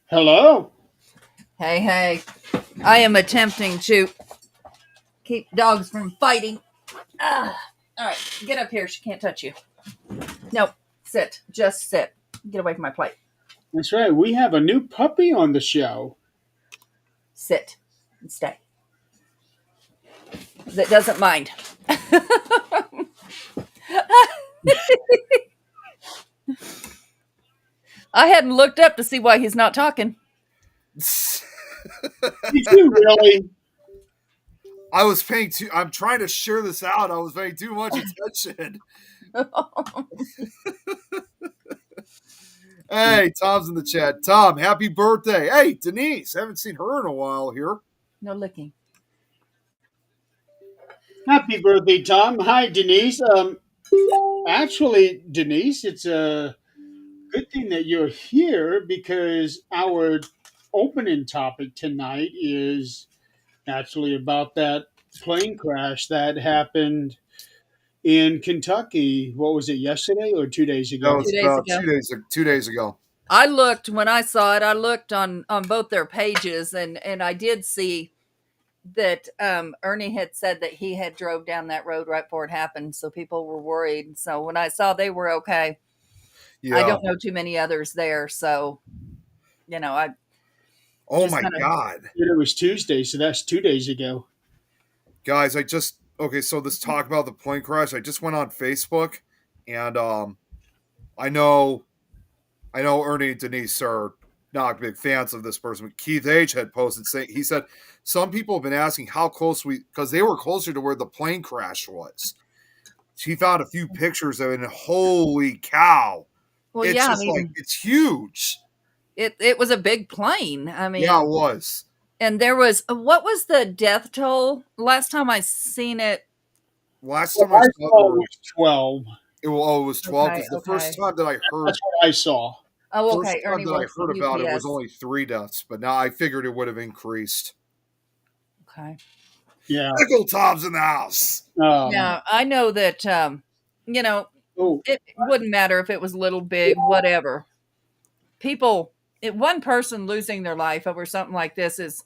Hello. Hey, hey. I am attempting to keep dogs from fighting. All right, get up here. She can't touch you. Nope. Sit. Just sit. Get away from my plate. That's right. We have a new puppy on the show. Sit and stay. That doesn't mind. I hadn't looked up to see why he's not talking. Did you really? I was paying too. I'm trying to share this out. I was paying too much attention. Hey, Tom's in the chat. Tom, happy birthday. Hey, Denise, haven't seen her in a while here. No licking. Happy birthday, Tom. Hi, Denise. Actually, Denise, it's a good thing that you're here because our opening topic tonight is actually about that plane crash that happened in Kentucky. What was it, yesterday or 2 days That ago? was 2 days about ago. 2 days ago. I looked when I saw it. I looked on both their pages, and I did see that Ernie had said that he had drove down that road right before it happened, so people were worried. So when I saw they were okay, I Yeah. don't know too many others there, so I Oh just my kind of God, It was Tuesday, so that's 2 days ago. guys! Okay. So this talk about the plane crash. I just went on Facebook, and I know, I know Ernie and Denise are not big fans of this person, but Keith H had posted saying he said some people have been asking how close we because they were closer to where the plane crash was. She found a few pictures of it, and holy cow, well, it's yeah, I just like mean it's huge. it was a big plane. I Yeah, mean, it was. and there was what was the death toll last time I seen it? Last Well, time I I saw saw it was 12. it was 12 Okay, because the first okay. time that I heard That's what I saw. Oh, first okay. time Ernie that I works at heard about it was UPS. only 3 deaths, but now I figured it would have increased. Okay. Yeah. Pickle Tom's in the house. Now I know that you know Oh, it wouldn't matter if it was little, big, whatever. One person losing their life over something like this is,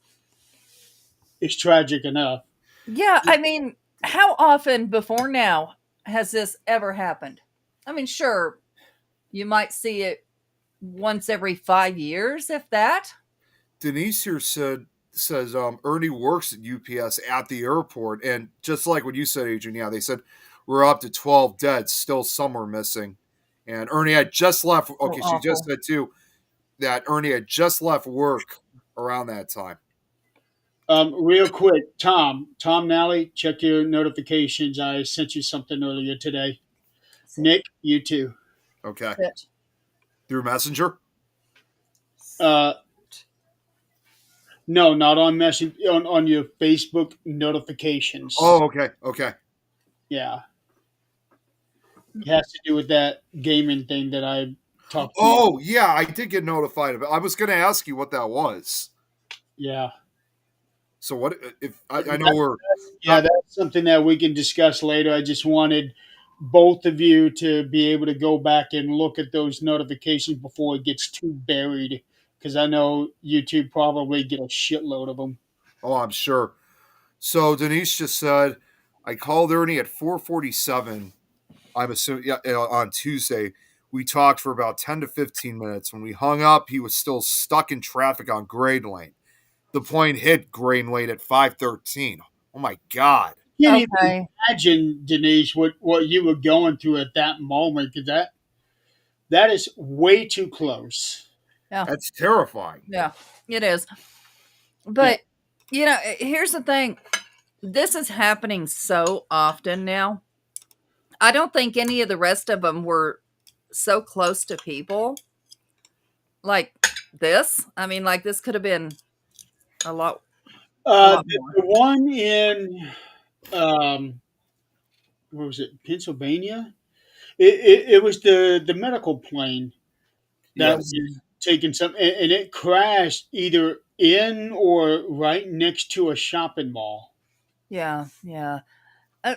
it's tragic enough. yeah, I mean, how often before now has this ever happened? I mean, sure, you might see it once every 5 years, if that. Denise here says Ernie works at UPS at the airport, and just like what you said, Adrian, yeah, they said we're up to 12 dead, still some are missing. And Ernie had just left. So Okay, she just awful. said too that Ernie had just left work around that time. Real quick, Tom Nally, check your notifications. I sent you something earlier today. Sit, Nick, you too. Okay, sit, through Messenger. Uh, no, not on message on your Facebook notifications. Oh, okay, okay. Yeah, it has to do with that gaming thing that I talked to you. Oh, yeah, I did get notified of it. I was going to ask you what that was. Yeah, So what if I know That- we're yeah, not that's something that we can discuss later. I just wanted both of you to be able to go back and look at those notifications before it gets too buried, because I know YouTube probably get a shitload of them. oh, I'm sure. So Denise just said I called Ernie at 4:47. I'm assuming yeah, on Tuesday. We talked for about 10 to 15 minutes. When we hung up, he was still stuck in traffic on Grade Lane. The plane hit Grade Lane at 5:13. Oh my god. Can't even okay. imagine, Denise, what you were going through at that moment, because that is way too close. Yeah, That's terrifying. yeah, it is. Yeah. But here's the thing: this is happening so often now. I don't think any of the rest of them were so close to people like this. I mean, like this could have been a lot, a lot more. The one in what was it, Pennsylvania? It was the medical plane that Yes. was taking some, and it crashed either in or right next to a shopping mall. Yeah, yeah. Uh,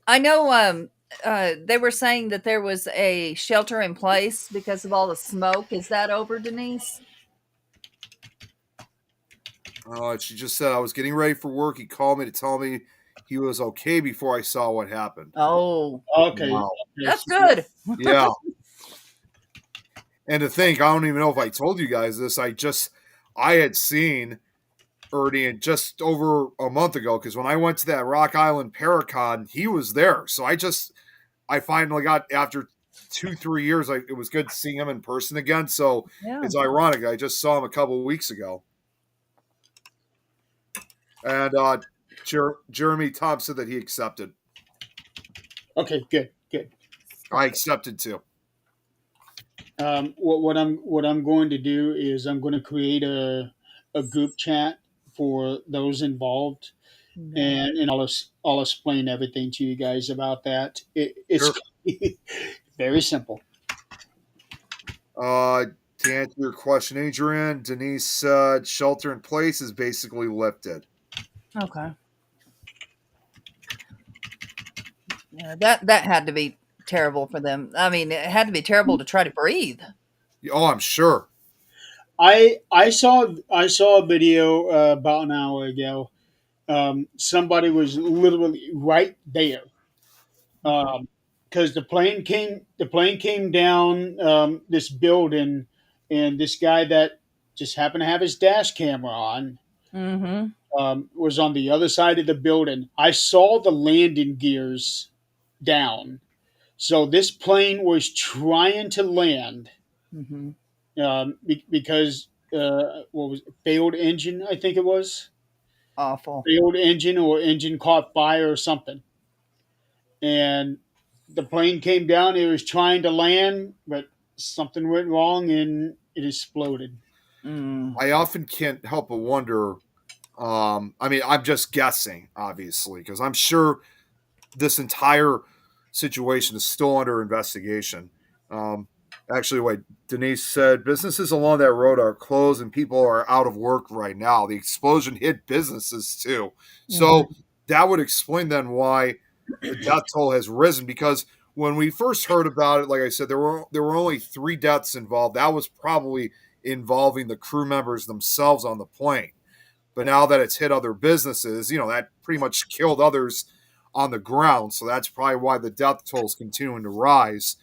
I know. They were saying that there was a shelter in place because of all the smoke. Is that over, Denise? She just said I was getting ready for work. He called me to tell me he was okay before I saw what happened. Oh, Okay. Wow. Okay, that's so- good. Yeah. And to think, I don't even know if I told you guys this. I had seen Ernie just over a month ago because when I went to that Rock Island Paracon, he was there. So I finally got, after 2-3 years, it was good seeing him in person again. So Yeah. it's ironic. I just saw him a couple of weeks ago. And Jeremy Tom said that he accepted. Okay, good, good. I accepted too. What I'm going to do is I'm going to create a group chat for those involved, and I'll explain everything to you guys about that. It's Sure. very simple. To answer your question, Adrian, Denise said shelter in place is basically lifted. Okay. Yeah, that had to be terrible for them. I mean, it had to be terrible to try to breathe. Oh, I'm sure. I saw a video about an hour ago. Somebody was literally right there because the plane came down this building, and this guy that just happened to have his dash camera on Mm-hmm. was on the other side of the building. I saw the landing gears down, so this plane was trying to land Mm-hmm. because what was it, failed engine? I think it was Awful. failed engine, or engine caught fire or something, and the plane came down. It was trying to land, but something went wrong and it exploded. Mm. I often can't help but wonder. I mean, I'm just guessing, obviously, because I'm sure this entire situation is still under investigation. Um, Actually, wait, Denise said businesses along that road are closed and people are out of work right now. The explosion hit businesses too. So that would explain then why the death toll has risen, because when we first heard about it, like I said, there were only 3 deaths involved. That was probably involving the crew members themselves on the plane. But now that it's hit other businesses, that pretty much killed others on the ground. So that's probably why the death toll is continuing to rise.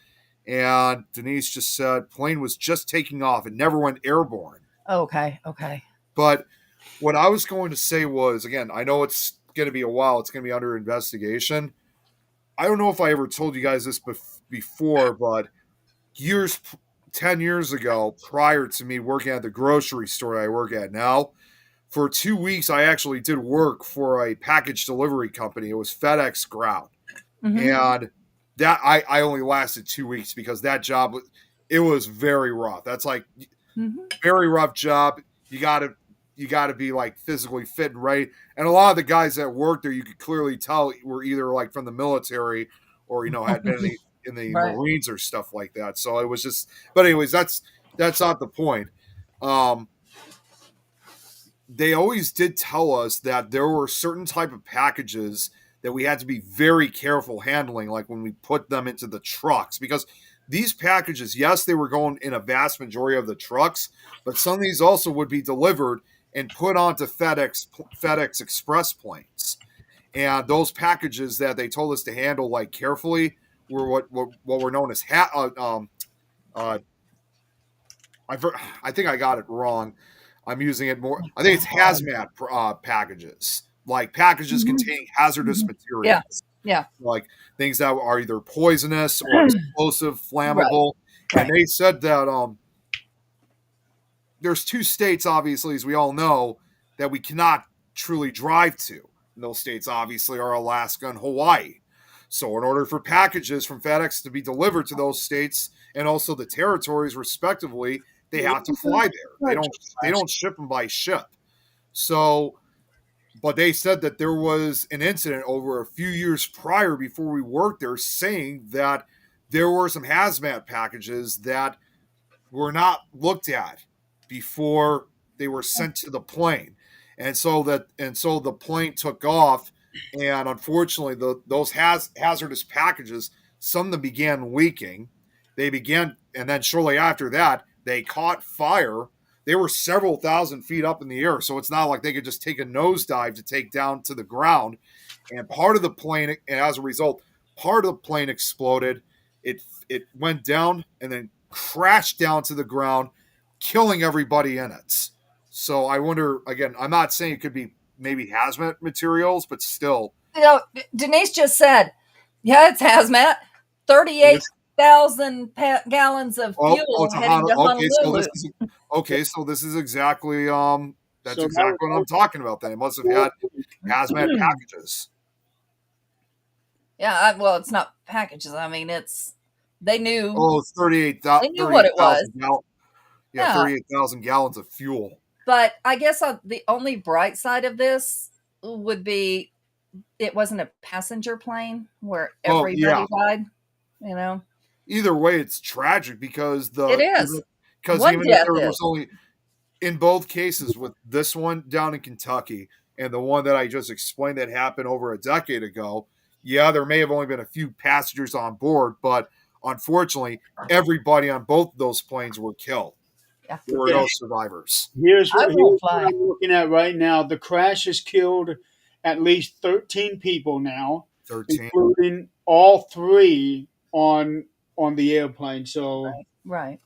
And Denise just said plane was just taking off. It never went airborne. Okay. Okay. But what I was going to say was, again, I know it's going to be a while. It's going to be under investigation. I don't know if I ever told you guys this before, but 10 years ago, prior to me working at the grocery store I work at now, for 2 weeks, I actually did work for a package delivery company. It was FedEx Ground. Mm-hmm. And that I only lasted 2 weeks because that job, it was very rough. That's like Mm-hmm. very rough job. You gotta be like physically fit and ready. And a lot of the guys that worked there, you could clearly tell were either like from the military or had been in the Right. Marines or stuff like that. So it was just. But anyways, that's not the point. They always did tell us that there were certain type of packages that we had to be very careful handling, like when we put them into the trucks, because these packages, yes, they were going in a vast majority of the trucks, but some of these also would be delivered and put onto FedEx Express planes. And those packages that they told us to handle like carefully were what were known as I think I got it wrong. I'm using it more. I think it's hazmat packages, like packages containing hazardous materials. Yeah. Like things that are either poisonous or explosive, flammable. Right. And they said that there's 2 states, obviously, as we all know, that we cannot truly drive to. And those states, obviously, are Alaska and Hawaii. So in order for packages from FedEx to be delivered to those states and also the territories, respectively, they have to fly there. They don't ship them by ship. So, but they said that there was an incident over a few years prior, before we worked there, saying that there were some hazmat packages that were not looked at before they were sent to the plane. And so the plane took off, and unfortunately those hazardous packages, some of them began leaking. And then shortly after that, they caught fire. they were several thousand feet up in the air, so it's not like they could just take a nosedive to take down to the ground. And part of the plane, and as a result, part of the plane exploded. It went down and then crashed down to the ground, killing everybody in it. So I wonder, again, I'm not saying it could be maybe hazmat materials, but still. Denise just said, yeah, it's hazmat. 38,000 gallons of fuel heading to Honolulu. So this is exactly that's So exactly what I'm talking about. Then it must have had hazmat packages. Yeah, well, it's not packages. I mean, they knew. Oh, it's 38,000. They knew what it was. 38,000 gallons of fuel. But I guess the only bright side of this would be it wasn't a passenger plane where everybody died. You know. Either way, it's tragic because it is. Because even if there was only, in both cases, with this one down in Kentucky and the one that I just explained that happened over a decade ago, yeah, there may have only been a few passengers on board, but unfortunately, everybody on both of those planes were killed. Yeah. There were no survivors. Here's what I'm looking at right now. The crash has killed at least 13 people now, 13, including all 3 on the airplane. So right.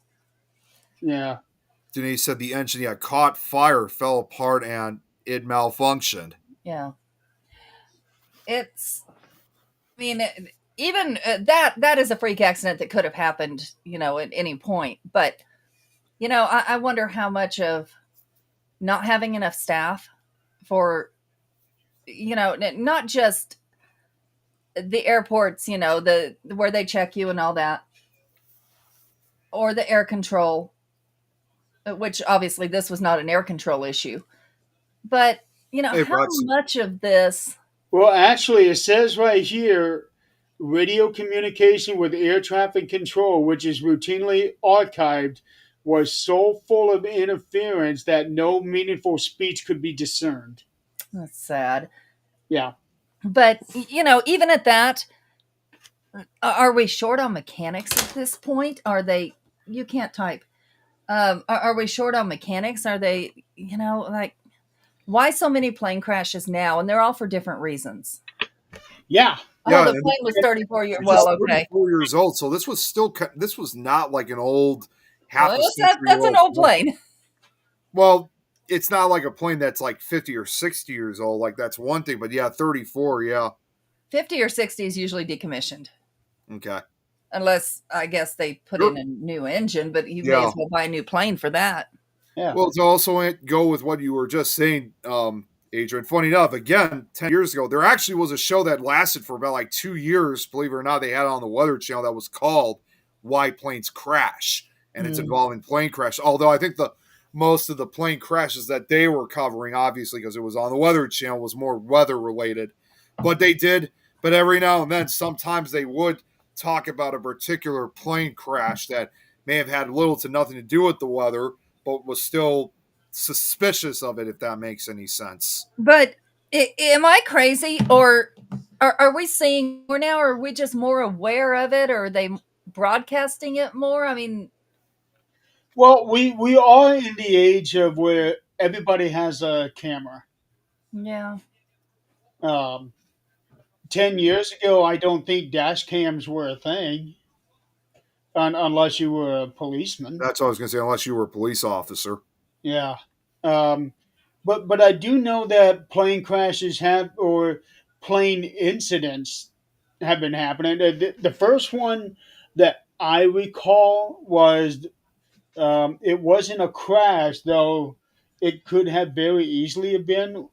Yeah. Denise said the engine caught fire, fell apart, and it malfunctioned. Yeah. Even that is a freak accident that could have happened, at any point. But, I wonder how much of not having enough staff for, not just the airports, where they check you and all that, or the air control, which obviously this was not an air control issue, but how much of this? Well, actually, it says right here, radio communication with air traffic control, which is routinely archived, was so full of interference that no meaningful speech could be discerned. That's sad. Yeah. But, even at that, are we short on mechanics at this point? You can't type. Are we short on mechanics? Are they, why so many plane crashes now? And they're all for different reasons. Yeah. Oh, the plane was 34 years. Well, okay. 34 years old. So this was not like an old that's an old plane. Well, it's not like a plane that's like 50 or 60 years old. Like that's one thing, but 34, yeah. 50 or 60 is usually decommissioned. Okay. Unless, I guess, they put in a new engine, but you may as well buy a new plane for that. Yeah. Well, to also go with what you were just saying, Adrian, funny enough, again, 10 years ago, there actually was a show that lasted for about 2 years, believe it or not. They had it on the Weather Channel that was called Why Planes Crash, and it's involving plane crash. Although I think most of the plane crashes that they were covering, obviously, because it was on the Weather Channel, was more weather-related. But every now and then, sometimes they would talk about a particular plane crash that may have had little to nothing to do with the weather, but was still suspicious of it, if that makes any sense. But am I crazy, or are we seeing more now, or are we just more aware of it, or are they broadcasting it more? I mean, well, we are in the age of where everybody has a camera. Yeah. 10 years ago, I don't think dash cams were a thing, unless you were a policeman. That's what I was going to say, unless you were a police officer. Yeah. But I do know that plane crashes or plane incidents have been happening. The first one that I recall was, it wasn't a crash, though it could have very easily have been.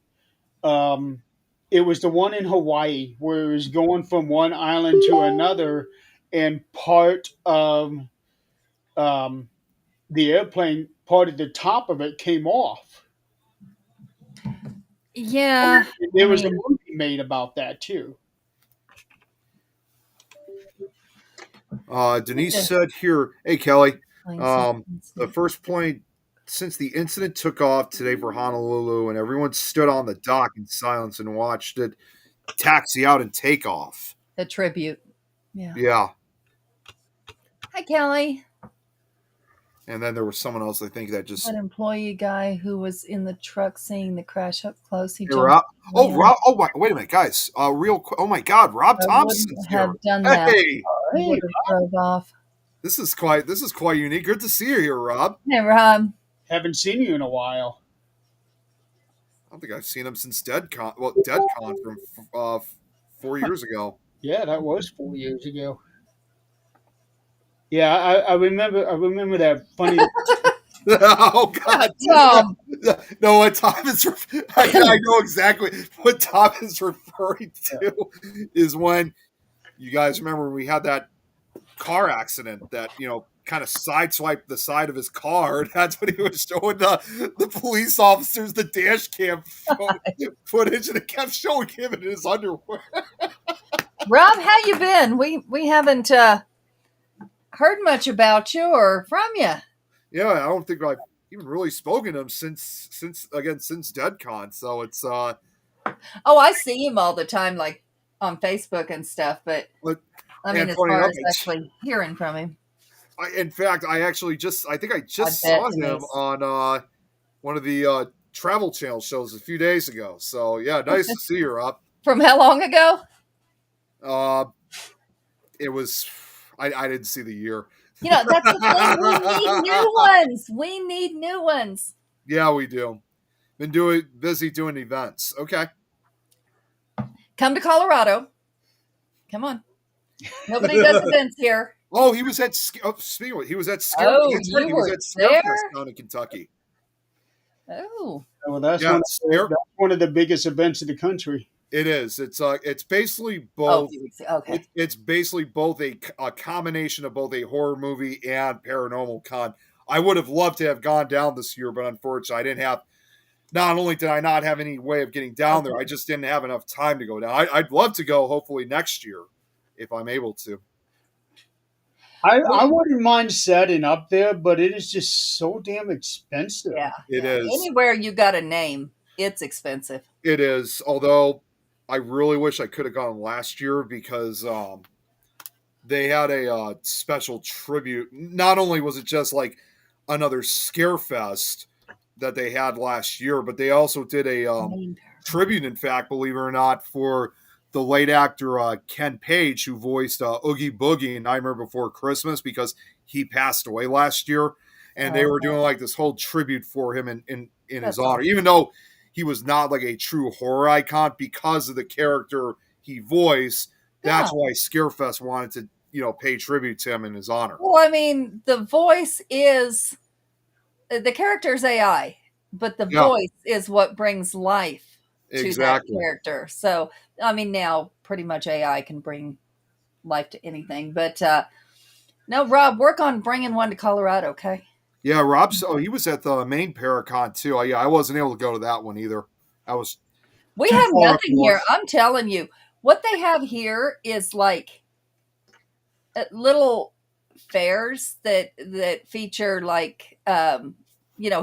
It was the one in Hawaii where it was going from one island to another, and part of the airplane, part of the top of it came off. Yeah. There was a movie made about that too. Denise said here, hey, Kelly, the first plane since the incident took off today for Honolulu, and everyone stood on the dock in silence and watched it taxi out and take off. A tribute. Yeah. Yeah. Hi, Kelly. And then there was someone else, I think, that just. That employee guy who was in the truck seeing the crash up close. He Hey, jumped. Rob. Oh, in. Rob. Oh, wait a minute, guys. Real quick. Oh my God, Rob I Thompson's wouldn't here. have done that. Hey, I would have drove off. this is quite unique. Good to see you here, Rob. Hey, Rob. Haven't seen you in a while. I don't think I've seen him since DeadCon. Well, DeadCon from 4 years ago. Yeah, that was 4 years ago. Yeah, I remember that funny. Oh God! Tom. No, what Tom is. I know exactly what Tom is referring to. Is when you guys remember when we had that car accident that kind of sideswiped the side of his car. That's when he was showing the police officers the dash cam footage, and it kept showing him in his underwear. Rob, how you been? We haven't heard much about you or from you. Yeah, I don't think I've even really spoken to him since DeadCon. So it's Oh, I see him all the time, like on Facebook and stuff. But I mean, as far as actually hearing from him. In fact, I think I just saw him on one of the Travel Channel shows a few days ago. So yeah, nice to see you, Rob. From how long ago? It was. I didn't see the year. That's the thing. We need new ones. We need new ones. Yeah, we do. Been busy doing events. Okay. Come to Colorado. Come on. Nobody does events here. Oh, he was at. Speaking of, he was at. You were there down in Kentucky. Oh. Well, that's one of the biggest events in the country. It is. It's basically both. Oh, okay. It's basically both a combination of both a horror movie and paranormal con. I would have loved to have gone down this year, but unfortunately, I didn't have. Not only did I not have any way of getting down there, I just didn't have enough time to go down. I'd love to go, hopefully next year, if I'm able to. I wouldn't mind setting up there, but it is just so damn expensive. Yeah, it is. Anywhere you got a name, it's expensive. It is. Although I really wish I could have gone last year because they had a special tribute. Not only was it just like another scare fest that they had last year, but they also did a tribute, in fact, believe it or not, for the late actor Ken Page, who voiced Oogie Boogie in Nightmare Before Christmas, because he passed away last year, and they were doing like this whole tribute for him in his honor, even though he was not like a true horror icon because of the character he voiced. That's why Scarefest wanted to pay tribute to him in his honor. Well, I mean, the voice is the character's AI, but the voice is what brings life to that character. So, I mean, now pretty much AI can bring life to anything. But no, Rob, work on bringing one to Colorado, okay? Yeah, Rob. So he was at the main Paracon too. I wasn't able to go to that one either. We have nothing here. I'm telling you, what they have here is like little fairs that feature like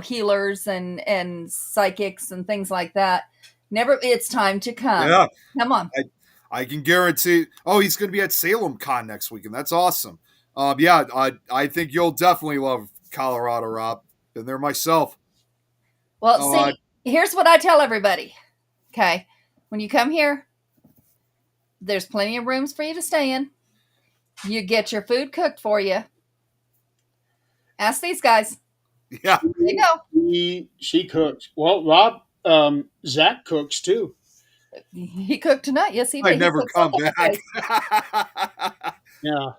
healers and psychics and things like that. It's time to come. Yeah, come on. I can guarantee. Oh, he's going to be at Salem Con next weekend. That's awesome. I think you'll definitely love Colorado, Rob. Been there myself. Well, see, here's what I tell everybody. Okay, when you come here, there's plenty of rooms for you to stay in. You get your food cooked for you. Ask these guys. Yeah. There you go. She cooks. Well, Rob, Zach cooks too. He cooked tonight. Yes, he did. I never come back. Yeah.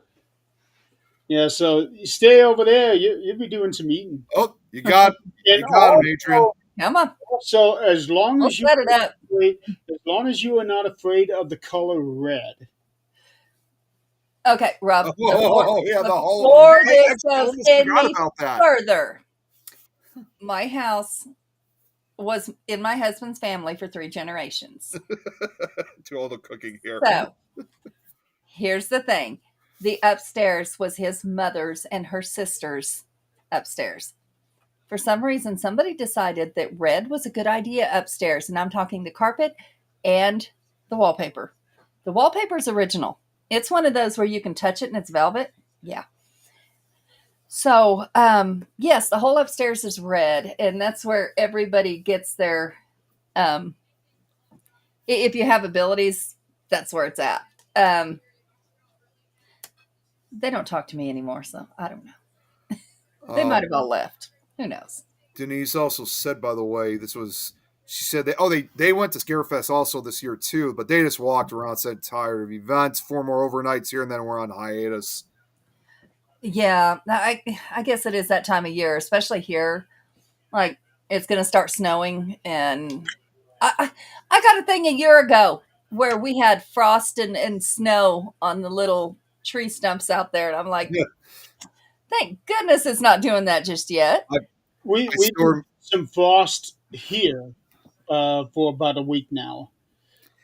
Yeah, so you stay over there. You'll be doing some eating. Oh, you got him, Adrian. Come on. So as long as set it up. As long as you are not afraid of the color red. Okay, Rob. The whole. Before this goes any further, my house was in my husband's family for 3 generations. To all the cooking here. So, here's the thing. The upstairs was his mother's and her sister's upstairs. For some reason, somebody decided that red was a good idea upstairs. And I'm talking the carpet and the wallpaper. The wallpaper is original. It's one of those where you can touch it and it's velvet. Yeah. So, yes, the whole upstairs is red, and that's where everybody gets their. Um, if you have abilities, that's where it's at. Um, they don't talk to me anymore, so I don't know. They might Um, have all left. Who knows? Denise also said, by the way, she said they went to Scarefest also this year too, but they just walked around, said tired of events, 4 more overnights here, and then we're on hiatus. Yeah, I guess it is that time of year, especially here. Like it's going to start snowing, and I got a thing a year ago where we had frost and snow on the little tree stumps out there, and I'm like, Yeah, thank goodness it's not doing that just yet. I, We I we did still some frost here for about a week now.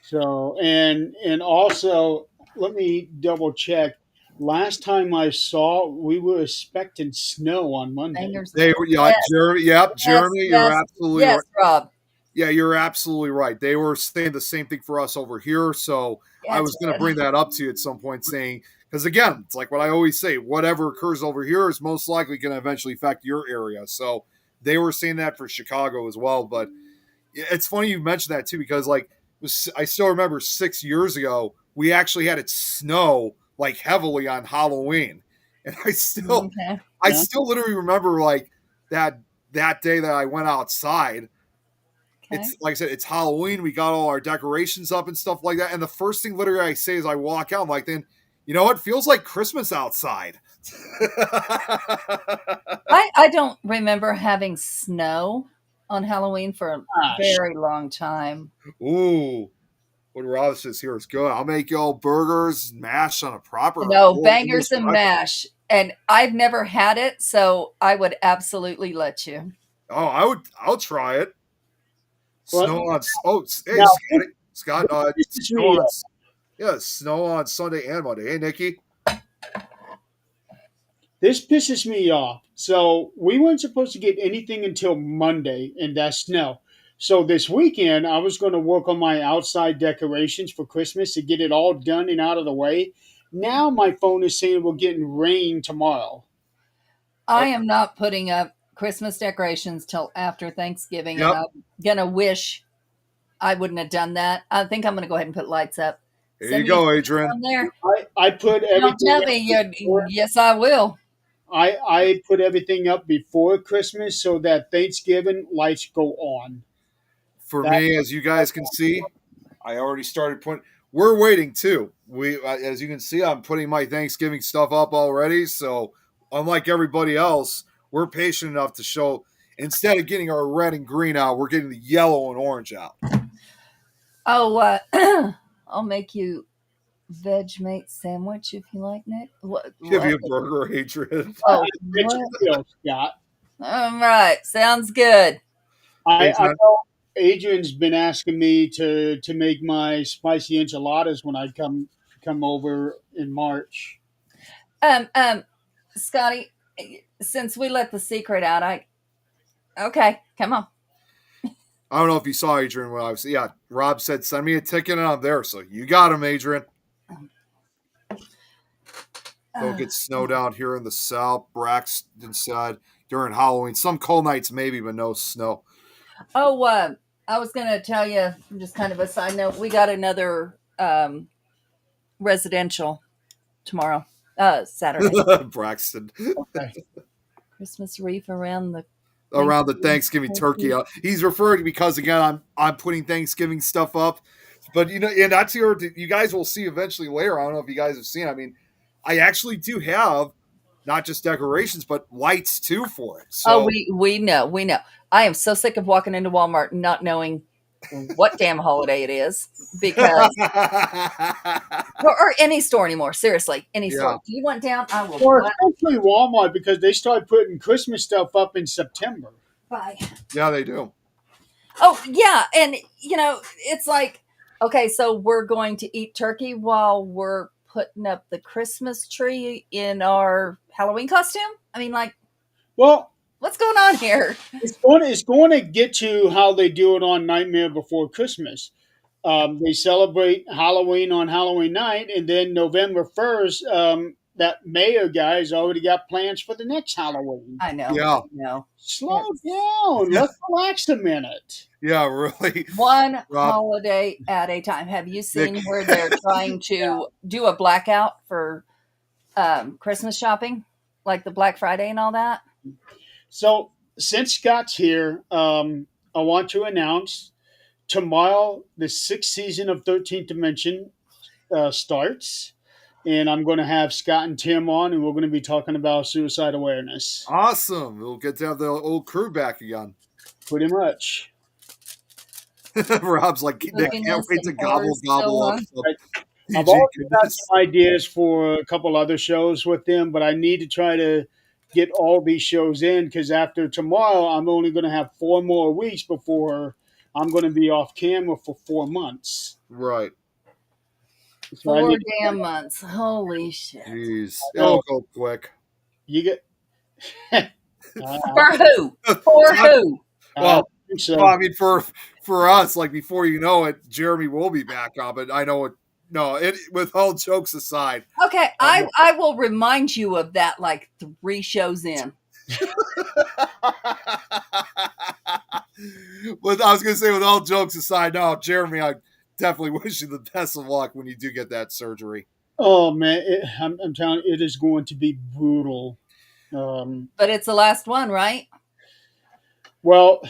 So and also let me double check. Last time I saw, we were expecting snow on Monday. Fingers. they were yeah, Yes, Jeremy, yep, yes, Jeremy, you're yes, absolutely right. yes, Rob. Yeah, you're absolutely right. They were saying the same thing for us over here. So I That's was going to good. bring that up to you at some point, saying, because again, it's like what I always say, whatever occurs over here is most likely going to eventually affect your area. So they were saying that for Chicago as well. But it's funny you mentioned that too, because I still remember 6 years ago, we actually had it snow like heavily on Halloween. And Okay. I Yeah. still literally remember like that, that day that I went outside. Okay. It's like I said, it's Halloween. We got all our decorations up and stuff like that. And the first thing literally I say as I walk out, I'm like, then you know what? Feels like Christmas outside. I don't remember having snow on Halloween for a Gosh. very long time. Ooh, what Rob says here is good. I'll make y'all burgers mashed on a proper No, old bangers English and breakfast. mash. And I've never had it, so I would absolutely let you. Oh, I'll try it. Well, Snow on. Oh, hey, now Scott. this is Snow me. on. Yeah, snow on Sunday and Monday. Hey, Nikki. This pisses me off. So we weren't supposed to get anything until Monday, and that's snow. So this weekend, I was going to work on my outside decorations for Christmas to get it all done and out of the way. Now my phone is saying we're getting rain tomorrow. I am not putting up Christmas decorations till after Thanksgiving, and Yep. I'm gonna wish I wouldn't have done that. I think I'm gonna go ahead and put lights up. Here Send you me go, Adrian. on there. I put Don't everything tell up me before, yes, I will. I put everything up before Christmas so that Thanksgiving lights go on. For That me, as you guys can see, I already started putting. We're waiting too. As you can see, I'm putting my Thanksgiving stuff up already. So, unlike everybody else, we're patient enough to show. Instead of getting our red and green out, we're getting the yellow and orange out. Oh, I'll make you Vegemite sandwich if you like, Nick. What? Give you What? a burger, Adrian. Oh, Rich what? Bill, Scott. All right, sounds good. I Adrian. know Adrian's been asking me to make my spicy enchiladas when I come over in March. Um, um, Scotty, since we let the secret out, okay, come on. I don't know if you saw Adrian when I was. Yeah, Rob said, send me a ticket and I'm there. So, you got him, Adrian. Don't get snow down here in the south. Braxton said during Halloween. Some cold nights, maybe, but no snow. Oh, I was going to tell you, just kind of a side note, we got another residential tomorrow, Saturday. Braxton. Okay. Christmas wreath around the Around the Thanksgiving turkey. He's referring because again, I'm putting Thanksgiving stuff up. But and that's you guys will see eventually later. I don't know if you guys have seen. I mean, I actually do have not just decorations, but lights too for it. So Oh, we know. I am so sick of walking into Walmart and not knowing what damn holiday it is because or any store anymore. Seriously, any Yeah. store. Do you want down? I will Or especially Walmart because they start putting Christmas stuff up in September. buy. Yeah, they do. Oh yeah, and it's like okay, so we're going to eat turkey while we're putting up the Christmas tree in our Halloween costume. I mean, like, Well, what's going on here? it's going to get to how they do it on Nightmare Before Christmas. They celebrate Halloween on Halloween night, and then November 1st, that mayor guy's already got plans for the next Halloween. I know. Yeah. No. Slow It's down. Let's relax a minute. Yeah, really. one Rob, holiday at a time. Have you seen Nick. where they're trying to do a blackout for Christmas shopping, like the Black Friday and all that? So, since Scott's here, I want to announce tomorrow the sixth season of 13th Dimension starts. And I'm going to have Scott and Tim on, and we're going to be talking about suicide awareness. Awesome. We'll get to have the old crew back again. Pretty much. Rob's like, Nick, can't Spookiness wait to and gobble horror gobble up still some I've PG already got goodness. some ideas for a couple other shows with them, but I need to try to get all these shows in because after tomorrow, I'm only going to have 4 more weeks before I'm going to be off camera for 4 months. Right. So I 4 need, damn months. Holy shit. Jeez. know. It'll go quick. you get. For who? For who? Well, so Well, I mean, for us, like before you know it, Jeremy will be back on. But I know it. No, it. With all jokes aside, Okay, I will remind you of that like 3 shows in. But I was gonna say, with all jokes aside, no, Jeremy, I definitely wish you the best of luck when you do get that surgery. oh man, I'm telling you, it is going to be brutal. But it's the last one, right? Well,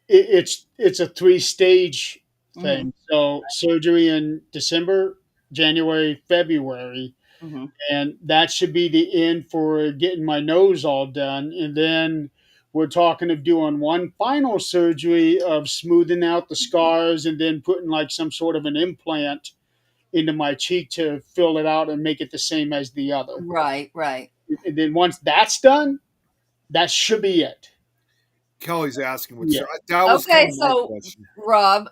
it's a 3-stage thing. So surgery in December, January, February, Mm-hmm. and that should be the end for getting my nose all done. And then we're talking of doing one final surgery of smoothing out the scars and then putting like some sort of an implant into my cheek to fill it out and make it the same as the other. Right, right. And then once that's done, that should be it. Kelly's asking what. Yeah. That was Okay, kind of my so question. Rob,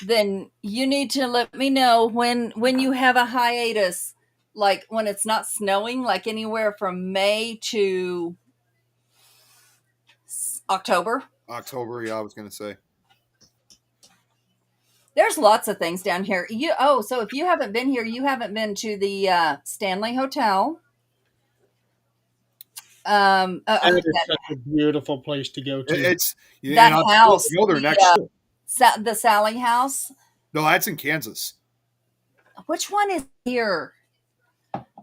then you need to let me know when you have a hiatus, like when it's not snowing, like anywhere from May to October. October, yeah, I was gonna say. There's lots of things down here. So if you haven't been here, you haven't been to the Stanley Hotel. That is such a beautiful place to go to. It's That and I'm house, supposed to go there the, next year. the Sally House. No, that's in Kansas. Which one is here?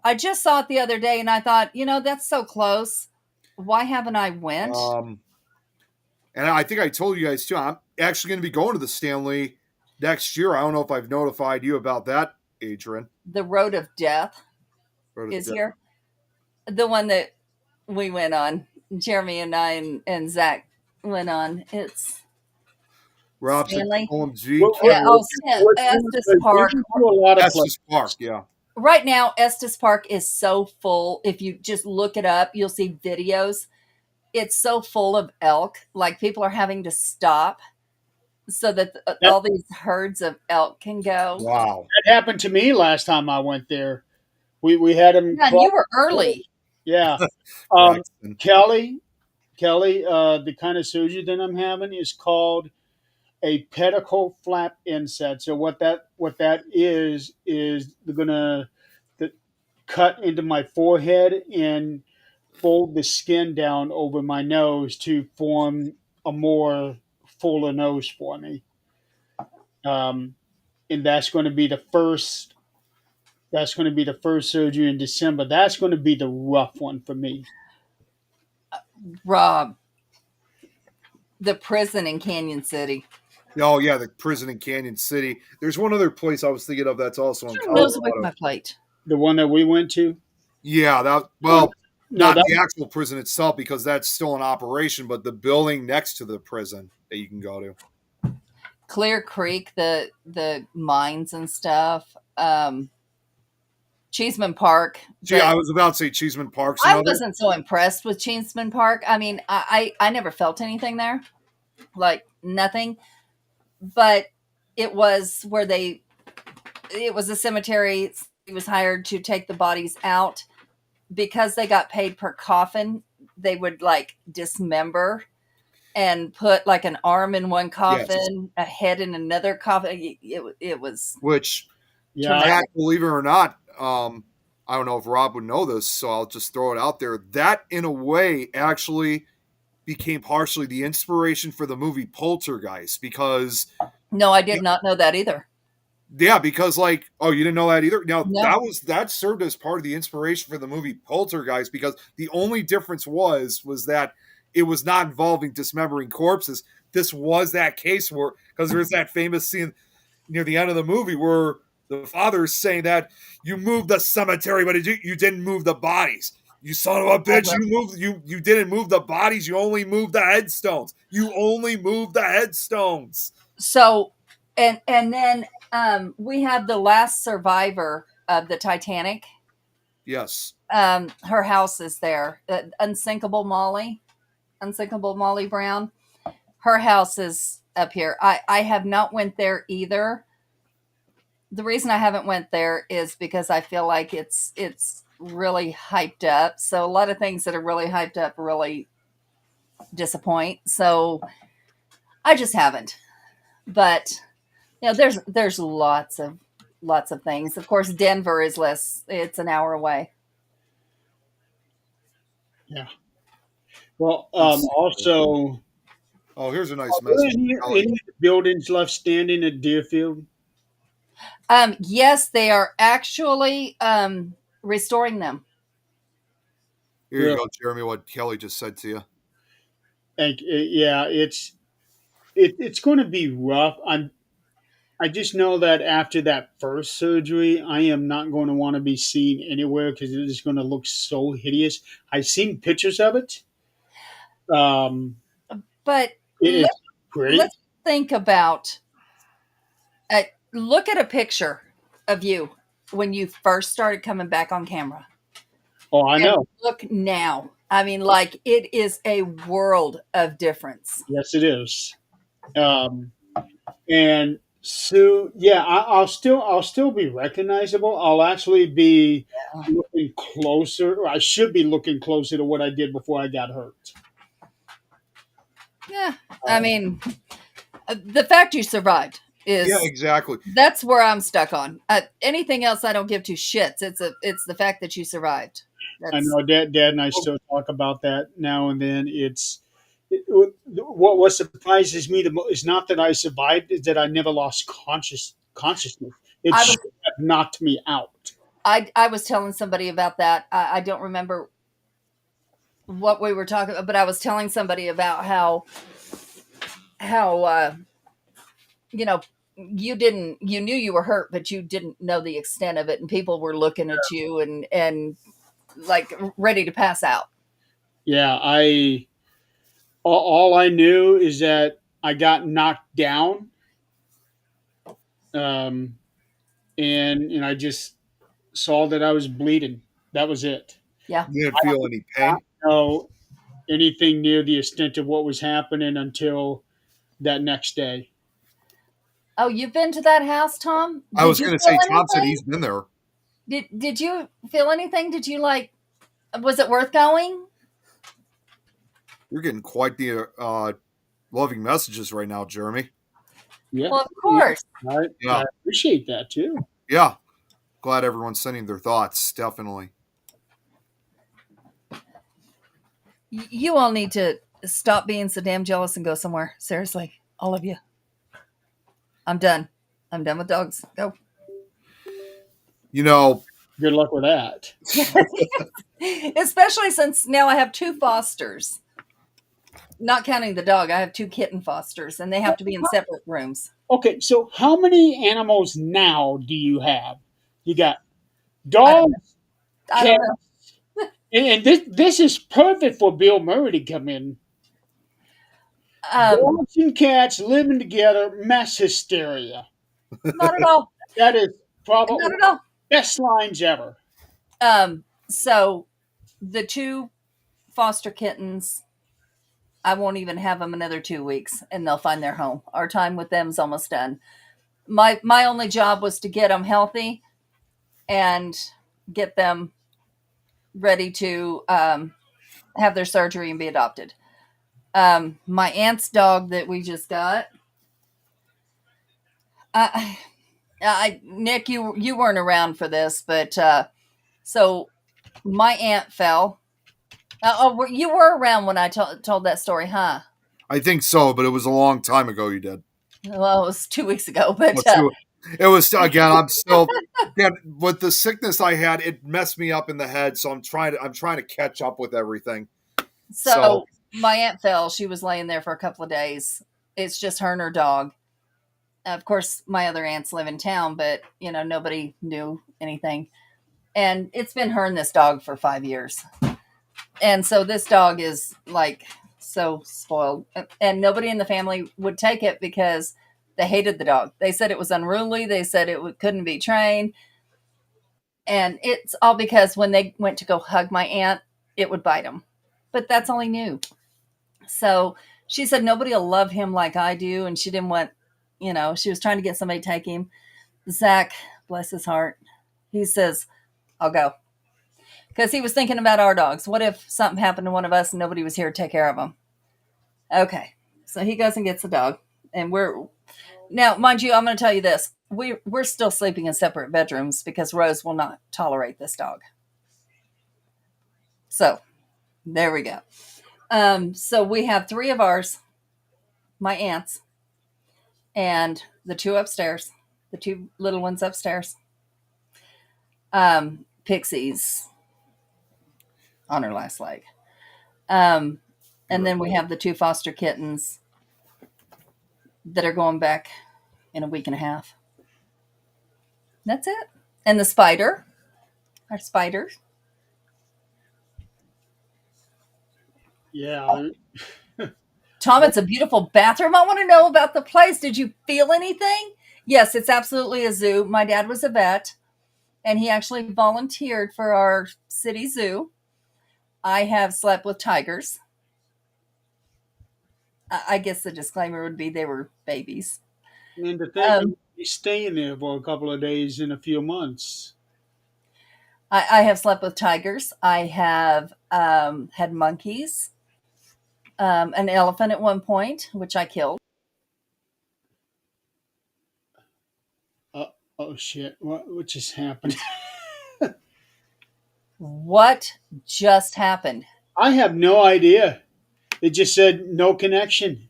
I just saw it the other day, and I thought, that's so close. Why haven't I went? And I think I told you guys too. I'm actually going to be going to the Stanley next year. I don't know if I've notified you about that, Adrian. The Road of Death Road of is Death. here. The one that we went on, Jeremy and I and Zach went on. It's Rob said Stanley. OMG. Well, Yeah, We've Estes been Park. to a lot of That's places. just Park, yeah. Right now, Estes Park is so full. If you just look it up, you'll see videos. It's so full of elk. Like people are having to stop so that all these herds of elk can go. Wow. That happened to me last time I went there. We had them. Yeah, and you were early. Yeah. Braxton. Kelly, the kind of surgery that I'm having is called a pedicle flap inset. So what that is they're gonna cut into my forehead and fold the skin down over my nose to form a more fuller nose for me. And that's going to be the first. That's going to be the first surgery in December. That's going to be the rough one for me. Rob, the prison in Canyon City. Oh, yeah, the prison in Canyon City. There's one other place I was thinking of that's also in Nose away Colorado. from my plate. The one that we went to. Yeah, No, not that- the actual prison itself because that's still in operation, but the building next to the prison that you can go to. Clear Creek, the mines and stuff. Cheeseman Park. Gee, I was about to say Cheeseman Park's I another. wasn't so impressed with Cheeseman Park. I mean, I never felt anything there, like nothing. But it was where it was a cemetery. He was hired to take the bodies out because they got paid per coffin. They would like dismember and put like an arm in one coffin, a head in another coffin. It was Which, Yeah, Matt, believe it or not, I don't know if Rob would know this, so I'll just throw it out there. That, in a way, actually became partially the inspiration for the movie Poltergeist because, No, I did not know that either. yeah, because like, oh, you didn't know that either? Now, No. that served as part of the inspiration for the movie Poltergeist because the only difference was that it was not involving dismembering corpses. This was that case where, because there's that famous scene near the end of the movie where the father is saying that you moved the cemetery, but you didn't move the bodies. You son of a bitch! You didn't move the bodies. You only moved the headstones. You only moved the headstones. So, and then we have the last survivor of the Titanic. Yes. Her house is there. Unsinkable Molly Brown. Her house is up here. I have not went there either. The reason I haven't went there is because I feel like it's really hyped up. So a lot of things that are really hyped up really disappoint. So I just haven't. But there's lots of things. Of course, Denver is less. It's an hour away. Yeah. Well, also, oh, here's a nice are there message. any buildings left standing at Deerfield? Yes, they are actually restoring them. Here you go, Jeremy. What Kelly just said to you. Yeah, it's going to be rough. I just know that after that first surgery, I am not going to want to be seen anywhere because it is going to look so hideous. I've seen pictures of it. But It's pretty. let's think about. Look at a picture of you when you first started coming back on camera. Oh, I know. Look now. I mean, like it is a world of difference. Yes, it is. And so, yeah, I'll still be recognizable. I'll actually be looking closer. Or I should be looking closer to what I did before I got hurt. Yeah, I mean, the fact you survived is exactly. That's where I'm stuck on. Anything else, I don't give two shits. It's the fact that you survived. I know Dad and I still talk about that now and then. What surprises me the most is not that I survived; is that I never lost consciousness. It should have knocked me out. I was telling somebody about that. I don't remember what we were talking about, but I was telling somebody about how you knew you were hurt, but you didn't know the extent of it, and people were looking at you and like ready to pass out. Yeah, all I knew is that I got knocked down, and I just saw that I was bleeding. That was it. Yeah, you didn't feel any pain. I didn't know anything near the extent of what was happening until that next day. Oh, you've been to that house, Tom? I was going to say, Tom said he's been there. Did you feel anything? Did you was it worth going? You're getting quite the loving messages right now, Jeremy. Yeah. Well, of course. I appreciate that too. Yeah. Glad everyone's sending their thoughts. Definitely. You all need to stop being so damn jealous and go somewhere. Seriously, all of you. I'm done. I'm done with dogs. Go. Good luck with that. Especially since now I have 2 fosters. Not counting the dog, I have 2 kitten fosters, and they have to be in separate rooms. Okay, so how many animals now do you have? You got dogs, I don't know. and this is perfect for Bill Murray to come in. Dogs and cats living together, mass hysteria. Not at all. That is probably Not at all. best lines ever. So the 2 foster kittens, I won't even have them another 2 weeks, and they'll find their home. Our time with them is almost done. My only job was to get them healthy and get them ready to have their surgery and be adopted. My aunt's dog that we just got. Nick, you weren't around for this, but So my aunt fell. You were around when I told that story, huh? I think so, but it was a long time ago you did. Well, it was 2 weeks ago, but It was, again, I'm still, again, with the sickness I had, it messed me up in the head, so I'm trying to catch up with everything. so my aunt fell. She was laying there for a couple of days. It's just her and her dog. Of course, my other aunts live in town, but nobody knew anything. And it's been her and this dog for 5 years. And so this dog is like so spoiled, and nobody in the family would take it because they hated the dog. They said it was unruly. They said it couldn't be trained. And it's all because when they went to go hug my aunt, it would bite them. But that's all he knew. So she said nobody will love him like I do. And she didn't want, she was trying to get somebody to take him. Zach, bless his heart, he says, I'll go. Because he was thinking about our dogs. What if something happened to one of us and nobody was here to take care of them? Okay. So he goes and gets the dog. And now, mind you, I'm going to tell you this. We're still sleeping in separate bedrooms because Rose will not tolerate this dog. So there we go. So we have 3 of ours, my aunts, and the 2 upstairs, the 2 little ones upstairs. Pixie's on her last leg. And then we have the 2 foster kittens that are going back in a week and a half. That's it. And the spider, our spiders. Yeah. Tom, it's a beautiful bathroom. I want to know about the place. Did you feel anything? Yes, it's absolutely a zoo. My dad was a vet, and he actually volunteered for our city zoo. I have slept with tigers. I guess the disclaimer would be they were babies. And to think of me staying there for a couple of days in a few months. I have slept with tigers. I have had monkeys, an elephant at one point, which I killed. Oh shit! What just happened? What just happened? I have no idea. It just said no connection.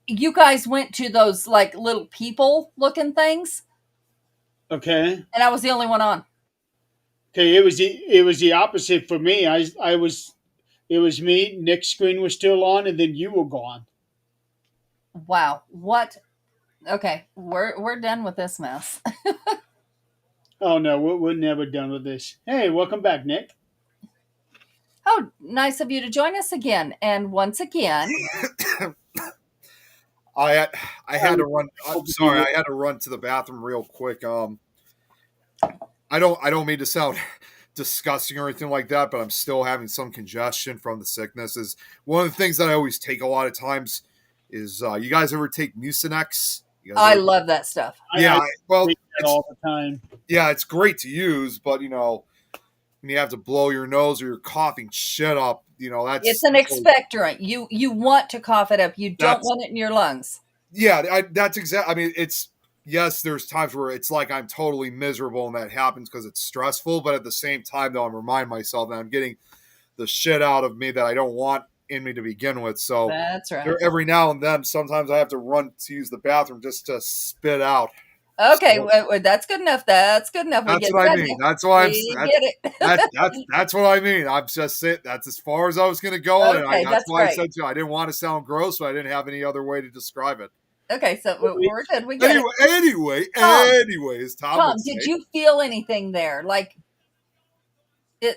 You guys went to those like little people looking things, Okay. and I was the only one on. Okay. It was the opposite for me. I was. It was me. Nick's screen was still on, and then you were gone. Wow. What? Okay, we're done with this mess. Oh no, we're never done with this. Hey, welcome back, Nick. Oh, nice of you to join us again. And once again, I had to run. I'm sorry, I had to run to the bathroom real quick. I don't mean to sound disgusting or anything like that, but I'm still having some congestion from the sickness. Is one of the things that I always take a lot of times. Is you guys ever take Mucinex? I love that stuff. Yeah, well, Take that all the time. yeah, it's great to use, but when you have to blow your nose or you're coughing shit up, It's an expectorant. You want to cough it up. You don't want it in your lungs. Yeah, that's exactly. I mean, yes, there's times where it's like I'm totally miserable and that happens because it's stressful, but at the same time, though, I'm reminding myself that I'm getting the shit out of me that I don't want in me to begin with. So that's right. Every now and then, sometimes I have to run to use the bathroom just to spit out. Okay, well, that's good enough. That's good enough. That's what I mean. That's why I'm. Get it. That's what I mean. I'm just saying. That's as far as I was going to go. Okay, that's why great. I said to you, I didn't want to sound gross, but I didn't have any other way to describe it. Okay, so we're good. We get it. Anyways, Tom, did you feel anything there? Like it?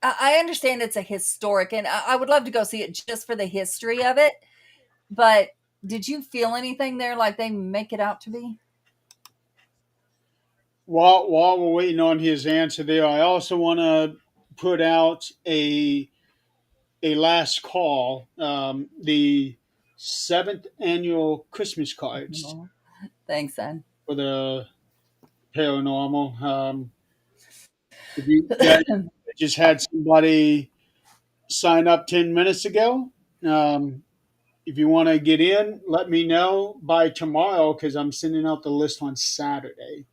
I understand it's a historic, and I would love to go see it just for the history of it. But did you feel anything there like they make it out to be? While we're waiting on his answer there, I also want to put out a last call. The 7th annual Christmas cards Thanks, son. for the paranormal. If you guys just had somebody sign up 10 minutes ago, if you want to get in, let me know by tomorrow because I'm sending out the list on Saturday.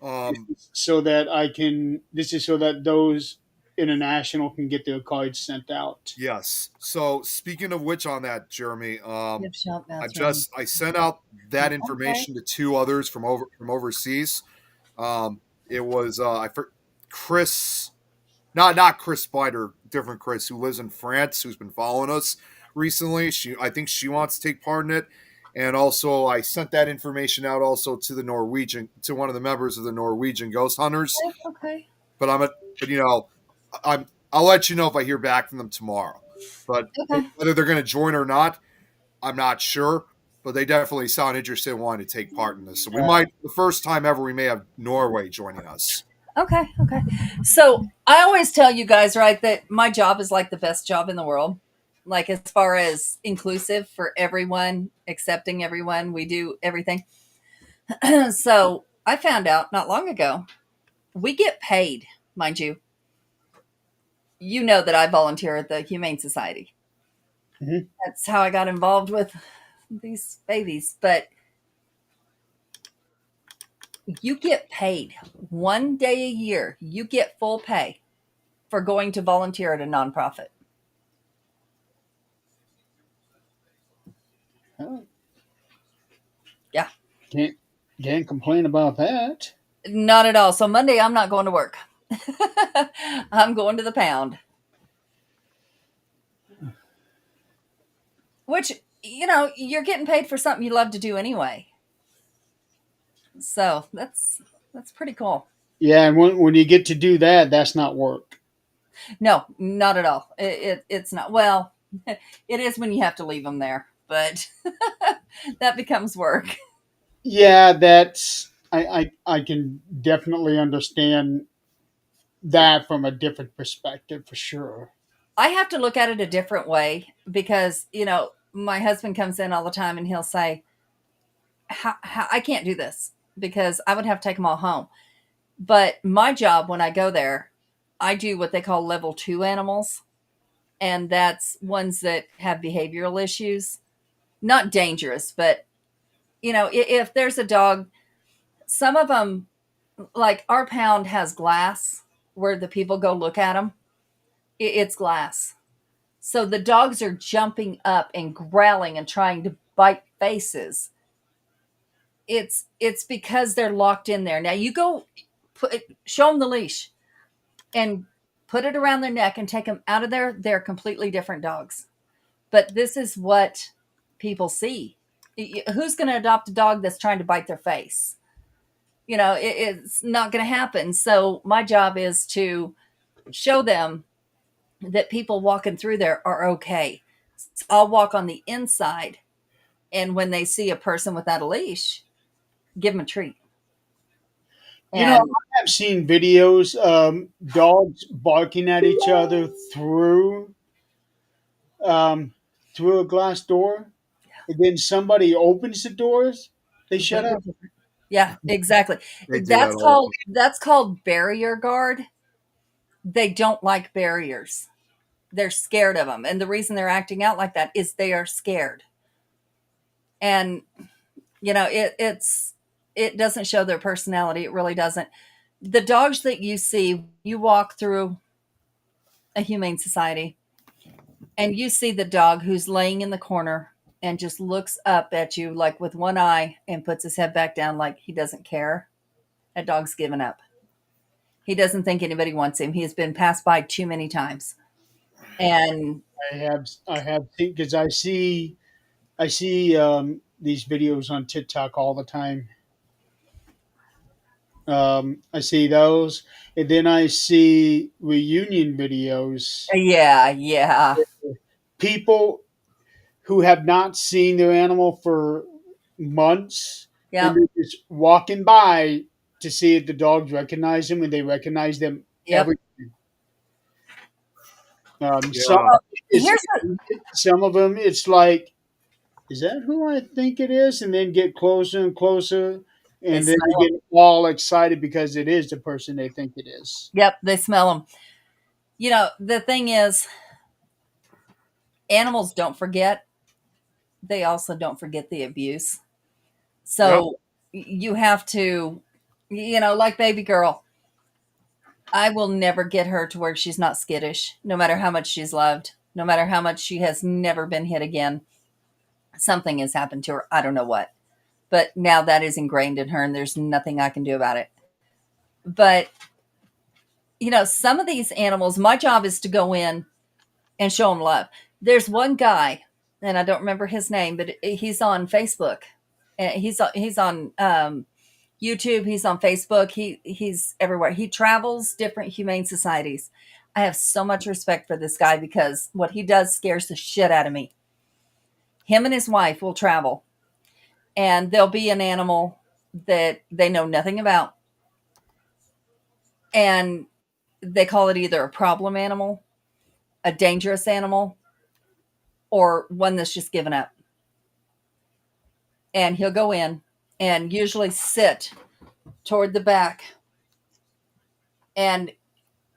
Um, so that I can. This is so that those international can get their cards sent out. yes. So speaking of which, on that, Jeremy, Gift shop I've bathroom. just I sent out that Okay. information to two others from overseas. It was Chris, not Chris Spider, different Chris who lives in France, who's been following us recently. I think she wants to take part in it, and also I sent that information out also to the Norwegian, to one of the members of the Norwegian Ghost Hunters. Okay. But I'll let you know if I hear back from them tomorrow. But Okay. whether they're going to join or not, I'm not sure. But they definitely sound interested in wanting to take part in this. So we might, the first time ever, we may have Norway joining us. Okay. Okay. So I always tell you guys, right, that my job is like the best job in the world. Like as far as inclusive for everyone, accepting everyone, we do everything. So I found out not long ago, we get paid, mind you. You know that I volunteer at the Humane Society. Mhm. That's how I got involved with these babies. But you get paid 1 day a year. You get full pay for going to volunteer at a nonprofit. Oh, Yeah, can't can't complain about that. not at all. So Monday, I'm not going to work. I'm going to the pound, which, you're getting paid for something you love to do anyway. So that's pretty cool. Yeah, and when you get to do that, that's not work. No, not at all. It's not. Well, it is when you have to leave them there, but that becomes work. Yeah, that's I can definitely understand that from a different perspective for sure. I have to look at it a different way because, my husband comes in all the time and he'll say, how I can't do this because I would have to take them all home. But my job when I go there, I do what they call level 2 animals. And that's ones that have behavioral issues, not dangerous, but, if there's a dog, some of them, like our pound has glass where the people go look at them. It's glass. So the dogs are jumping up and growling and trying to bite faces. It's because they're locked in there. Now you go show them the leash and put it around their neck and take them out of there. They're completely different dogs. But this is what people see. Who's going to adopt a dog that's trying to bite their face? It's not going to happen. So my job is to show them that people walking through there are okay. So I'll walk on the inside, and when they see a person without a leash, give them a treat. You know, And I have seen videos dogs barking at each other um, through a glass door, and then somebody opens the doors, they shut completely up. different. Yeah, exactly. They do that That's all. called barrier guard. They don't like barriers. They're scared of them, and the reason they're acting out like that is they are scared. And it doesn't show their personality. It really doesn't. The dogs that you see, you walk through a humane society and you see the dog who's laying in the corner and just looks up at you like with one eye and puts his head back down like he doesn't care. That dog's given up. He doesn't think anybody wants him. He has been passed by too many times. And I have seen because I see these videos on TikTok all the time. I see those, and then I see reunion videos. yeah, yeah. People who have not seen their animal for months, and Yep. they're just walking by to see if the dogs recognize them, and they recognize them Yep. every. Some Yeah, it's Here's the some of them. It's like, is that who I think it is? And then get closer and closer, they and then smell they them. get all excited because it is the person they think it is. Yep, they smell them. The thing is, animals don't forget. They also don't forget the abuse. yep, So you have to. Like baby girl. I will never get her to where she's not skittish, no matter how much she's loved, no matter how much she has never been hit again. Something has happened to her. I don't know what. But now that is ingrained in her, and there's nothing I can do about it. But, some of these animals, my job is to go in and show them love. There's one guy, and I don't remember his name, but he's on Facebook. He's on YouTube. He's on Facebook. He's everywhere. He travels different humane societies. I have so much respect for this guy because what he does scares the shit out of me. Him and his wife will travel, and there'll be an animal that they know nothing about, and they call it either a problem animal, a dangerous animal, or one that's just given up. And he'll go in and usually sit toward the back and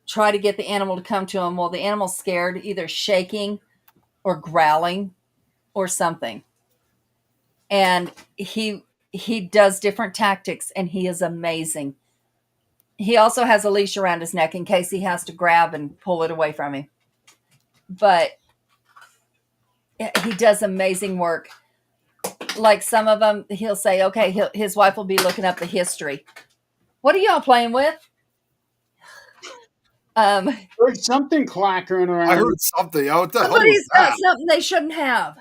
try to get the animal to come to him while the animal's scared, either shaking or growling or something. And he does different tactics, and he is amazing. He also has a leash around his neck in case he has to grab and pull it away from him. But he does amazing work. Like some of them, he'll say, okay, his wife will be looking up the history. What are y'all playing with? Heard something clackering around. I heard something. Oh, what the hell was Somebody's got that? something they shouldn't have.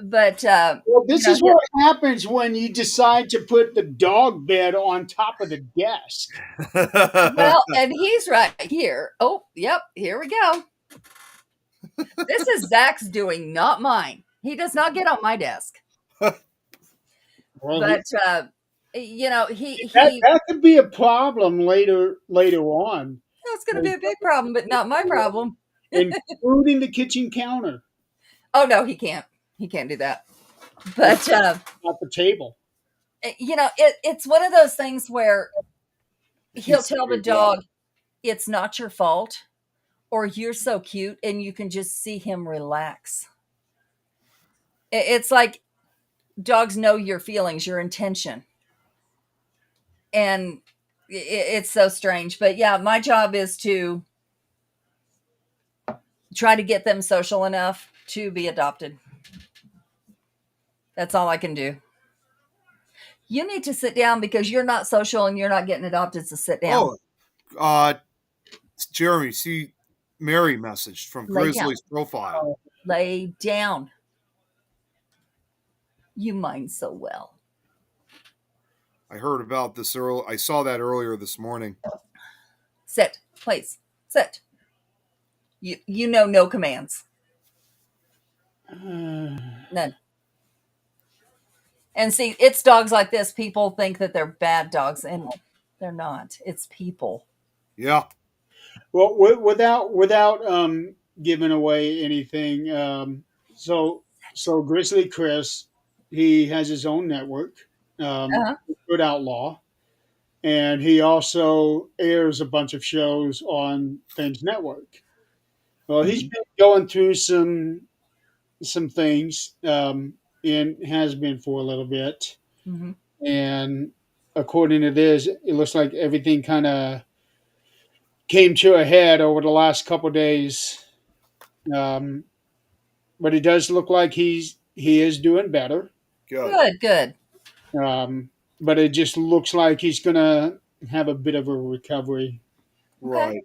But Well, this is what happens when you decide to put the dog bed on top of the desk. well, and he's right here. Oh, yep, here we go. This is Zach's doing, not mine. He does not get on my desk. Well, But he that could be a problem later on, it's going to be a big problem, but not my problem. including the kitchen counter, Oh no, he can't. He can't do that. But not the table. it's one of those things where he'll tell the dog, "It's not your fault," or "You're so cute," and you can just see him relax. It's like dogs know your feelings, your intention, and it's so strange. But yeah, my job is to try to get them social enough to be adopted. That's all I can do. You need to sit down because you're not social and you're not getting adopted, so sit down. Oh, Jeremy, see, Mary messaged from Lay Grizzly's profile. Lay down. You mind so well. I heard about this earlier. I saw that earlier this morning. Sit, please. Sit. You know no commands. None. And see, it's dogs like this. People think that they're bad dogs, and they're not. It's people. Yeah. Well, without giving away anything, so Grizzly Chris, he has his own network, Uh-huh. Good Outlaw, and he also airs a bunch of shows on Things Network. Well, he's been going through some things, and has been for a little bit. Mm-hmm. And according to this, it looks like everything kind of came to a head over the last couple of days. But it does look like he is doing better. Good. But it just looks like he's gonna have a bit of a recovery. Right.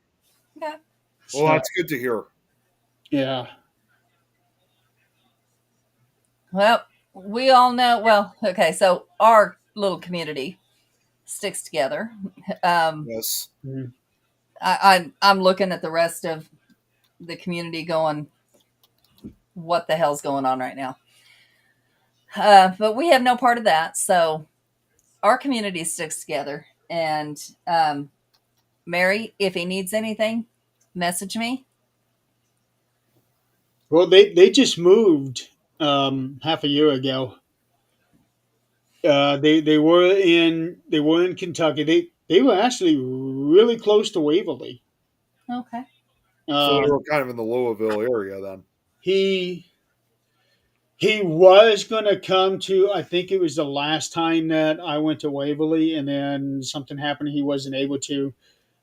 Okay. Well, that's good to hear. Yeah. Well, we all know. Well, okay. So our little community sticks together. Yes. I'm looking at the rest of the community, going, "What the hell's going on right now?" But we have no part of that. So our community sticks together. And Mary, if he needs anything, message me. Well, they just moved half a year ago. They were in Kentucky. They were actually really close to Waverly. Okay. So they were kind of in the Louisville area then. He He was going to come to, I think it was the last time that I went to Waverly, and then something happened. He wasn't able to.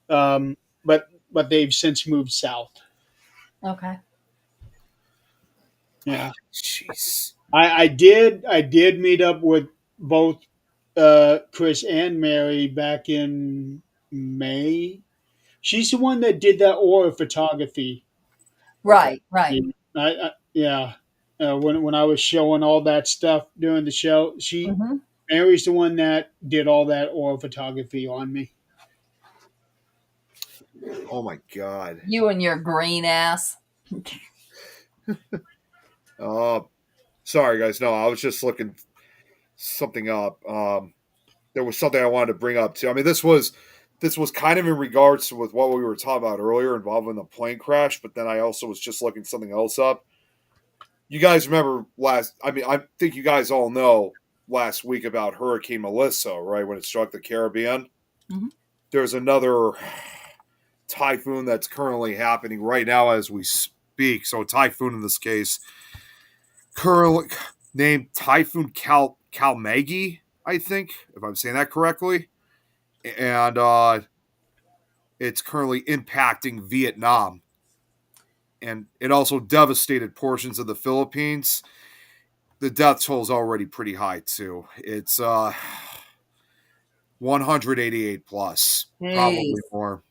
But they've since moved south. Okay. Yeah. Jeez. I did meet up with both Chris and Mary back in May. She's the one that did that aura photography. Okay. Right, right. Yeah. When I was showing all that stuff during the show, Hmm. Mary's the one that did all that aura photography on me. Oh my God. You and your green ass. Sorry guys. No, I was just looking something up. There was something I wanted to bring up too. I mean, this was kind of in regards to with what we were talking about earlier involving the plane crash, but then I also was just looking something else up. You guys remember I think you guys all know last week about Hurricane Melissa, right? When it struck the Caribbean. Mhm. There's another typhoon that's currently happening right now as we speak. So a typhoon in this case, currently named Typhoon Kalmagi, I think, if I'm saying that correctly. And it's currently impacting Vietnam. And it also devastated portions of the Philippines. The death toll is already pretty high, too. It's 188 plus, Jeez. probably more.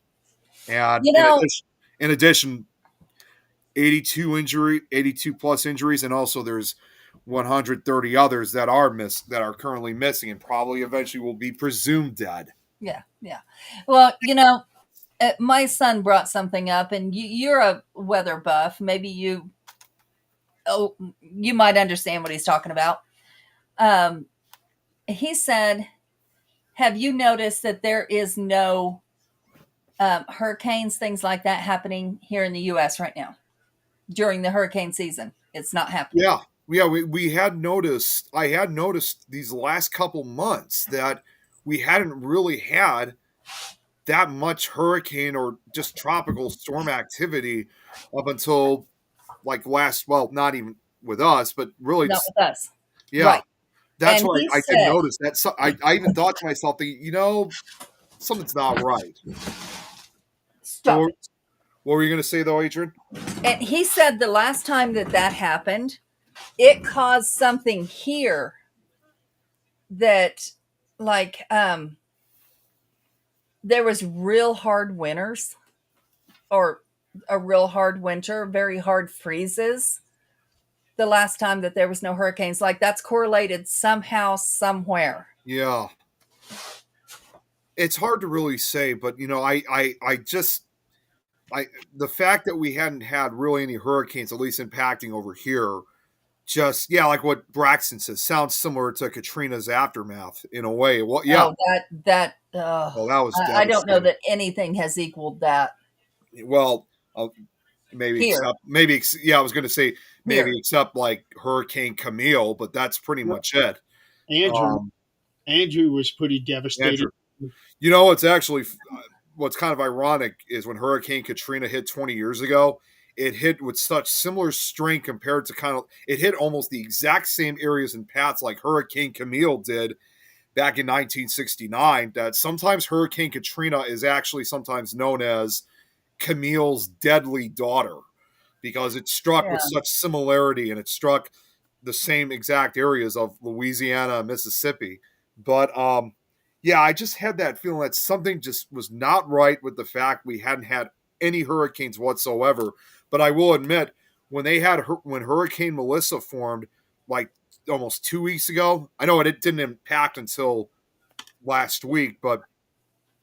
And You know, in addition, 82 plus injuries, and also there's 130 others that are currently missing and probably eventually will be presumed dead. yeah, yeah. Well, my son brought something up, and you're a weather buff. Maybe you might understand what he's talking about. He said, "Have you noticed that there is no hurricanes, things like that, happening here in the U.S. right now during the hurricane season? It's not happening." Yeah, yeah. We had noticed. I had noticed these last couple months that we hadn't really had that much hurricane or just tropical storm activity up until like last. Well, not even with us, but really, Not with us, yeah. right? That's And why he I did said, notice that. So I even thought to myself, something's not right. So "Stop it." what were you going to say though, Adrian? And he said the last time that happened, it caused something here that, like, there was real hard winters, or a real hard winter, very hard freezes the last time that there was no hurricanes. Like, that's correlated somehow, somewhere. Yeah, it's hard to really say, but I just the fact that we hadn't had really any hurricanes, at least impacting over here, just like what Braxton says, sounds similar to Katrina's aftermath in a way. Well, yeah. Oh, that Well, that was I don't know devastating. that anything has equaled that Well, here. I was going to say maybe Here. except like Hurricane Camille, but that's pretty much it. Andrew Um, Andrew was pretty devastated. Andrew, it's actually what's kind of ironic is when Hurricane Katrina hit 20 years ago, it hit with such similar strength compared to it hit almost the exact same areas and paths like Hurricane Camille did back in 1969, that sometimes Hurricane Katrina is actually sometimes known as Camille's deadly daughter because it struck Yeah. with such similarity and it struck the same exact areas of Louisiana and Mississippi. But I just had that feeling that something just was not right with the fact we hadn't had any hurricanes whatsoever. But I will admit, when Hurricane Melissa formed, like almost 2 weeks ago, I know it didn't impact until last week, but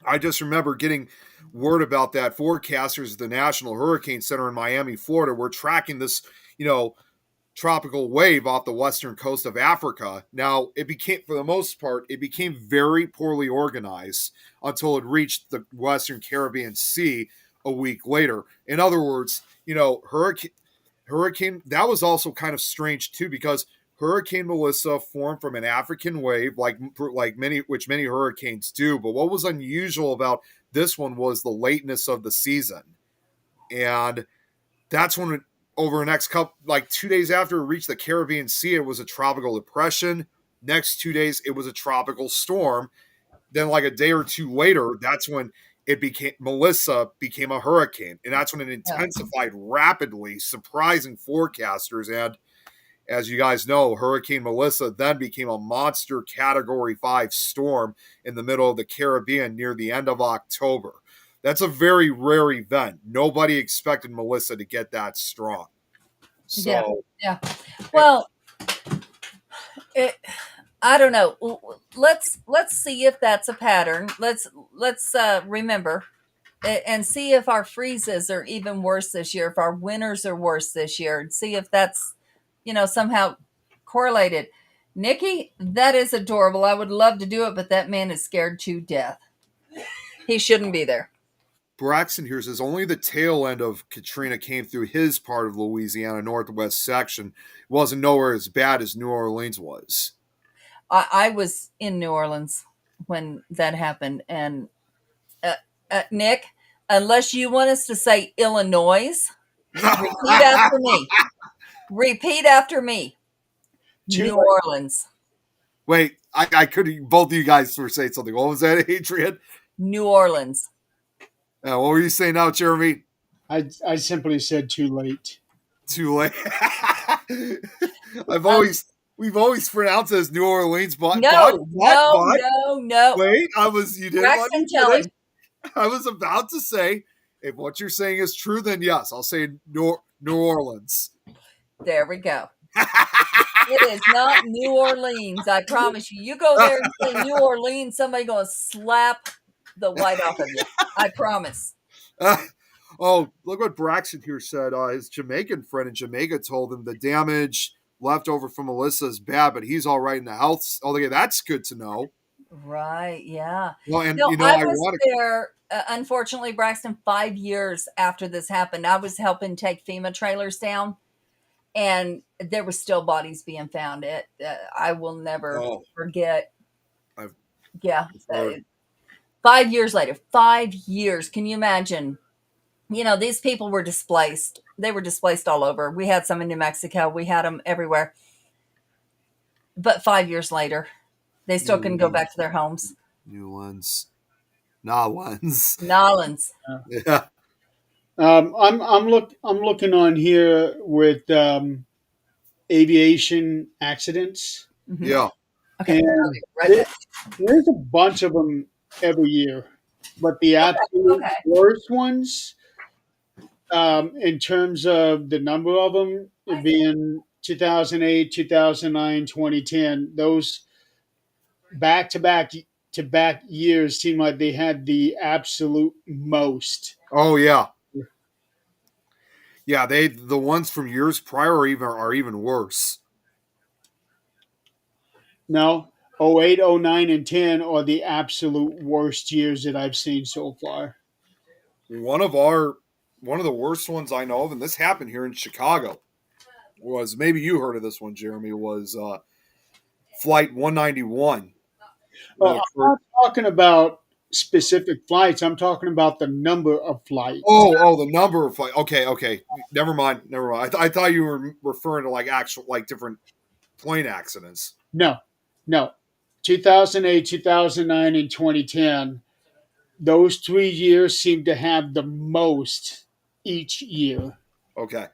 I just remember getting word about that. Forecasters at the National Hurricane Center in Miami, Florida, were tracking this, tropical wave off the western coast of Africa. Now, for the most part, it became very poorly organized until it reached the Western Caribbean Sea a week later. In other words, hurricane, that was also kind of strange too, because Hurricane Melissa formed from an African wave, like many hurricanes do. But what was unusual about this one was the lateness of the season, and that's when over the next couple, like 2 days after it reached the Caribbean Sea, it was a tropical depression. Next 2 days, it was a tropical storm. Then, like a day or two later, that's when Melissa became a hurricane, and that's when it Yeah. intensified rapidly, surprising forecasters. And as you guys know, Hurricane Melissa then became a monster Category 5 storm in the middle of the Caribbean near the end of October. That's a very rare event. Nobody expected Melissa to get that strong. So, Yeah. Well, I don't know. Let's see if that's a pattern. Let's remember and see if our freezes are even worse this year, if our winters are worse this year, and see if that's somehow correlated. Nikki, that is adorable. I would love to do it, but that man is scared to death. He shouldn't be there. Braxton here says only the tail end of Katrina came through his part of Louisiana northwest section. It wasn't nowhere as bad as New Orleans was. I was in New Orleans when that happened, and Nick, unless you want us to say Illinois, repeat after me. Repeat after me. New Orleans. Wait, I could. Both of you guys were saying something. What was that, Adrian? New Orleans. What were you saying now, Jeremy? I simply said too late. Too late. We've always pronounced it as New Orleans, but no. Wait, you didn't Braxton, let me tell him. I was about to say, if what you're saying is true, then yes, I'll say New Orleans. There we go. It is not New Orleans. I promise you. You go there and say New Orleans, somebody gonna slap the white off of you. I promise. Oh, look what Braxton here said. His Jamaican friend in Jamaica told him the damage left over from Melissa is bad, but he's all right in the health. Oh, that's good to know. Right, yeah. Well, and I was there, unfortunately, Braxton, 5 years after this happened. I was helping take FEMA trailers down, and there were still bodies being found. I will never forget. 5 years later, 5 years. Can you imagine? These people were displaced. They were displaced all over. We had some in New Mexico. We had them everywhere. But 5 years later, they still couldn't go back to their homes. Nolans. Yeah. I'm looking on here with aviation accidents. Mm-hmm. Yeah. Okay. And there's a bunch of them every year, but the absolute worst ones, in terms of the number of them, being 2008, 2009, 2010, those back-to-back years seem like they had the absolute most. Oh yeah. Yeah, the ones from years prior are even worse. No, 08, 09, and 10 are the absolute worst years that I've seen so far. One of the worst ones I know of, and this happened here in Chicago, was, maybe you heard of this one, Jeremy, was Flight 191. I'm not talking about specific flights. I'm talking about the number of flights. Oh, the number of flights. Okay. Never mind. I thought you were referring to actual different plane accidents. No. 2008, 2009, and 2010. Those 3 years seem to have the most each year. Okay.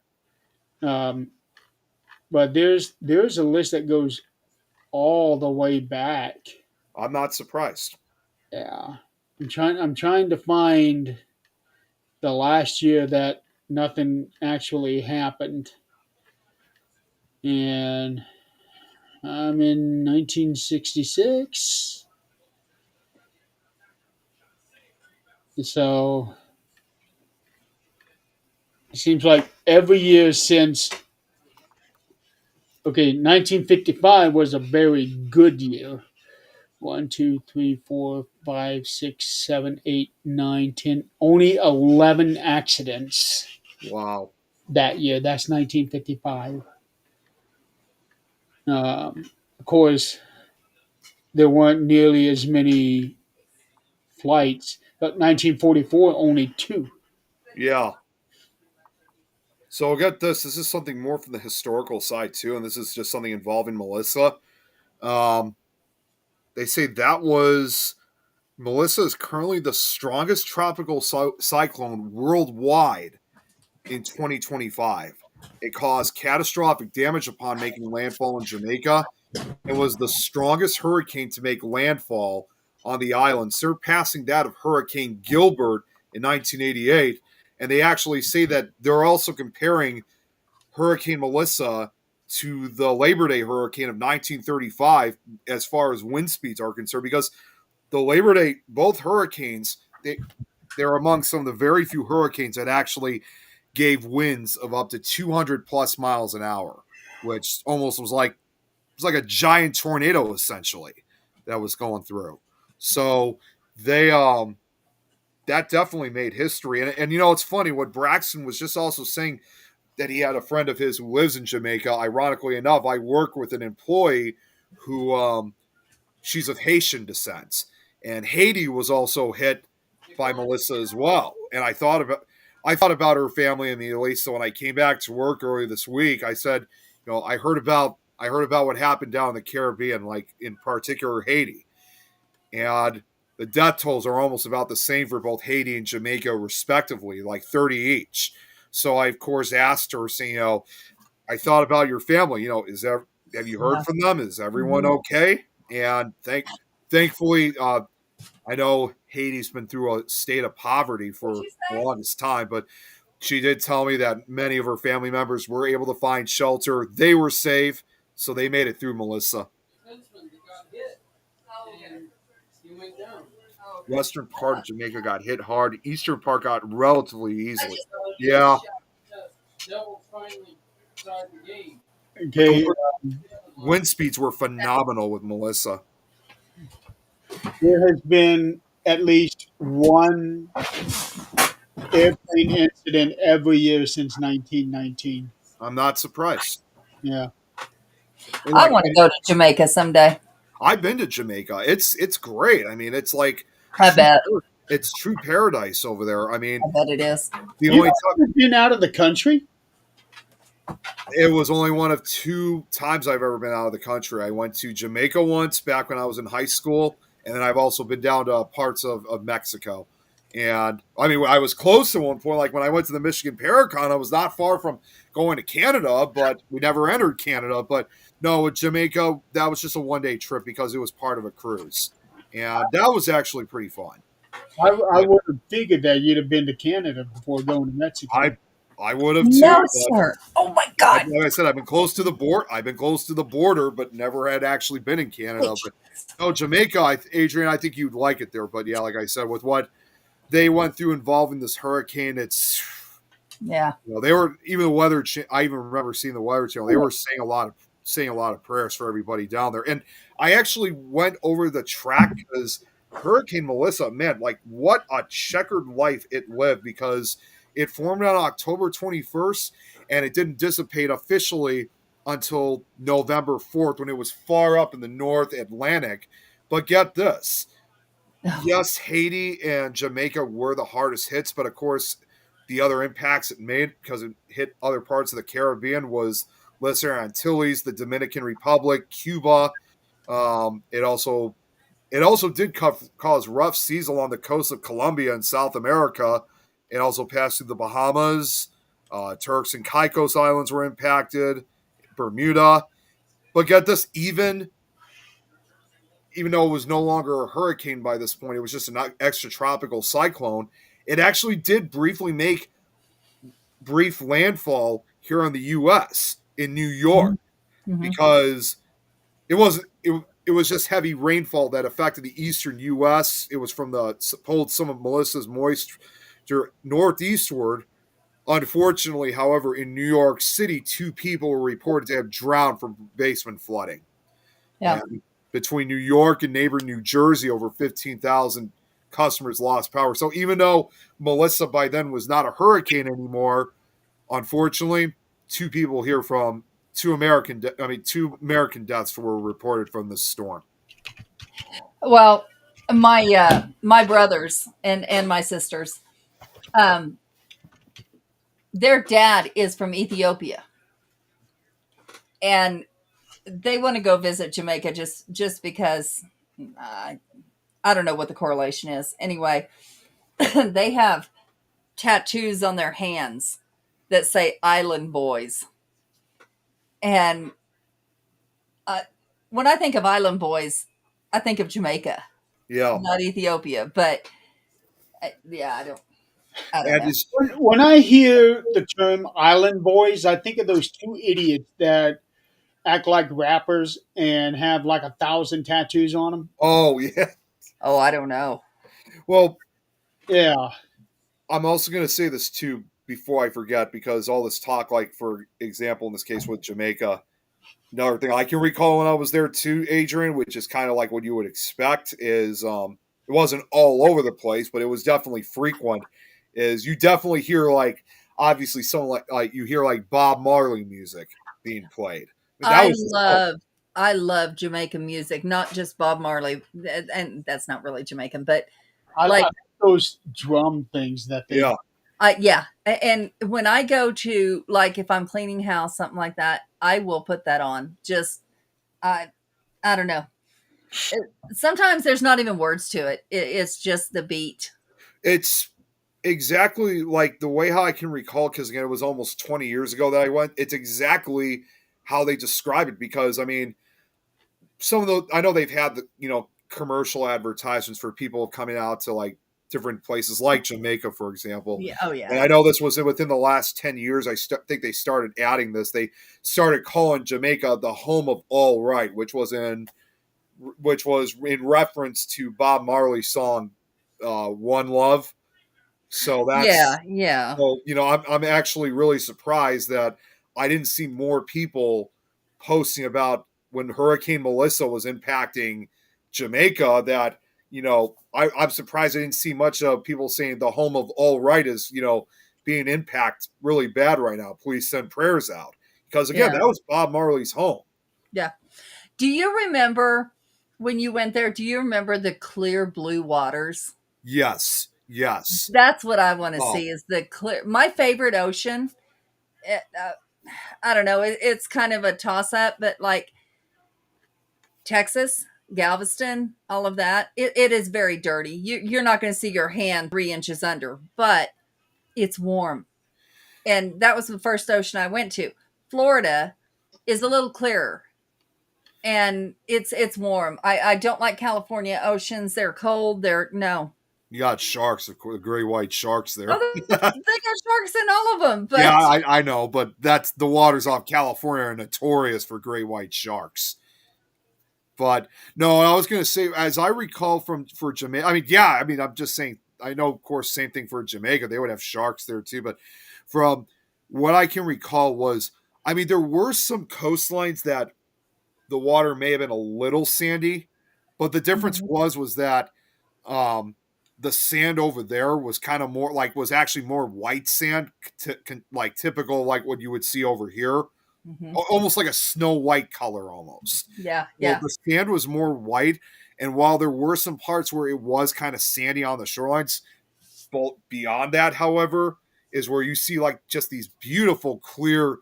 But there's a list that goes all the way back. I'm not surprised. Yeah. I'm trying to find the last year that nothing actually happened. And I'm in 1966. So it seems like every year since 1955 was a very good year. 1, 2, 3, 4, 5, 6, 7, 8, 9, 10. Only 11 accidents. Wow. That year. That's 1955. Of course, there weren't nearly as many flights. But 1944, only 2. Yeah. So get this. This is something more from the historical side too, and this is just something involving Melissa. Um, they say that was Melissa is currently the strongest tropical cyclone worldwide in 2025. It caused catastrophic damage upon making landfall in Jamaica and was the strongest hurricane to make landfall on the island, surpassing that of Hurricane Gilbert in 1988. And they actually say that they're also comparing Hurricane Melissa to the Labor Day hurricane of 1935 as far as wind speeds are concerned, because the Labor Day, both hurricanes, they're among some of the very few hurricanes that actually gave winds of up to 200 plus miles an hour, which almost was like a giant tornado essentially that was going through. So they that definitely made history. And you know, it's funny what Braxton was just also saying, that he had a friend of his who lives in Jamaica. Ironically enough, I work with an employee who she's of Haitian descent, and Haiti was also hit by Melissa as well. And I thought about her family immediately. So when I came back to work earlier this week, I said, you know, I heard about what happened down in the Caribbean, like in particular Haiti, and the death tolls are almost about the same for both Haiti and Jamaica, respectively, like 30 each. So I, of course, asked her, saying, you know, I thought about your family. You know, have you heard from them? Is everyone okay? And thankfully, I know Haiti's been through a state of poverty for the longest time, but she did tell me that many of her family members were able to find shelter. They were safe, so they made it through Melissa. Western part of Jamaica got hit hard. Eastern part got relatively easily. Yeah. Okay, Wind speeds were phenomenal with Melissa. there has been at least one airplane incident every year since 1919. I'm not surprised. Yeah. And I like, want to go to Jamaica someday. I've been to Jamaica. It's great. I mean, it's like I bet. it's true paradise over there. I mean, I bet it is. the You only ever been out of the country? it was only one of two times I've ever been out of the country. I went to Jamaica once back when I was in high school, and then I've also been down to parts of Mexico. And I mean, I was close to one point. Like when I went to the Michigan Paracon, I was not far from going to Canada, but we never entered Canada. But no, with Jamaica, that was just a 1 day trip because it was part of a cruise, and that was actually pretty fun. I would have figured that you'd have been to Canada before going to Mexico. I would have too. No, But sir. Oh my God. like I said, I've been close to the border. I've been close to the border, but never had actually been in Canada. But no, Jamaica, Adrian, I think you'd like it there. But yeah, like I said, with what they went through involving this hurricane, it's Yeah. you know, they were even the weather. I even remember seeing the weather channel. They were saying a lot of prayers for everybody down there. And I actually went over the track because Hurricane Melissa, man, like what a checkered life it lived, because it formed on October 21st and it didn't dissipate officially until November 4th when it was far up in the North Atlantic. But get this. Yes, Haiti and Jamaica were the hardest hits, but of course, the other impacts it made because it hit other parts of the Caribbean was Lesser Antilles, the Dominican Republic, Cuba. It also did cause rough seas along the coast of Colombia and South America. It also passed through the Bahamas. Turks and Caicos Islands were impacted, Bermuda. But get this, even though it was no longer a hurricane by this point, it was just an extratropical cyclone. It actually did briefly make brief landfall here in the U.S. in New York Mhm. because it was just heavy rainfall that affected the eastern U.S. It was from pulled some of Melissa's moisture northeastward. Unfortunately, however, in New York City, 2 people were reported to have drowned from basement flooding. Yeah. And between New York and neighboring New Jersey, over 15,000 customers lost power. So even though Melissa by then was not a hurricane anymore, unfortunately, 2 people here from 2 American deaths were reported from this storm. Well, my brothers and my sisters, their dad is from Ethiopia, and they want to go visit Jamaica just because. Uh, I don't know what the correlation is. Anyway, they have tattoos on their hands that say "Island Boys," and uh, when I think of Island Boys, I think of Jamaica, Yeah, not Ethiopia. But yeah, I don't and know. it's When I hear the term island boys, I think of those two idiots that act like rappers and have like 1,000 tattoos on them. oh yeah. Oh, I don't know. Well, Yeah. I'm also going to say this too before I forget, because all this talk, like for example, in this case with Jamaica, another thing I can recall when I was there too, Adrian, which is kind of like what you would expect, is it wasn't all over the place, but it was definitely frequent. Is you definitely hear like obviously someone like you hear like Bob Marley music being played. I mean, that I was just love I love Jamaican music, not just Bob Marley, and that's not really Jamaican, but I like like those drum things that they. yeah. yeah. And when I go to like if I'm cleaning house, something like that, I will put that on. Just I I don't know. Sometimes there's not even words to it. It's just the beat. It's exactly like the way how I can recall, because again, it was almost 20 years ago that I went. It's exactly how they describe it, because I mean, some of the I know they've had the commercial advertisements for people coming out to like different places like Jamaica, for example. Yeah. Oh yeah. And I know this was within the last 10 years. Think they started adding this. They started calling Jamaica the home of all right, which was in reference to Bob Marley's song "One Love." So that's Yeah. Yeah. so I'm actually really surprised that I didn't see more people posting about when Hurricane Melissa was impacting Jamaica. That I'm surprised I didn't see much of people saying the home of all right is being impacted really bad right now. Please send prayers out, because again, Yeah. that was Bob Marley's home. Yeah. Do you remember when you went there? Do you remember the clear blue waters? Yes, yes. That's what I want to Oh, see is the clear. My favorite ocean. eh, uh, I don't know. It's kind of a toss up, but like Texas, Galveston, all of that, it is very dirty. You're not going to see your hand 3 inches under, but it's warm. And that was the first ocean I went to. Florida is a little clearer and it's warm. I don't like California oceans. They're cold. They're no. you got sharks, of course, the great white sharks there. Oh, they got sharks in all of them, Yeah, but I know, but that's the waters off California are notorious for great white sharks. But no, I was going to say, as I recall from for Jamaica, I mean, yeah, I mean, I'm just saying, I know, of course, same thing for Jamaica. They would have sharks there too. But from what I can recall was, I mean, there were some coastlines that the water may have been a little sandy, but the difference Mhm, was that um, the sand over there was kind of more like was actually more white sand, like typical like what you would see over here, mhm. almost like a snow white color almost. Yeah, Well, yeah. the sand was more white, and while there were some parts where it was kind of sandy on the shorelines, but beyond that, however, is where you see like just these beautiful clear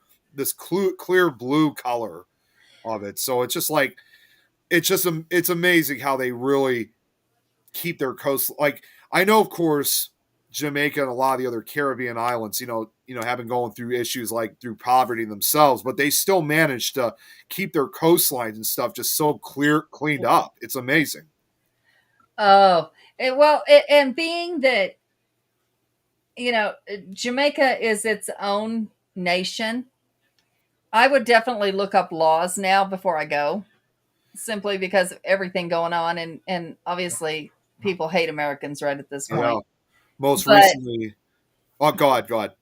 blue color of it. So it's just like it's amazing how they really keep their coast. Like I know, of course, Jamaica and a lot of the other Caribbean islands, have been going through issues like through poverty themselves, but they still manage to keep their coastlines and stuff just so cleaned up. It's amazing. Oh, and being that Jamaica is its own nation, I would definitely look up laws now before I go, simply because of everything going on, and obviously people hate Americans right at this Yeah. point. Most But recently, oh God, God,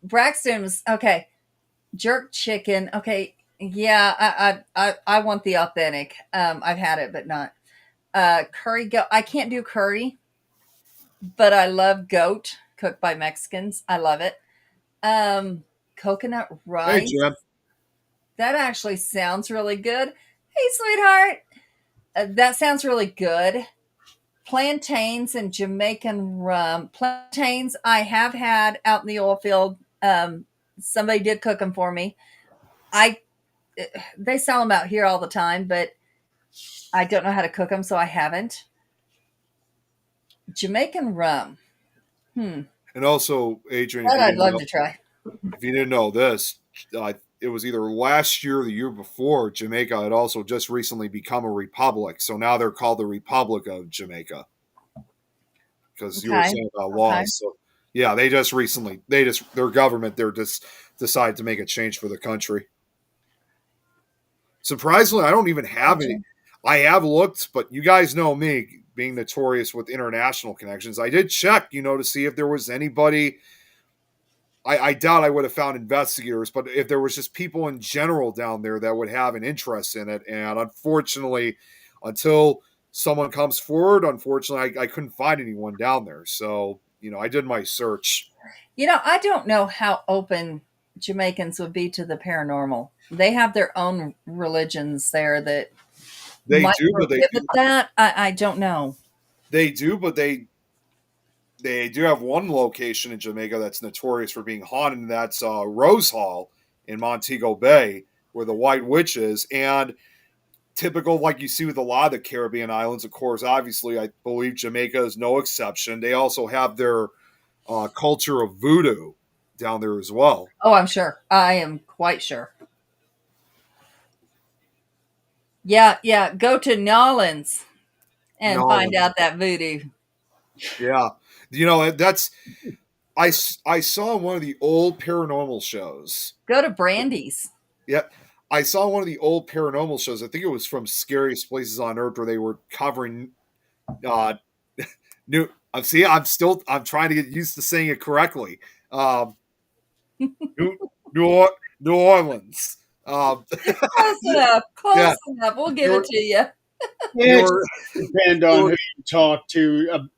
Braxton's okay. Jerk chicken, okay. Yeah, I want the authentic. I've had it, but not curry goat. I can't do curry, but I love goat cooked by Mexicans. I love it. Coconut hey rice. Jim, That actually sounds really good. Hey, sweetheart. That sounds really good. plantains and Jamaican rum. Plantains I have had out in the oil field. Somebody did cook them for me. I They sell them out here all the time, but I don't know how to cook them, so I haven't. Jamaican rum. And also, Adrian, That I'd love to try. if you didn't know this, it was either last year or the year before, Jamaica had also just recently become a republic. So now they're called the Republic of Jamaica because you were Okay. saying about Okay. laws. So yeah, their government, they're just decided to make a change for the country. Surprisingly, I don't even have any. I have looked, but you guys know me being notorious with international connections. I did check, to see if there was anybody. I doubt I would have found investigators, but if there was just people in general down there that would have an interest in it. And unfortunately, until someone comes forward, unfortunately, I couldn't find anyone down there. So, I did my search. I don't know how open Jamaicans would be to the paranormal. They have their own religions there that They might do, but prohibit that. I don't know. they do, but they do have one location in Jamaica that's notorious for being haunted, and that's Rose Hall in Montego Bay, where the White Witch is. And typical, like you see with a lot of the Caribbean islands, of course, obviously, I believe Jamaica is no exception. They also have their culture of voodoo down there as well. Oh, I'm sure. I am quite sure. Yeah. Go to Nolans and find out that voodoo. Yeah. That's I saw one of the old paranormal shows. Go to Brandy's. Yep. I saw one of the old paranormal shows. I think it was from Scariest Places on Earth, where they were covering new. I'm trying to get used to saying it correctly. New Orleans. Close enough. Close enough. We'll give it to you. It depends on who you talk to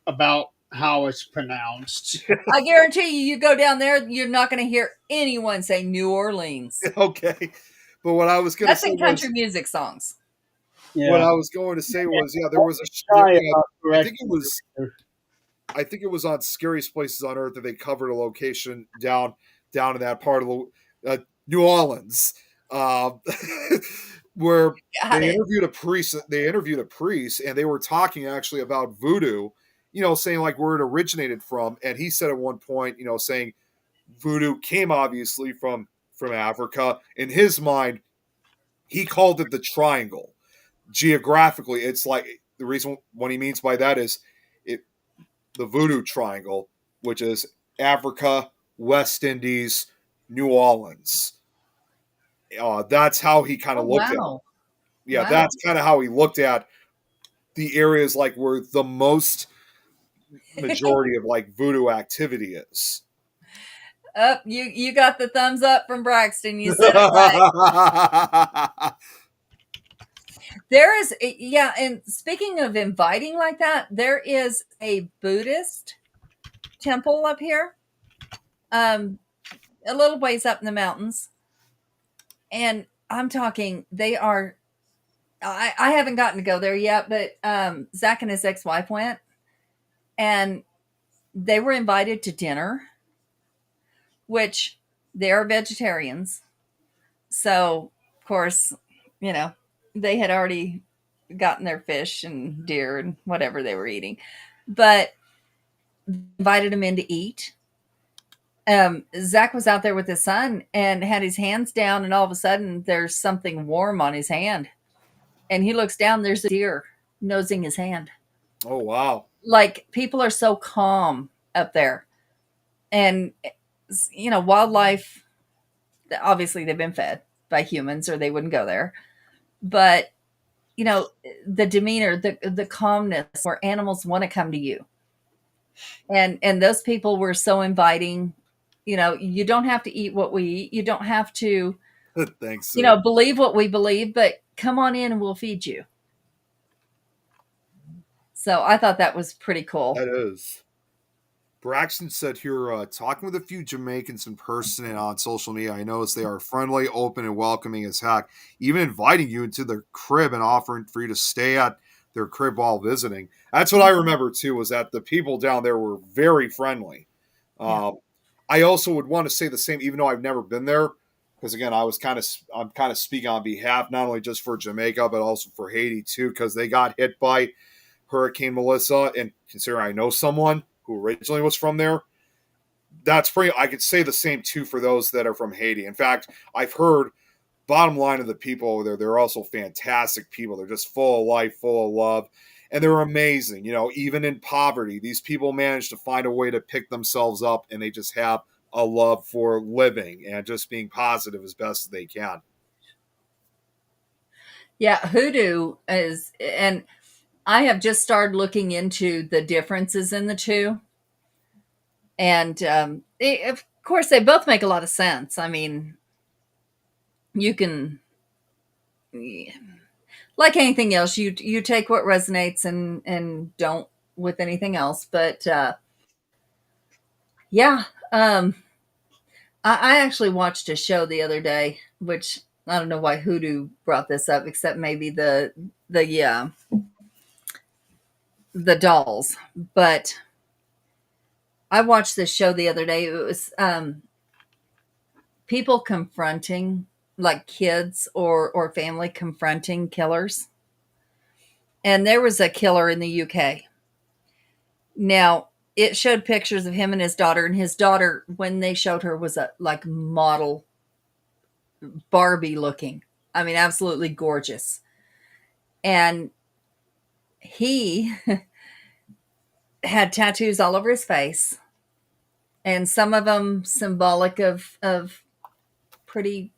about how it's pronounced. I guarantee you go down there, you're not going to hear anyone say New Orleans. Okay. But what I was going to say in country music songs. Yeah. What I was going to say was, there was I think it was on Scariest Places on Earth that they covered a location down in that part of New Orleans, where they interviewed a priest. And they were talking actually about voodoo, saying like where it originated from. And he said at one point, saying voodoo came obviously from Africa. In his mind, he called it the triangle. Geographically, it's like the reason what he means by that is the voodoo triangle, which is Africa, West Indies, New Orleans. That's how he kind of looked at it. Yeah, wow. That's kind of how he looked at the areas like where the most majority of like voodoo activity is. You got the thumbs up from Braxton. You said it right. There is, and speaking of inviting like that, there is a Buddhist temple up here, a little ways up in the mountains. And I'm talking, they are, I haven't gotten to go there yet, but Zach and his ex-wife went, and they were invited to dinner, which they are vegetarians. So, of course, they had already gotten their fish and deer and whatever they were eating, but invited them in to eat. Zach was out there with his son and had his hands down, and all of a sudden there's something warm on his hand, and he looks down, there's a deer nosing his hand. Oh, wow. Like, people are so calm up there. And, wildlife, obviously they've been fed by humans or they wouldn't go there. But, the demeanor, the calmness where animals want to come to you. And those people were so inviting. You don't have to eat what we eat. You don't have to, thanks. Believe what we believe, but come on in and we'll feed you. So I thought that was pretty cool. That is. Braxton said here, talking with a few Jamaicans in person and on social media, I noticed they are friendly, open, and welcoming as heck, even inviting you into their crib and offering for you to stay at their crib while visiting. That's what I remember too. Was that the people down there were very friendly. Yeah. I also would want to say the same, even though I've never been there, because again, I'm kind of speaking on behalf not only just for Jamaica but also for Haiti too, because they got hit by Hurricane Melissa, and considering I know someone who originally was from there, that's pretty. I could say the same too for those that are from Haiti. In fact, I've heard. Bottom line of the people over there, they're also fantastic people. They're just full of life, full of love, and they're amazing. You know, even in poverty, these people manage to find a way to pick themselves up, and they just have a love for living and just being positive as best as they can. Yeah, hoodoo is, and I have just started looking into the differences in the two. And of course, they both make a lot of sense. I mean, you can, like anything else, you take what resonates and don't with anything else. But yeah, I actually watched a show the other day, which I don't know why Hoodoo brought this up, except maybe the the dolls. But I watched this show the other day. It was people confronting, like kids or family confronting killers. And there was a killer in the UK. Now, it showed pictures of him and his daughter, when they showed her, was a like model Barbie looking. I mean, absolutely gorgeous. And he had tattoos all over his face, and some of them symbolic of pretty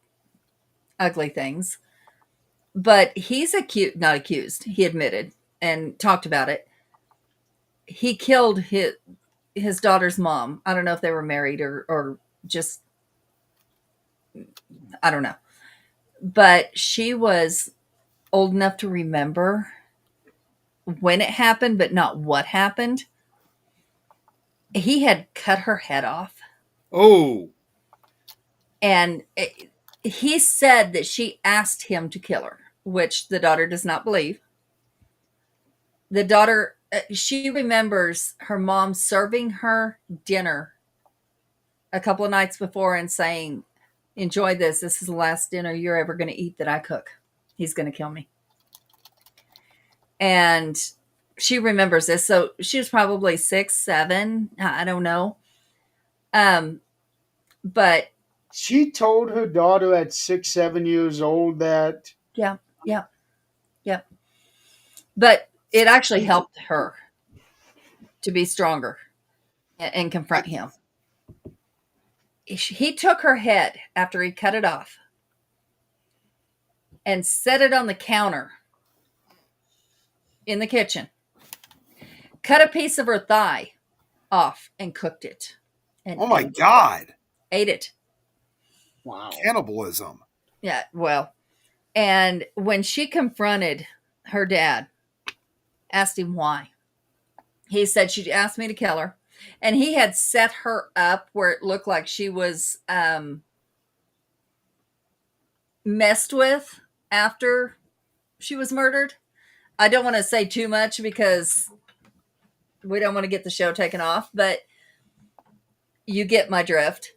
ugly things. But he's not accused. He admitted and talked about it. He killed his daughter's mom. I don't know if they were married or just, I don't know. But she was old enough to remember when it happened, but not what happened. He had cut her head off. Oh, And he said that she asked him to kill her, which the daughter does not believe. The daughter, she remembers her mom serving her dinner a couple of nights before and saying, "Enjoy this. This is the last dinner you're ever going to eat that I cook. He's going to kill me." And she remembers this. So she was probably 6, 7. I don't know. But She told her daughter at 6, 7 years old that. yeah, yeah, yeah. But it actually helped her to be stronger and confront him. He took her head after he cut it off and set it on the counter in the kitchen, cut a piece of her thigh off and cooked it and oh my God. ate it. Wow. Cannibalism. Yeah, well, and when she confronted her dad, asked him why, he said, "She asked me to kill her." And he had set her up where it looked like she was messed with after she was murdered. I don't want to say too much because we don't want to get the show taken off, but you get my drift.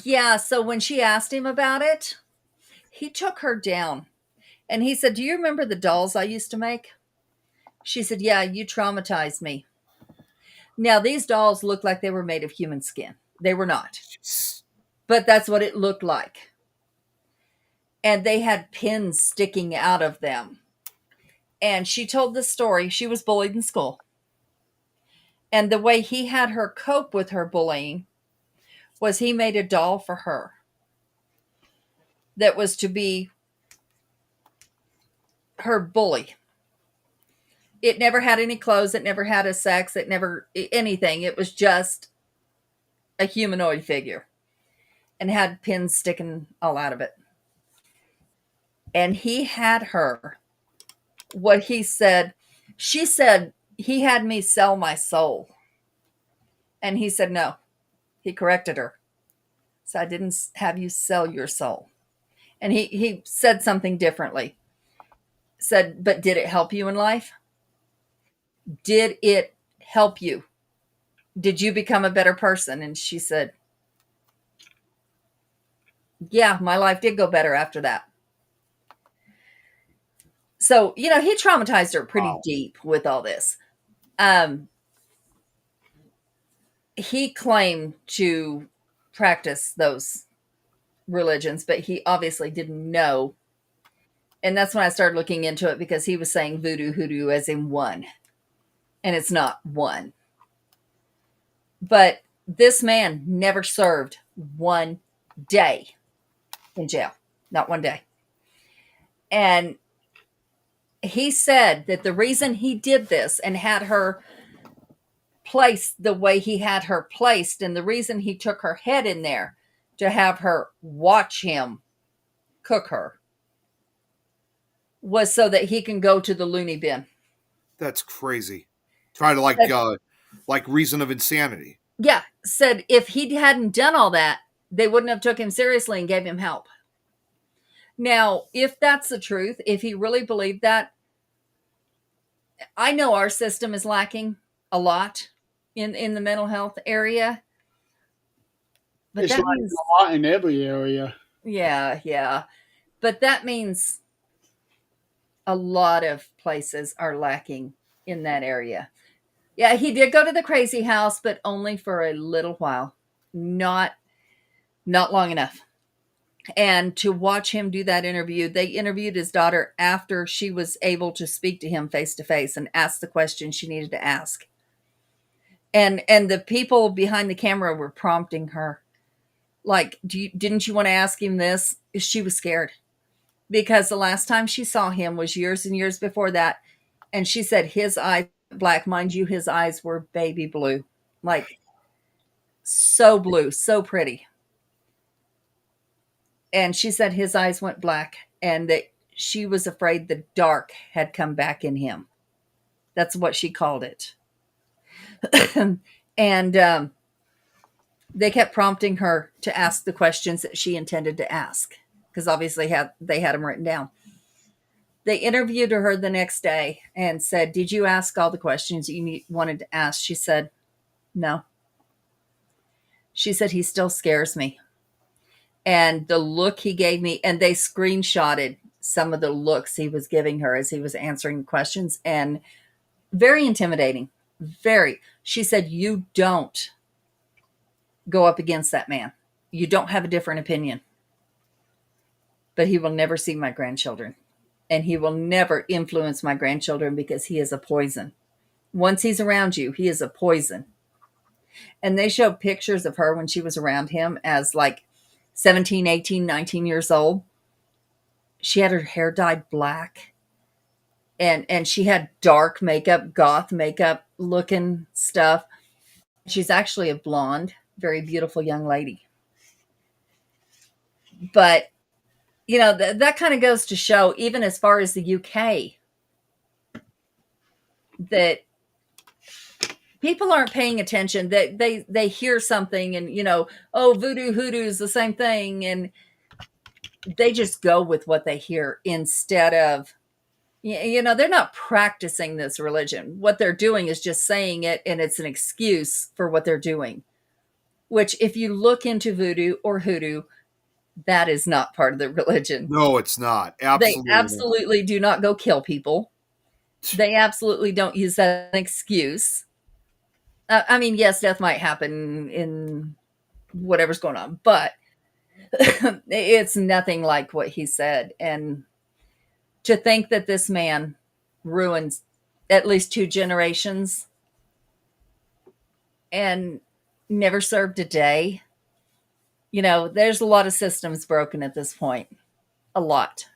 Yeah, so when she asked him about it, he took her down and he said, "Do you remember the dolls I used to make?" She said, "Yeah, you traumatized me." Now, these dolls looked like they were made of human skin. They were not, but that's what it looked like. And they had pins sticking out of them. And she told the story. She was bullied in school. And the way he had her cope with her bullying was he made a doll for her that was to be her bully. It never had any clothes. It never had a sex. It never anything. It was just a humanoid figure and had pins sticking all out of it. And he had her, what he said, she said, he had me sell my soul. And he said, no, he corrected her. So I didn't have you sell your soul. And he said something differently. Said, but did it help you in life? Did it help you? Did you become a better person? And she said, yeah, my life did go better after that. So, he traumatized her pretty Wow. deep with all this. He claimed to practice those religions, but he obviously didn't know. And that's when I started looking into it, because he was saying voodoo, hoodoo as in one. And it's not one. But this man never served one day in jail. Not one day. And he said that the reason he did this and had her placed the way he had her placed, and the reason he took her head in there to have her watch him cook her, was so that he can go to the loony bin. That's crazy. Try to like reason of insanity. Yeah, said if he hadn't done all that, they wouldn't have took him seriously and gave him help. Now, if that's the truth, if he really believed that, I know our system is lacking a lot in the mental health area. But It's that like means, a lot in every area. yeah. But that means a lot of places are lacking in that area. Yeah, he did go to the crazy house, but only for a little while. Not long enough. And to watch him do that interview, they interviewed his daughter after she was able to speak to him face to face and ask the questions she needed to ask. And the people behind the camera were prompting her, like, didn't you want to ask him this? She was scared, because the last time she saw him was years and years before that. And she said his eyes black. Mind you, his eyes were baby blue, like so blue, so pretty. And she said his eyes went black, and that she was afraid the dark had come back in him. That's what she called it. And they kept prompting her to ask the questions that she intended to ask, because obviously they had them written down. They interviewed her the next day and said, did you ask all the questions you wanted to ask? She said, no. She said, he still scares me. And the look he gave me, and they screenshotted some of the looks he was giving her as he was answering questions, and very intimidating. Very. She said, you don't go up against that man. You don't have a different opinion. But he will never see my grandchildren. And he will never influence my grandchildren, because he is a poison. Once he's around you, he is a poison. And they showed pictures of her when she was around him as like 17, 18, 19 years old. She had her hair dyed black. And she had dark makeup, goth makeup looking stuff. She's actually a blonde, very beautiful young lady. But, that kind of goes to show, even as far as the UK, that people aren't paying attention. That they hear something and, oh, voodoo, hoodoo is the same thing. And they just go with what they hear instead of, they're not practicing this religion. What they're doing is just saying it, and it's an excuse for what they're doing. Which, if you look into voodoo or hoodoo, that is not part of the religion. No, it's not. They Absolutely. absolutely do not go kill people. They absolutely don't use that as an excuse. I mean, yes, death might happen in whatever's going on, but it's nothing like what he said. And to think that this man ruins at least 2 generations and never served a day, there's a lot of systems broken at this point. A lot.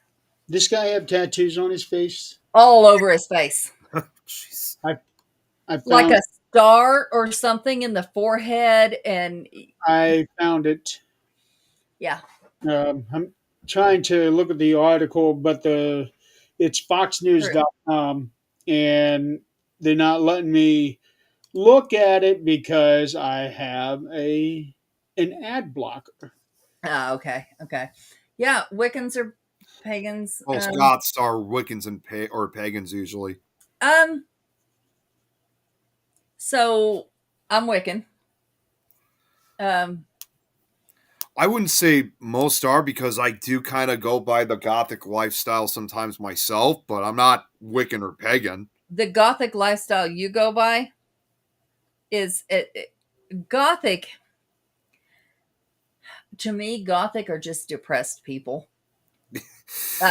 This guy have tattoos on his face. All over his face. Jeez. I Like found a star or something in the forehead. And I found it. yeah. I'm trying to look at the article, but it's foxnews.com, and they're not letting me look at it because I have an ad blocker. Okay. Yeah, Wiccans are pagans. Most Goths are Wiccans and or pagans usually. Um, so I'm Wiccan. Um, I wouldn't say most are because I do kind of go by the Gothic lifestyle sometimes myself, but I'm not Wiccan or pagan. the Gothic lifestyle you go by is Gothic. To me, Gothic are just depressed people.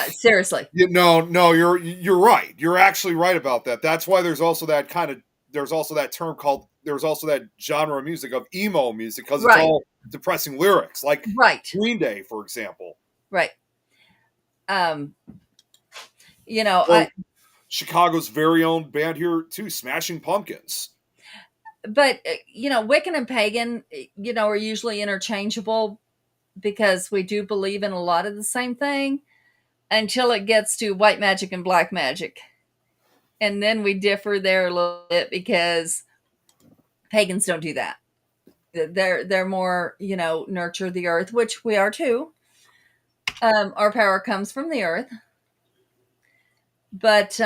Seriously. No, you're right. You're actually right about that. That's why there's also that kind of there's also that term called there's also that genre of music of emo music because it's Right. all depressing lyrics, like Right. Green Day, for example, Right. Um, you know, or Chicago's very own band here too, Smashing Pumpkins. but Wiccan and pagan, are usually interchangeable because we do believe in a lot of the same thing until it gets to white magic and black magic. And then we differ there a little bit because pagans don't do that. They're more, nurture the earth, which we are too. Our power comes from the earth. But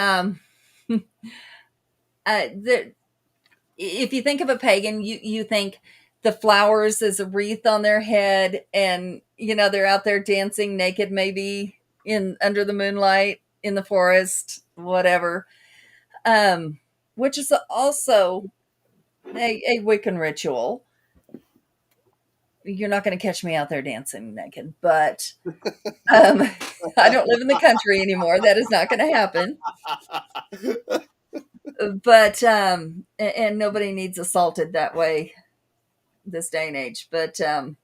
if you think of a pagan, you think the flowers as a wreath on their head, and they're out there dancing naked, maybe in under the moonlight in the forest, whatever. Which is also a Wiccan ritual. You're not going to catch me out there dancing naked, but I don't live in the country anymore. That is not going to happen. But and nobody needs assaulted that way this day and age. But a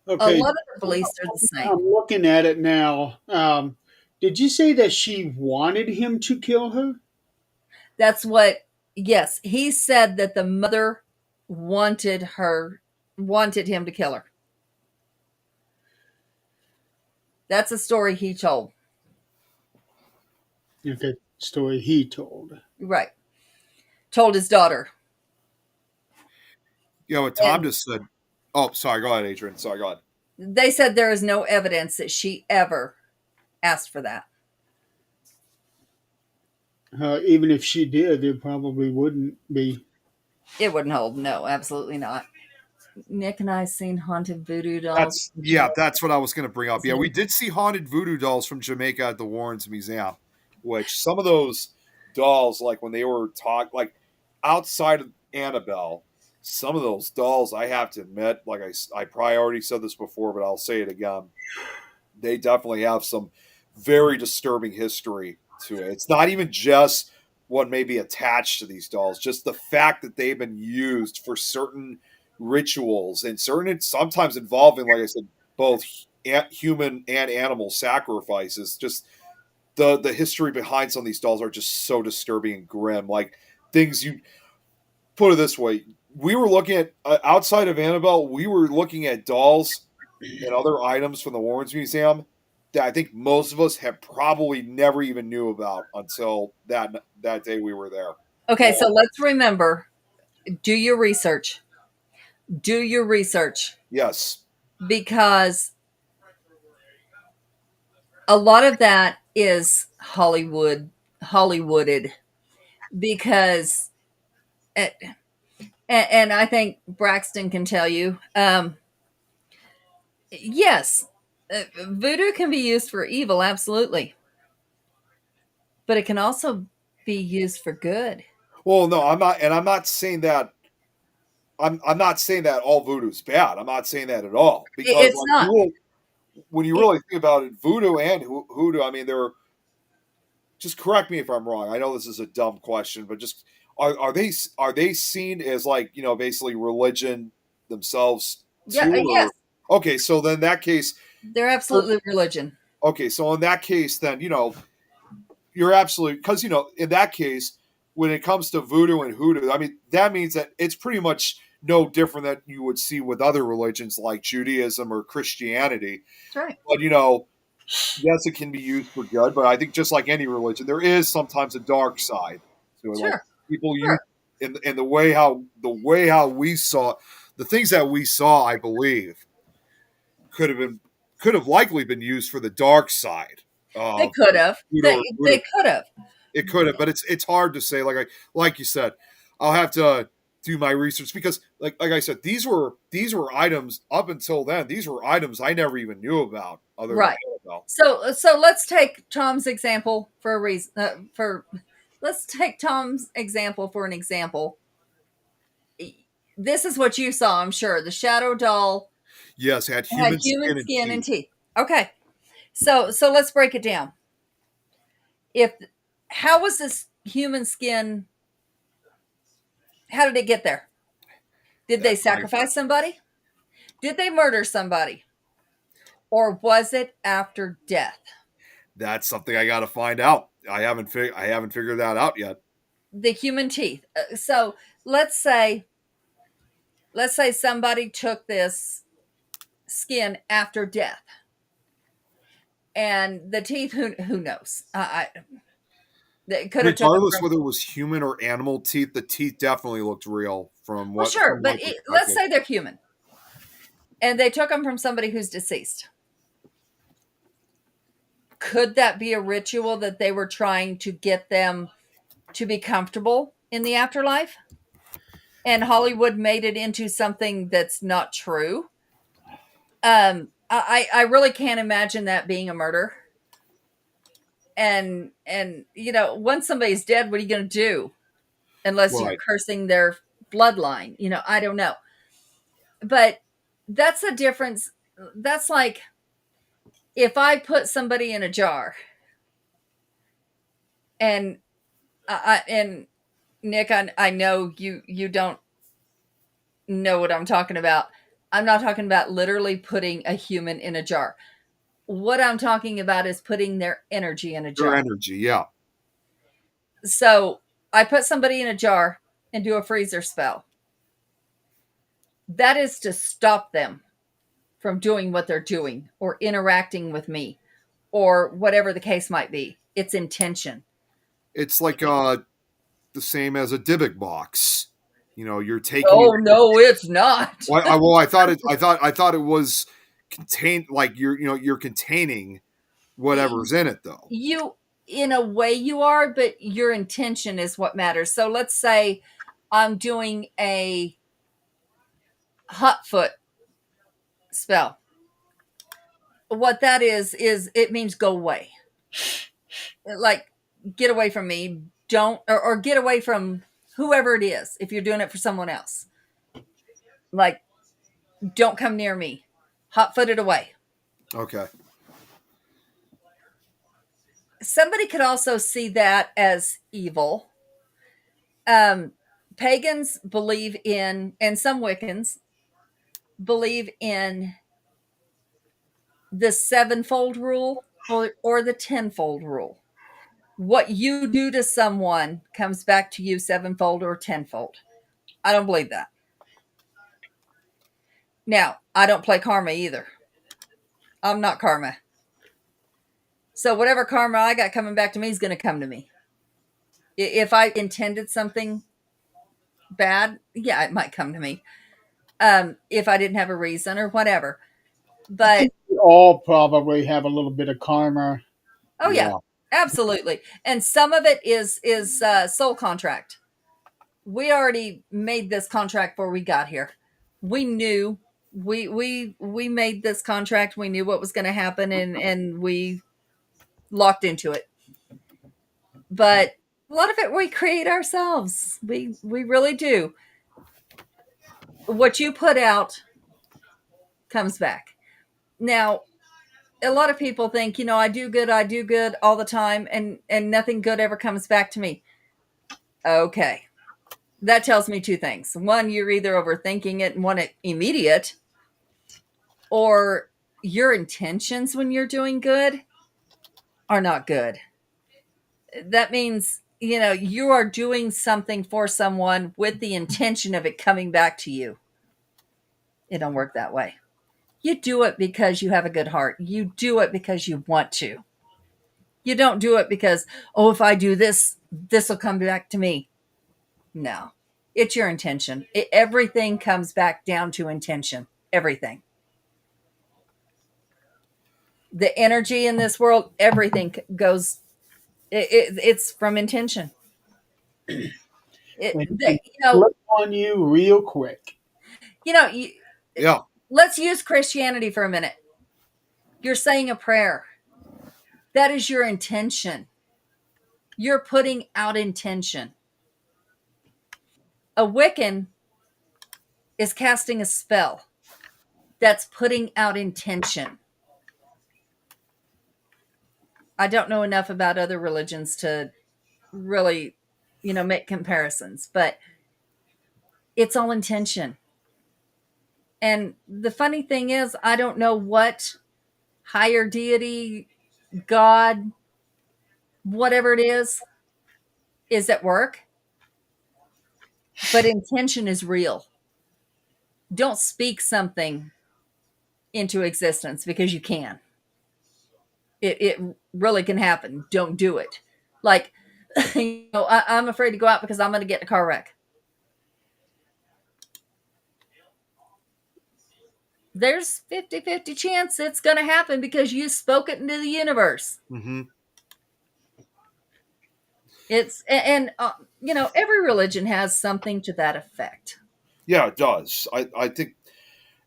Okay, lot of the beliefs are the same. I'm looking at it now. Did you say that she wanted him to kill her? That's what. Yes, he said that the mother wanted him to kill her. That's a story he told. Okay, story he told. Right. Told his daughter. What Tom And just said. Oh, sorry. Go ahead, Adrian. Sorry, go ahead. they said there is no evidence that she ever asked for that. Even if she did, there probably wouldn't be. It wouldn't hold. No, absolutely not. Nick and I seen haunted voodoo dolls. That's what I was going to bring up. Yeah, we did see haunted voodoo dolls from Jamaica at the Warrens Museum, which some of those dolls, like when they were like outside of Annabelle, some of those dolls, I have to admit, like I probably already said this before, but I'll say it again. They definitely have some very disturbing history to it. It's not even just what may be attached to these dolls, just the fact that they've been used for certain rituals and certain sometimes involving, like I said, both human and animal sacrifices. Just the history behind some of these dolls are just so disturbing and grim. Like things you put it this way, we were looking at outside of Annabelle, we were looking at dolls and other items from the Warrens Museum that I think most of us have probably never even knew about until that day we were there. Okay, so let's remember, do your research. Do your research. Yes. Because a lot of that is Hollywooded. Because, and I think Braxton can tell you, yes, voodoo can be used for evil, absolutely. But it can also be used for good. Well, no, I'm not, and I'm not saying that. I'm not saying that all voodoo's bad. I'm not saying that at all. Because It's not. when you really think about it, voodoo and hoodoo, I mean, they're. Just correct me if I'm wrong. I know this is a dumb question, but just are they seen as like basically religion themselves Yeah, too? yes. Okay, so then in that case, They're absolutely religion. okay, so in that case, then you're absolutely because in that case, when it comes to voodoo and hoodoo, I mean that means that it's pretty much no different than you would see with other religions like Judaism or Christianity. That's right. But yes, it can be used for good, but I think just like any religion, there is sometimes a dark side to it. Sure. Like people use in the way how we saw the things that we saw, I believe, could have likely been used for the dark side They of could have. Udor. They could have. It could have, but it's hard to say. Like you said, I'll have to do my research because like I said, these were items up until then. These were items I never even knew about. Other Right. than Annabelle. So let's take Tom's example for a reason. Let's take Tom's example for an example. This is what you saw, I'm sure. The shadow doll Yes, it had had human human skin and teeth. Okay. So let's break it down. How was this human skin? How did it get there? Did they sacrifice somebody? Did they murder somebody? Or was it after death? That's something I got to find out. I haven't figured that out yet. The human teeth. So let's say somebody took this skin after death, and the teeth. Who knows? They could have Regardless whether it was human or animal teeth, the teeth definitely looked real from what. Well, sure, from but let's say they're human, and they took them from somebody who's deceased. Could that be a ritual that they were trying to get them to be comfortable in the afterlife? And Hollywood made it into something that's not true. I really can't imagine that being a murder. And once somebody's dead, what are you going to do? Unless you're cursing their bloodline. I don't know. But that's a difference. That's like if I put somebody in a jar and Nick, I know you don't know what I'm talking about. I'm not talking about literally putting a human in a jar. What I'm talking about is putting their energy in a jar. Their energy, yeah. So I put somebody in a jar and do a freezer spell. That is to stop them from doing what they're doing or interacting with me or whatever the case might be. It's intention. It's like the same as a Dybbuk box. You're taking. Oh no, it's not. I thought it was contained. Like you're containing whatever's in it, though. You, in a way, you are, but your intention is what matters. So let's say I'm doing a hot foot spell. What that is it means go away. Like, get away from me. Don't, or get away from whoever it is if you're doing it for someone else. Like, don't come near me. Hot footed away. Okay. Somebody could also see that as evil. Pagans believe in, and some Wiccans believe in the sevenfold rule or the tenfold rule. What you do to someone comes back to you sevenfold or tenfold. I don't believe that. Now, I don't play karma either. I'm not karma. So whatever karma I got coming back to me is going to come to me. If I intended something bad, yeah, it might come to me. If I didn't have a reason or whatever. But we all probably have a little bit of karma. Oh yeah, absolutely. And some of it is soul contract. We already made this contract before we got here. We knew we made this contract. We knew what was going to happen, and we locked into it. But a lot of it we create ourselves. We really do. What you put out comes back. Now, a lot of people think, I do good all the time, and nothing good ever comes back to me. Okay. That tells me two things. One, you're either overthinking it and want it immediate, or your intentions when you're doing good are not good. That means, you are doing something for someone with the intention of it coming back to you. It don't work that way. You do it because you have a good heart. You do it because you want to. You don't do it because, if I do this, this will come back to me. No, it's your intention. Everything comes back down to intention. Everything. The energy in this world, everything goes. It's from intention. And You know, flip on you real quick. you know. You, Yeah. let's use Christianity for a minute. You're saying a prayer. That is your intention. You're putting out intention. A Wiccan is casting a spell. That's putting out intention. I don't know enough about other religions to really, make comparisons, but it's all intention. And the funny thing is, I don't know what higher deity, God, whatever it is at work, but intention is real. Don't speak something into existence because you can. It really can happen. Don't do it. Like, I'm afraid to go out because I'm going to get in a car wreck. There's 50-50 chance it's going to happen because you spoke it into the universe. Mm-hmm. It's and every religion has something to that effect. Yeah, it does. I think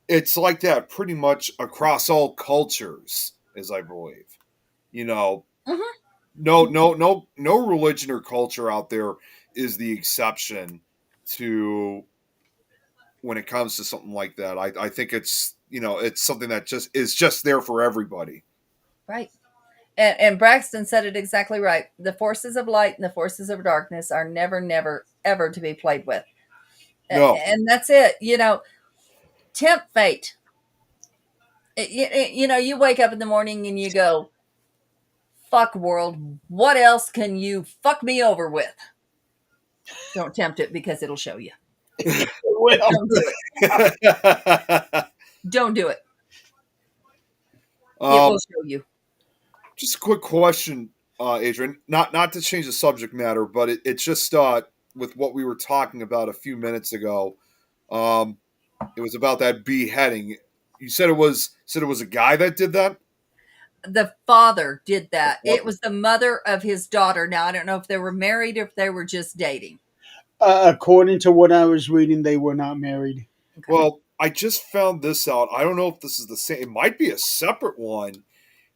it's like that pretty much across all cultures, as I believe. You know, Mhm. no religion or culture out there is the exception to when it comes to something like that. I think it's it's something that just is just there for everybody. Right. And Braxton said it exactly right. The forces of light and the forces of darkness are never, never, ever to be played with. No. And that's it. Tempt fate. You wake up in the morning and you go, fuck world. What else can you fuck me over with? Don't tempt it because it'll show you. Well, Don't do it. Don't do it. It will show you. Just a quick question, Adrian. Not to change the subject matter, but it's just with what we were talking about a few minutes ago. It was about that beheading. You said it was a guy that did that. The father did that. What? It was the mother of his daughter. Now, I don't know if they were married or if they were just dating. according to what I was reading, they were not married. Okay. Well, I just found this out. I don't know if this is the same. It might be a separate one.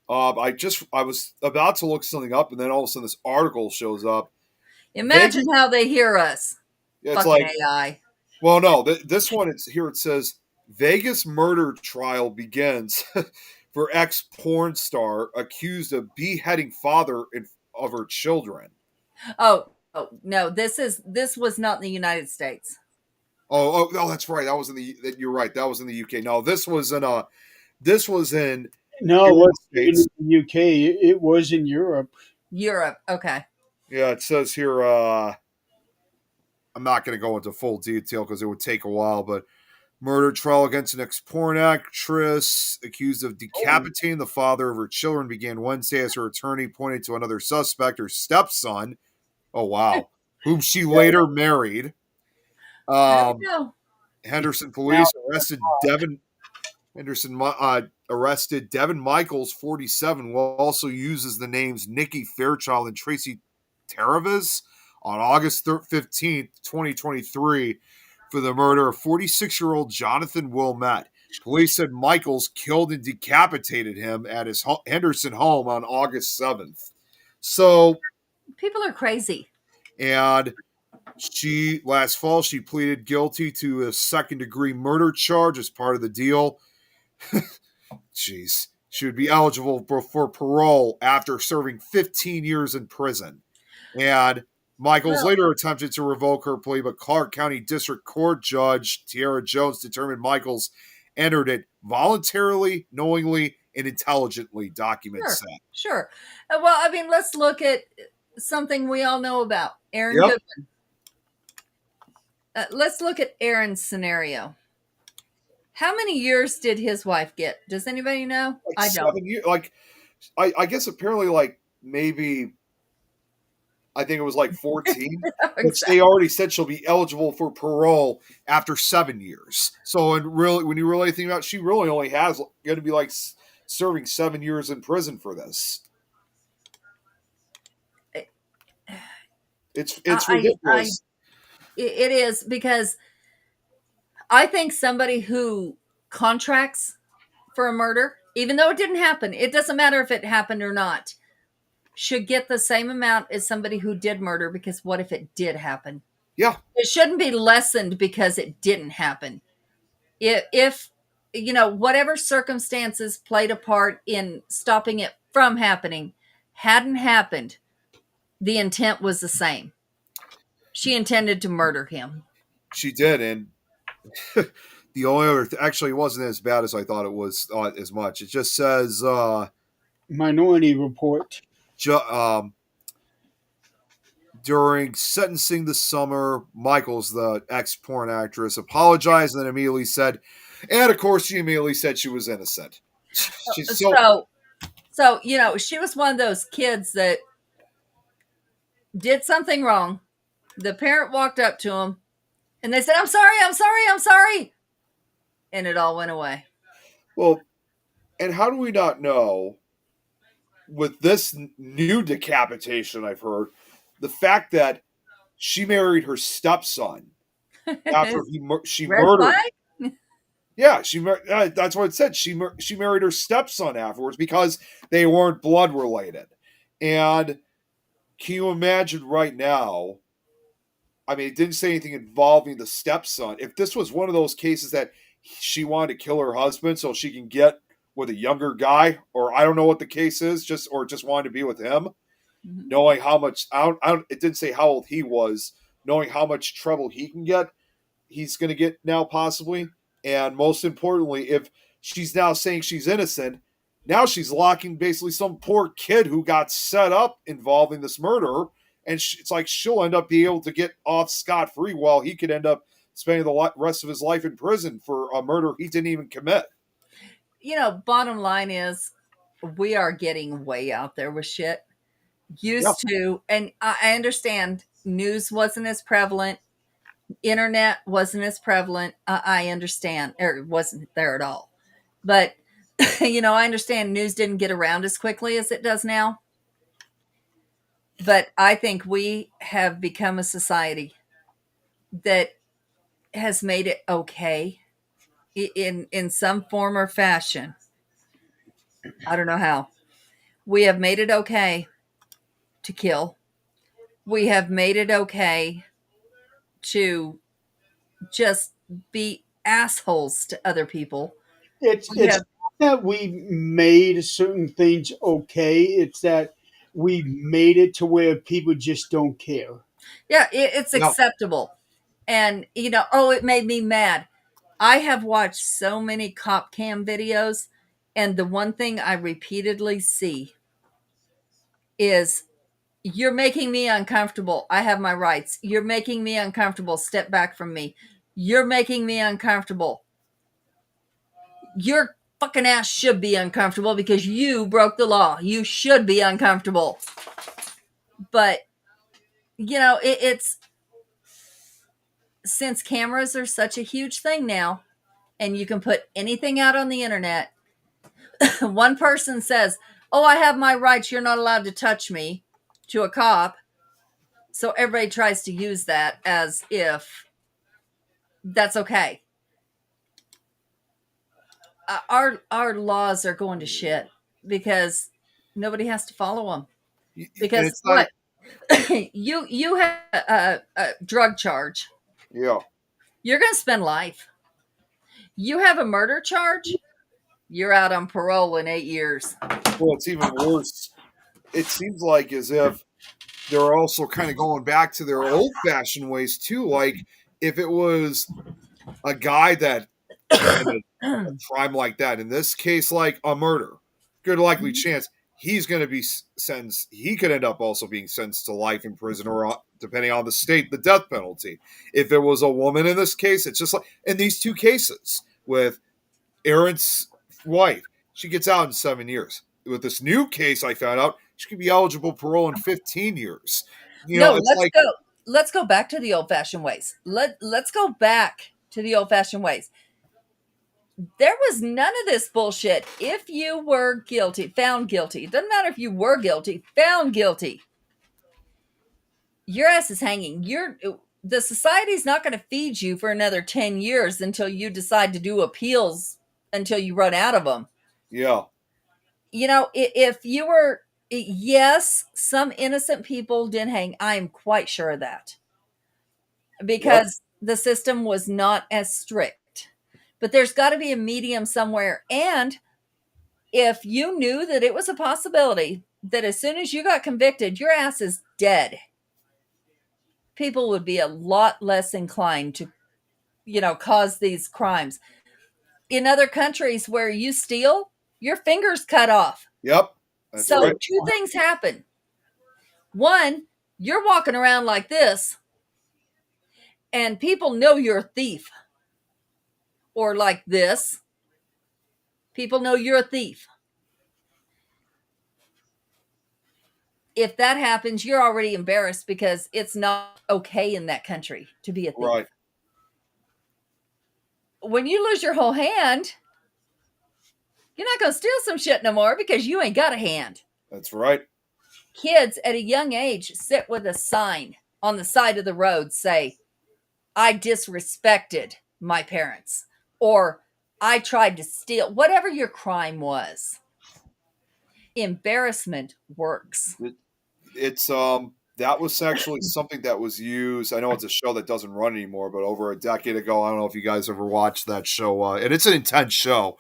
I was about to look something up, and then all of a sudden this article shows up. Imagine how they hear us. It's Fucking like, AI. well, no, this one, it's here. It says Vegas murder trial begins for ex porn star accused of beheading father of her children. Oh no, this was not in the United States. Oh, no, that's right. That was in the. You're right. That was in the UK. No, this was in This was in No, here it in wasn't the in states. the UK. It was in Europe. Europe. Okay. Yeah, it says here. I'm not going to go into full detail because it would take a while, but murder trial against an ex-porn actress accused of decapitating the father of her children began Wednesday as her attorney pointed to another suspect, her stepson. Oh wow, whom she later married. There we Um, go. Henderson Now, police arrested Devin Michaels, 47, who also uses the names Nikki Fairchild and Tracy Teravis on August 15th, 2023, for the murder of 46-year-old Jonathan Wilmette. Police said Michaels killed and decapitated him at his Henderson home on August 7th. So, People are crazy. and last fall, she pleaded guilty to a second-degree murder charge as part of the deal. Jeez. She would be eligible for parole after serving 15 years in prison. And Michaels Well, later attempted to revoke her plea, but Clark County District Court Judge Tiara Jones determined Michaels entered it voluntarily, knowingly, and intelligently, documents said. sure. Well, I mean, let's look at something we all know about Aaron Yep. Goodman. Let's look at Aaron's scenario. How many years did his wife get? Does anybody know? Like I don't. 7 years. Like, I guess apparently, like, maybe, I think it was like 14, which they already said she'll be eligible for parole after 7 years. So, and really, when you really think about it, she really only has going to be like serving 7 years in prison for this. It's I ridiculous. it is, because I think somebody who contracts for a murder, even though it didn't happen, it doesn't matter if it happened or not, should get the same amount as somebody who did murder, because what if it did happen? Yeah, It shouldn't be lessened because it didn't happen. If whatever circumstances played a part in stopping it from happening hadn't happened, the intent was the same. She intended to murder him. she did, and the only other actually it wasn't as bad as I thought it was. As much. It just says Minority Report. during sentencing this summer, Michaels, the ex-porn actress, apologized and then immediately said, and of course she immediately said she was innocent. She's So she was one of those kids that did something wrong. The parent walked up to him and they said, I'm sorry, I'm sorry, I'm sorry. And it all went away. well, and how do we not know with this new decapitation I've heard, the fact that she married her stepson after she Red murdered. flag? Yeah, that's what it said. She married her stepson afterwards because they weren't blood related. And can you imagine right now? I mean, it didn't say anything involving the stepson. If this was one of those cases that she wanted to kill her husband so she can get with a younger guy, or I don't know what the case is, just wanted to be with him, knowing how much it didn't say how old he was, knowing how much trouble he's going to get now possibly, and most importantly, if she's now saying she's innocent, now she's locking basically some poor kid who got set up involving this murder, and it's like she'll end up being able to get off scot-free while he could end up spending the rest of his life in prison for a murder he didn't even commit. Bottom line is, we are getting way out there with shit. Used to, and I understand news wasn't as prevalent, internet wasn't as prevalent. I understand, or it wasn't there at all. But, I understand news didn't get around as quickly as it does now. But I think we have become a society that has made it okay in some form or fashion. I don't know how. We have made it okay to kill. We have made it okay to just be assholes to other people. It's not that we made certain things okay. It's that we made it to where people just don't care. Yeah, it's acceptable. And, it made me mad. I have watched so many cop cam videos, and the one thing I repeatedly see is, you're making me uncomfortable. I have my rights. You're making me uncomfortable. Step back from me. You're making me uncomfortable. Your fucking ass should be uncomfortable because you broke the law. You should be uncomfortable. But, it's since cameras are such a huge thing now, and you can put anything out on the internet, one person says, oh, I have my rights, you're not allowed to touch me, to a cop. So everybody tries to use that as if that's okay. Our laws are going to shit because nobody has to follow them. Because what? you have a drug charge. Yeah. You're going to spend life. You have a murder charge, you're out on parole in 8 years. Well, it's even worse. It seems like as if they're also kind of going back to their old-fashioned ways too. Like if it was a guy that committed a crime like that, in this case, like a murder, good likely chance he's going to be sentenced. He could end up also being sentenced to life in prison, or depending on the state, the death penalty. If it was a woman in this case, it's just like in these two cases with Aaron's wife, she gets out in 7 years. With this new case, I found out she could be eligible parole in 15 years. Let's go back to the old-fashioned ways. Let's go back to the old-fashioned ways. There was none of this bullshit. If you were guilty, found guilty, it doesn't matter if you were guilty, found guilty, your ass is hanging. The society's not going to feed you for another 10 years until you decide to do appeals until you run out of them. Yeah. If you were, yes, some innocent people did hang. I am quite sure of that because the system was not as strict. But there's got to be a medium somewhere. And if you knew that it was a possibility that as soon as you got convicted, your ass is dead, people would be a lot less inclined to, cause these crimes. In other countries where you steal, your fingers cut off. Yep. That's So right. two things happen. One, you're walking around like this, and people know you're a thief. Or like this, people know you're a thief. If that happens, you're already embarrassed because it's not okay in that country to be a thief. Right. When you lose your whole hand, you're not going to steal some shit no more because you ain't got a hand. That's right. Kids at a young age sit with a sign on the side of the road, say, I disrespected my parents, or I tried to steal, whatever your crime was. Embarrassment works. It's that was actually something that was used. I know it's a show that doesn't run anymore, but over a decade ago, I don't know if you guys ever watched that show. And it's an intense show.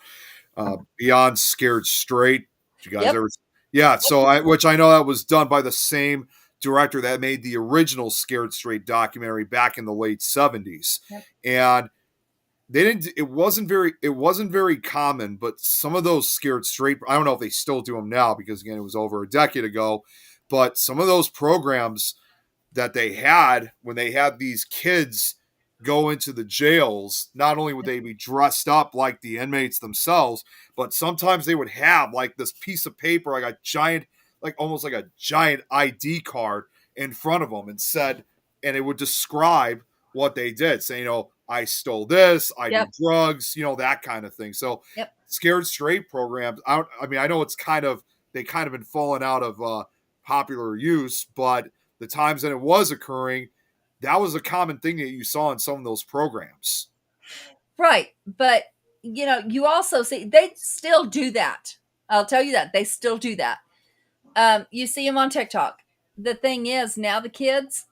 Beyond Scared Straight. Did you guys ever? Yeah. So which I know that was done by the same director that made the original Scared Straight documentary back in the late 70s. Yep. And they didn't. It wasn't very common, but some of those Scared Straight. I don't know if they still do them now because again, it was over a decade ago. But some of those programs that they had when they had these kids go into the jails, not only would they be dressed up like the inmates themselves, but sometimes they would have like this piece of paper, like a giant, like almost like a giant ID card in front of them and it would describe what they did. Saying, I stole this, I did drugs, that kind of thing. So Scared Straight programs, I know they kind of been falling out of popular use, but the times that it was occurring, that was a common thing that you saw in some of those programs. Right. But, you also see, they still do that. I'll tell you that. They still do that. You see them on TikTok. The thing is, now the kids,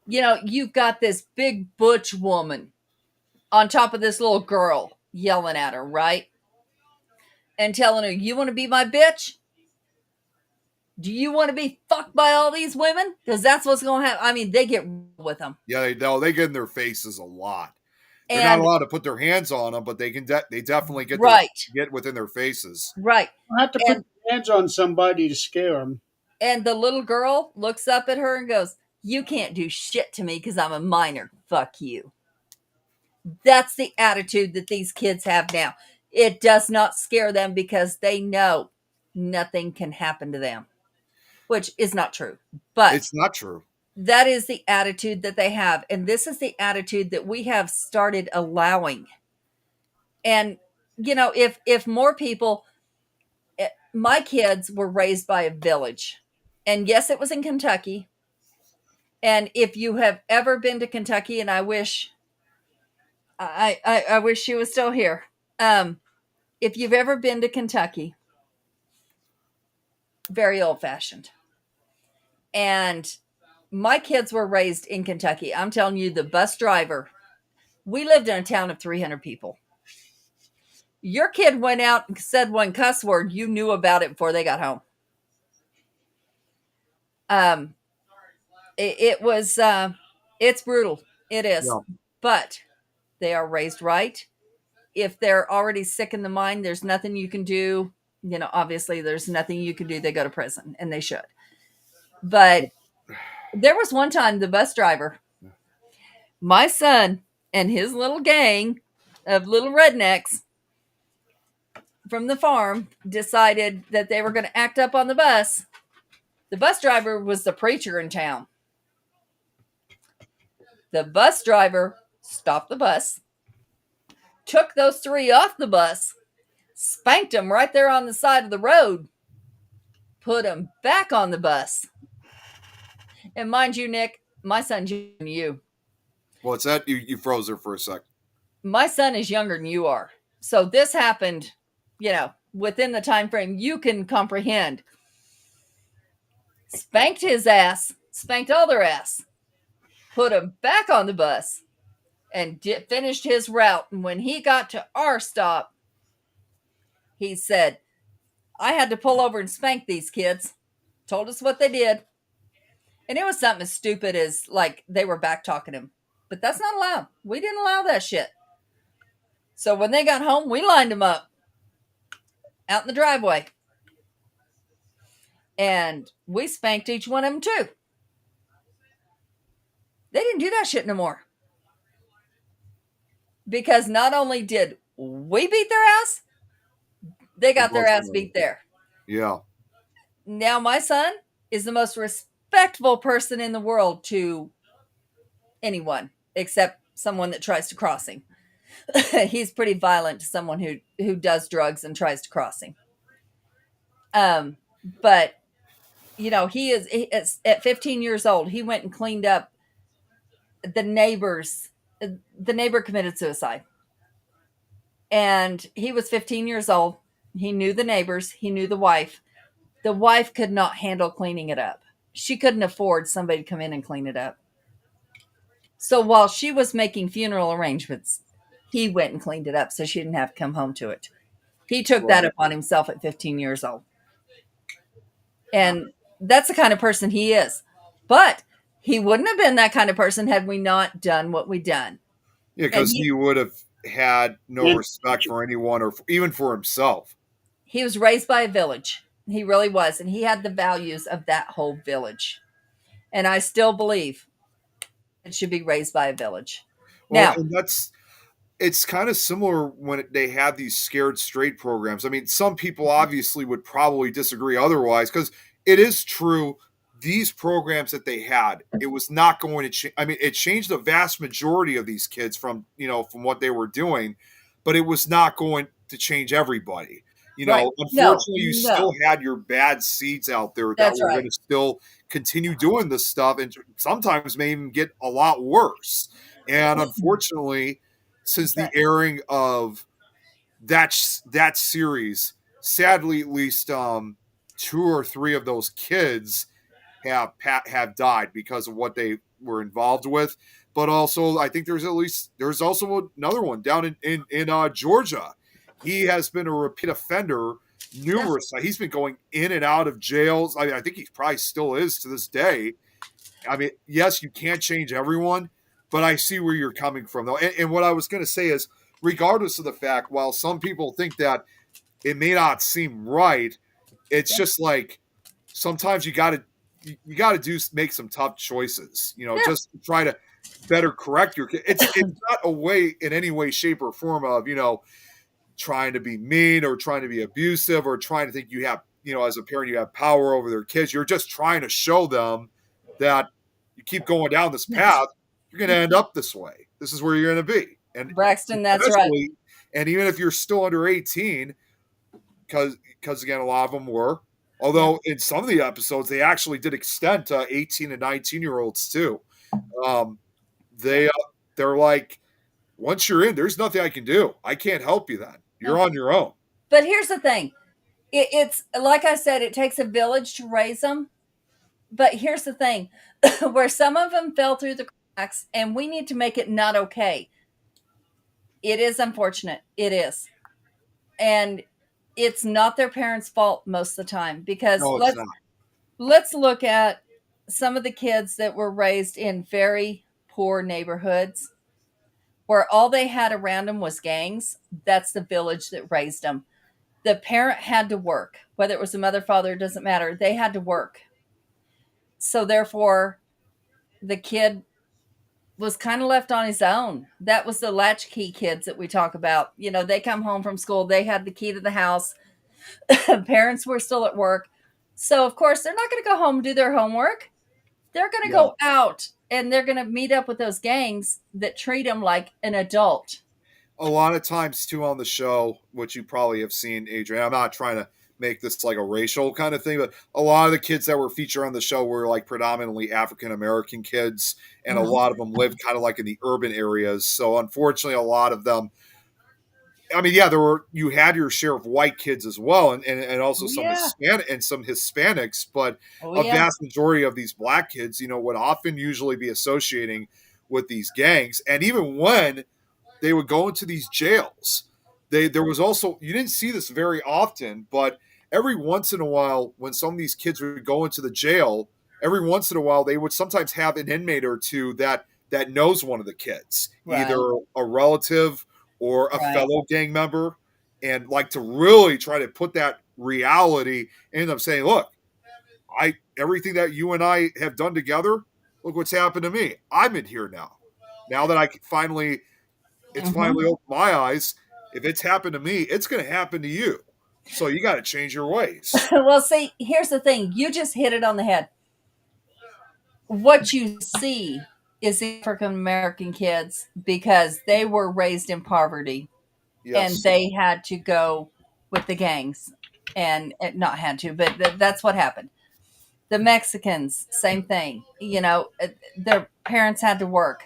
you've got this big butch woman on top of this little girl yelling at her, right? And telling her, you want to be my bitch? Do you want to be fucked by all these women? Because that's what's going to happen. I mean, they get with them. Yeah, they get in their faces a lot. They're not allowed to put their hands on them, but they can. They definitely get get within their faces. Right. You have to put your hands on somebody to scare them. And the little girl looks up at her and goes, "You can't do shit to me because I'm a minor. Fuck you." That's the attitude that these kids have now. It does not scare them because they know nothing can happen to them. Which is not true. But it's not true. That is the attitude that they have. And this is the attitude that we have started allowing. And, if more people, my kids were raised by a village. And yes, it was in Kentucky. And if you have ever been to Kentucky, and I wish she was still here. If you've ever been to Kentucky, very old fashioned. And my kids were raised in Kentucky. I'm telling you, the bus driver, we lived in a town of 300 people. Your kid went out and said one cuss word, you knew about it before they got home. It's brutal. It is. Yeah. But they are raised right. If they're already sick in the mind, there's nothing you can do. Obviously there's nothing you can do. They go to prison, and they should. But there was one time the bus driver, my son and his little gang of little rednecks from the farm decided that they were going to act up on the bus. The bus driver was the preacher in town. The bus driver stopped the bus, took those three off the bus, spanked them right there on the side of the road, put them back on the bus. And mind you, Nick, my son's younger than you. What's that? You froze there for a sec. My son is younger than you are. So this happened, within the time frame you can comprehend. Spanked his ass, spanked all their ass, put him back on the bus, and finished his route. And when he got to our stop, he said, I had to pull over and spank these kids. Told us what they did. And it was something as stupid as like they were back talking him. But that's not allowed. We didn't allow that shit. So when they got home, we lined them up out in the driveway. And we spanked each one of them too. They didn't do that shit no more. Because not only did we beat their ass, they got their ass beat there. Yeah. Now my son is the most respectful person in the world to anyone except someone that tries to cross him. He's pretty violent to someone who does drugs and tries to cross him. But he is at 15 years old. He went and cleaned up the neighbors. The neighbor committed suicide, and he was 15 years old. He knew the neighbors. He knew the wife. The wife could not handle cleaning it up. She couldn't afford somebody to come in and clean it up. So while she was making funeral arrangements, he went and cleaned it up so she didn't have to come home to it. He took that upon himself at 15 years old. And that's the kind of person he is. But he wouldn't have been that kind of person had we not done what we done. Yeah, because he would have had no respect for anyone or even for himself. He was raised by a village. He really was. And he had the values of that whole village. And I still believe it should be raised by a village. Well, now, and it's kind of similar when they have these scared straight programs. I mean, some people obviously would probably disagree otherwise because it is true. These programs that they had, it was not going to change. I mean, it changed the vast majority of these kids from what they were doing, but it was not going to change everybody. Right. Unfortunately, you still had your bad seeds out there that were going to still continue doing this stuff and sometimes may even get a lot worse. And unfortunately, since the airing of that series, sadly, at least 2 or 3 of those kids have died because of what they were involved with. But also, I think there's also another one down in Georgia. He has been a repeat offender numerous times. He's been going in and out of jails. I think he probably still is to this day. I mean, yes, you can't change everyone, but I see where you're coming from, though. And what I was going to say is, regardless of the fact, while some people think that it may not seem right, it's just like sometimes you got to make some tough choices, just to try to better correct your kid. It's not a way in any way, shape, or form of, trying to be mean or trying to be abusive or trying to think you have, as a parent, you have power over their kids. You're just trying to show them that you keep going down this path, you're going to end up this way. This is where you're going to be. And Braxton, that's right. And even if you're still under 18, because again, a lot of them were, although in some of the episodes, they actually did extend to 18 and 19-year-olds too. They're like, once you're in, there's nothing I can do. I can't help you then. You're on your own. But here's the thing. It's like I said, it takes a village to raise them. But here's the thing. Where some of them fell through the cracks, and we need to make it not okay. It is unfortunate. It is. And it's not their parents' fault most of the time. Because let's look at some of the kids that were raised in very poor neighborhoods where all they had around them was gangs. That's the village that raised them. The parent had to work, whether it was a mother, father, it doesn't matter. They had to work. So therefore, the kid was kind of left on his own. That was the latchkey kids that we talk about. They come home from school. They had the key to the house. Parents were still at work. So, of course, they're not going to go home and do their homework. They're going to go out and they're going to meet up with those gangs that treat them like an adult. a lot of times too on the show, which you probably have seen, Adrian. I'm not trying to make this like a racial kind of thing, but a lot of the kids that were featured on the show were like predominantly African American kids, and a Mhm. lot of them lived kind of like in the urban areas. So unfortunately, a lot of them. I mean, yeah, you had your share of white kids as well, and also Oh some yeah. Hispanics, but Oh a yeah. vast majority of these black kids, would often usually be associating with these gangs, and even when they would go into these jails. There was also, you didn't see this very often, but every once in a while, when some of these kids would go into the jail, every once in a while they would sometimes have an inmate or two that knows one of the kids, either Right. a relative or a Right. fellow gang member, and like to really try to put that reality in them, saying, "Look, I everything that you and I have done together, look what's happened to me. I'm in here now. Now that I finally it's Hmm. finally opened my eyes. If it's happened to me, it's going to happen to you. So you got to change your ways." Well, see, here's the thing. You just hit it on the head. What you see is the African American kids because they were raised in poverty and Yes. they had to go with the gangs and not had to, but that's what happened. The Mexicans, same thing. Their parents had to work,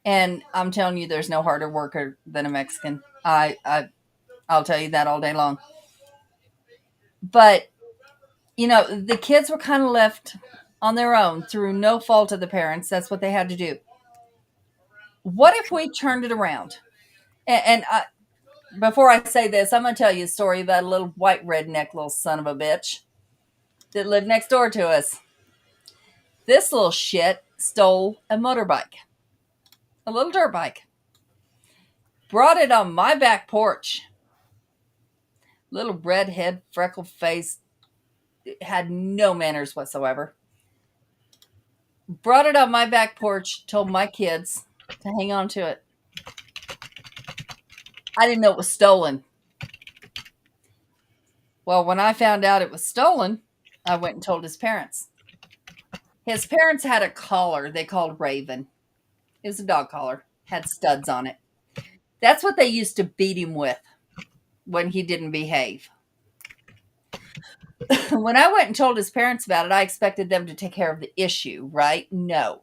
and I'm telling you, there's no harder worker than a Mexican. I'll tell you that all day long. But the kids were kind of left on their own through no fault of the parents. That's what they had to do. What if we turned it around? Before I say this, I'm going to tell you a story about a little white redneck little son of a bitch that lived next door to us. This little shit stole a motorbike, a little dirt bike, brought it on my back porch. Little redhead, freckle face, had no manners whatsoever. Brought it on my back porch, told my kids to hang on to it. I didn't know it was stolen. Well, when I found out it was stolen, I went and told his parents. His parents had a collar they called Raven. It was a dog collar, had studs on it. That's what they used to beat him with when he didn't behave. When I went and told his parents about it, I expected them to take care of the issue, right? No.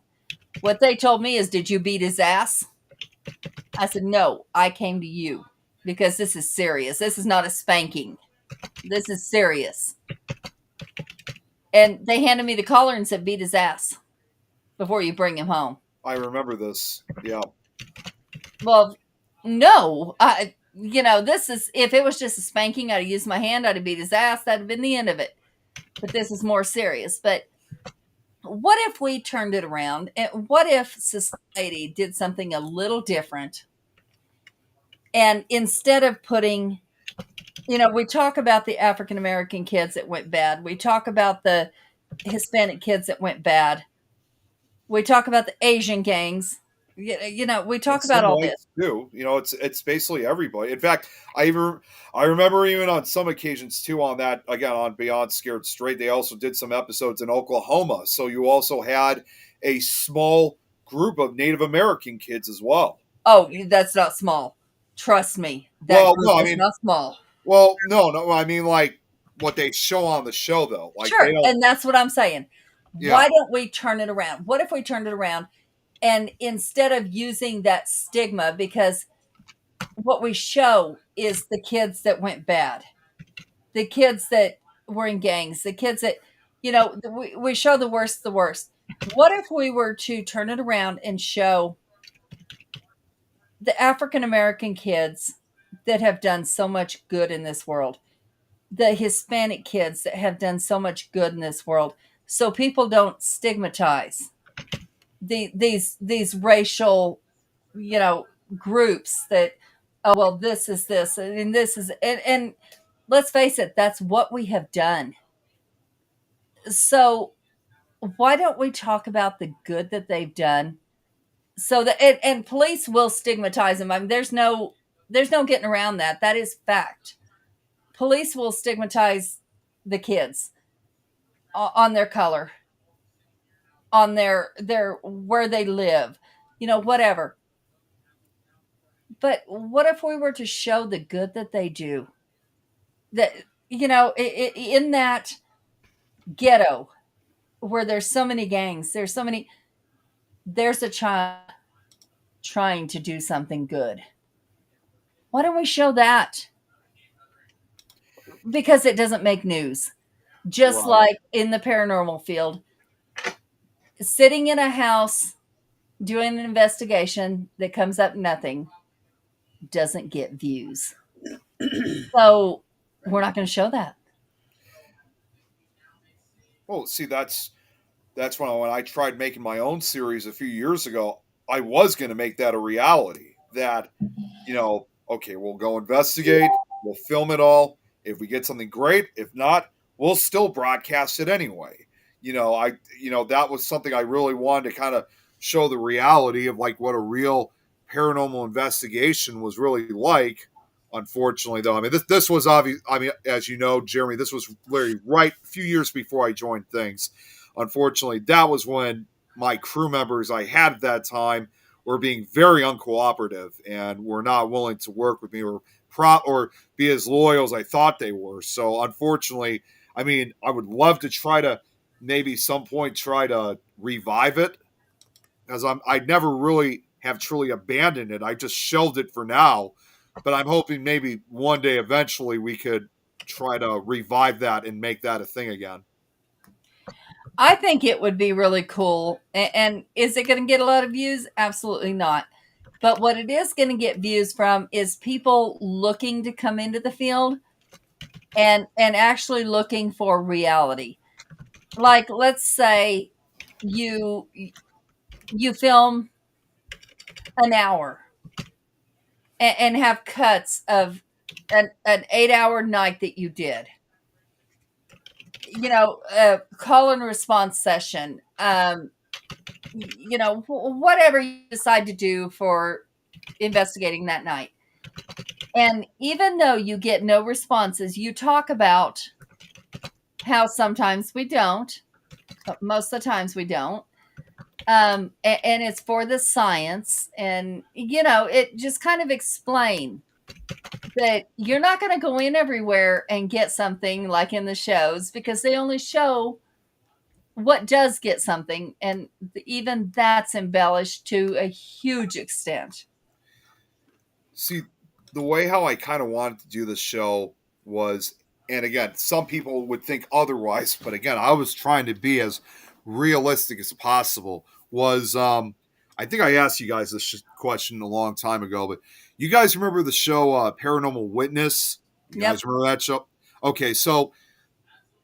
What they told me is, "Did you beat his ass?" I said, "No, I came to you because this is serious. This is not a spanking. This is serious." And they handed me the collar and said, "Beat his ass before you bring him home." I remember this. Yeah. Well, no. This is, if it was just a spanking, I'd have used my hand, I'd have beat his ass. That'd have been the end of it. But this is more serious. But what if we turned it around? And what if society did something a little different? And instead of putting, we talk about the African American kids that went bad, we talk about the Hispanic kids that went bad, we talk about the Asian gangs. We And talk about some all this. whites too. It's basically everybody. In fact, I remember even on some occasions too, on that again on Beyond Scared Straight, they also did some episodes in Oklahoma. So you also had a small group of Native American kids as well. Oh, that's not small. Trust me, that Well, group no, I is mean, not small. well, no, I mean like what they show on the show though. Like they Sure, don't. and that's what I'm saying. Yeah. Why don't we turn it around? What if we turned it around and instead of using that stigma, because what we show is the kids that went bad, the kids that were in gangs, the kids that, we show the worst, the worst. What if we were to turn it around and show the African American kids that have done so much good in this world, the Hispanic kids that have done so much good in this world, so people don't stigmatize these racial, groups that, oh well, this is this and this is, and let's face it, that's what we have done. So why don't we talk about the good that they've done? So that, and police will stigmatize them. I mean, there's no getting around that. That is fact. Police will stigmatize the kids on their color, on their where they live, whatever. But what if we were to show the good that they do? That, you know, in that ghetto where there's so many gangs, there's a child trying to do something good. Why don't we show that? Because it doesn't make news. Just Right. like in the paranormal field, sitting in a house doing an investigation that comes up nothing doesn't get views. So we're not going to show that. Well, see, that's when I tried making my own series a few years ago. I was going to make that a reality. That, okay, we'll go investigate, we'll film it all. If we get something great, if not, we'll still broadcast it anyway. That was something I really wanted to kind of show the reality of like what a real paranormal investigation was really like. Unfortunately, though, I mean, this was obvious. I mean, as you know, Jeremy, this was literally right a few years before I joined things. Unfortunately, that was when my crew members I had at that time were being very uncooperative and were not willing to work with me or be as loyal as I thought they were. So, unfortunately, I mean, I would love to try to maybe some point try to revive it because I never really have truly abandoned it. I just shelved it for now, but I'm hoping maybe one day eventually we could try to revive that and make that a thing again. I think it would be really cool. And is it going to get a lot of views? Absolutely not. But what it is going to get views from is people looking to come into the field and actually looking for reality. Like, let's say you film an hour and have cuts of an 8-hour night that you did. Call and response session. Whatever you decide to do for investigating that night. And even though you get no responses, you talk about how sometimes we don't, but most of the times we don't. And it's for the science. And, it just kind of explain that you're not going to go in everywhere and get something like in the shows because they only show what does get something. And even that's embellished to a huge extent. See, the way how I kind of wanted to do this show was, and again, some people would think otherwise, but again, I was trying to be as realistic as possible. Was I think I asked you guys this question a long time ago, but you guys remember the show Paranormal Witness? You Yep. guys remember that show? Okay, so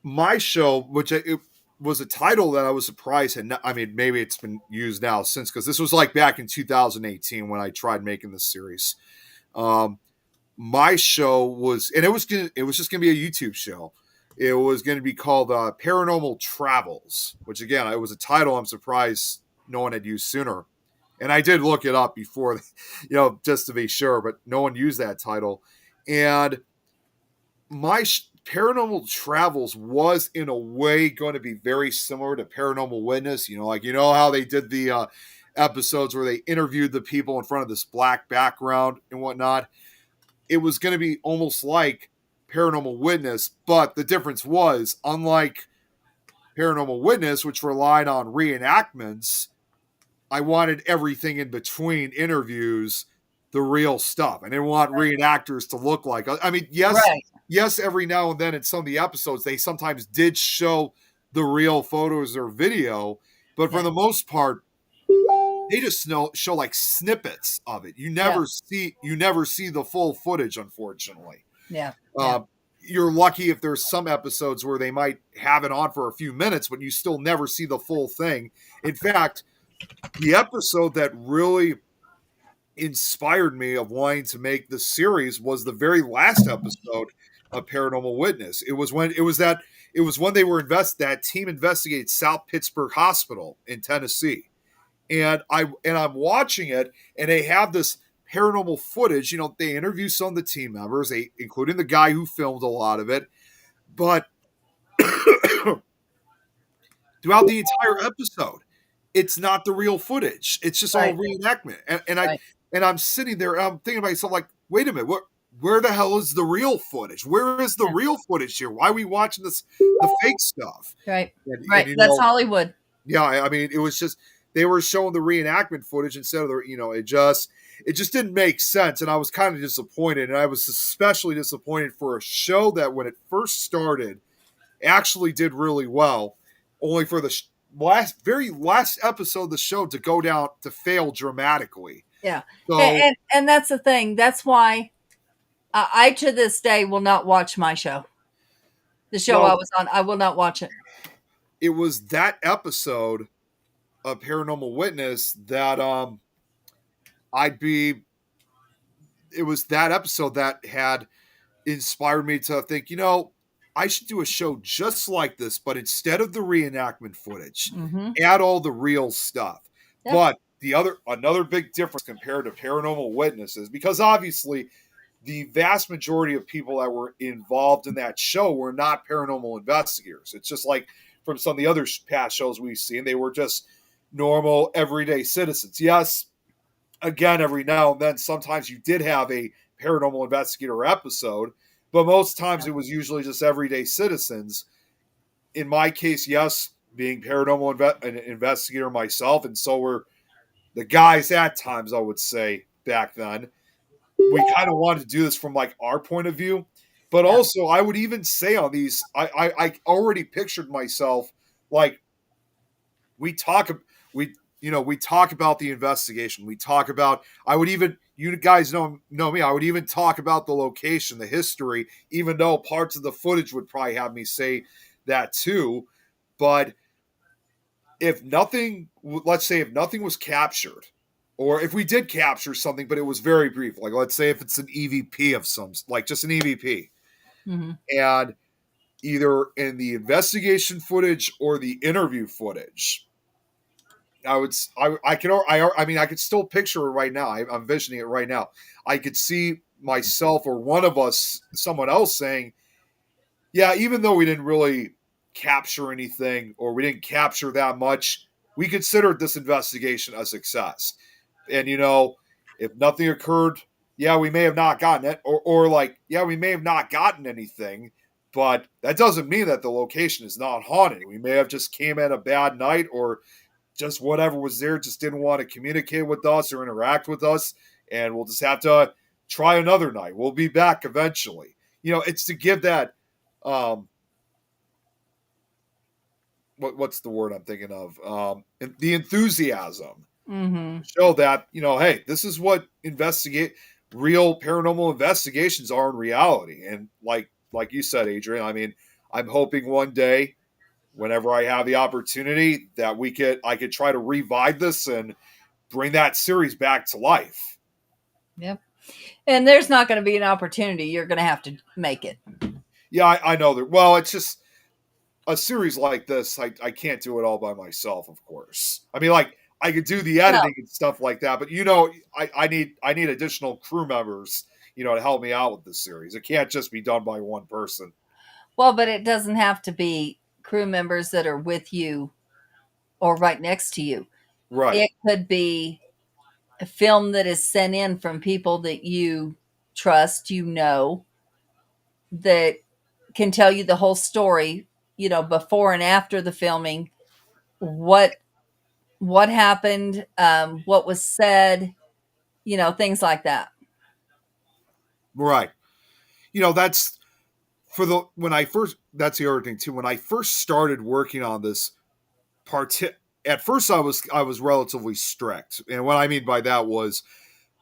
my show, which it was a title that I was surprised had not, I mean, maybe it's been used now since, because this was like back in 2018 when I tried making this series. My show was, and it was just gonna be a YouTube show. It was going to be called Paranormal Travels, which again, it was a title I'm surprised no one had used sooner. And I did look it up before, just to be sure, but no one used that title. And my Paranormal Travels was in a way going to be very similar to Paranormal Witness. How they did the episodes where they interviewed the people in front of this black background and whatnot. It was going to be almost like Paranormal Witness, but the difference was, unlike Paranormal Witness, which relied on reenactments, I wanted everything in between interviews the real stuff. I didn't want reenactors to look like, I mean, yes, every now and then in some of the episodes, they sometimes did show the real photos or video, but for the most part, they just show like snippets of it. You never see the full footage, unfortunately. Yeah. You're lucky if there's some episodes where they might have it on for a few minutes, but you still never see the full thing. In fact, the episode that really inspired me of wanting to make this series was the very last episode of Paranormal Witness. It was when they were that team investigated South Pittsburgh Hospital in Tennessee. And I'm watching it, and they have this paranormal footage. They interview some of the team members, including the guy who filmed a lot of it. But throughout the entire episode, it's not the real footage. It's just all reenactment. And And I'm sitting there and I'm thinking to myself, like, wait a minute, where the hell is the real footage? Where is the Yeah. real footage here? Why are we watching the fake stuff? Right. And Right. you That's know, Hollywood. yeah, I mean, it was just they were showing the reenactment footage instead of the, it just didn't make sense, and I was kind of disappointed, and I was especially disappointed for a show that when it first started actually did really well, only for the very last episode of the show to go down to fail dramatically. Yeah. So And that's the thing. That's why I to this day will not watch my show. The show I well, was on, I will not watch it. it was that episode of Paranormal Witness that I'd be. It was that episode that had inspired me to think, I should do a show just like this, but instead of the reenactment footage, Mm-hmm. add all the real stuff. Yep. But another big difference compared to Paranormal Witnesses, because obviously the vast majority of people that were involved in that show were not paranormal investigators. It's just like from some of the other past shows we've seen, they were just normal, everyday citizens. Yes, again, every now and then, sometimes you did have a paranormal investigator episode, but most times it was usually just everyday citizens. In my case, yes, being an investigator myself, and so were the guys at times, I would say, back then. We kind of wanted to do this from like our point of view, but also I would even say on these, I already pictured myself like we talk we talk about the investigation. We talk about you guys know me. I would even talk about the location, the history, even though parts of the footage would probably have me say that too. But let's say if nothing was captured, or if we did capture something, but it was very brief, like let's say if it's an EVP of like just an EVP, Mm-hmm. and either in the investigation footage or the interview footage, I could still picture it right now. I'm visioning it right now. I could see myself or one of us, someone else saying, yeah, even though we didn't really capture anything or we didn't capture that much, we considered this investigation a success. And, if nothing occurred, yeah, we may have not gotten it, or like, yeah, we may have not gotten anything, but that doesn't mean that the location is not haunted. We may have just came at a bad night, or just whatever was there just didn't want to communicate with us or interact with us, and we'll just have to try another night. We'll be back eventually. It's to give that what's the word I'm thinking of? The enthusiasm. Mm-hmm. Show that, hey, this is what real paranormal investigations are in reality. And like you said, Adrian, I mean, I'm hoping one day, whenever I have the opportunity, that I could try to revive this and bring that series back to life. Yep. And there's not going to be an opportunity. You're going to have to make it. Yeah, I know that. Well, it's just a series like this. I can't do it all by myself, of course. I mean, like I could do the editing and stuff like that, but I need additional crew members, to help me out with this series. It can't just be done by one person. Well, but it doesn't have to be crew members that are with you or right next to you. Right. It could be a film that is sent in from people that you trust, that can tell you the whole story, before and after the filming, what happened, what was said, things like that. Right. That's that's the other thing too. When I first started working on this at first I was relatively strict. And what I mean by that was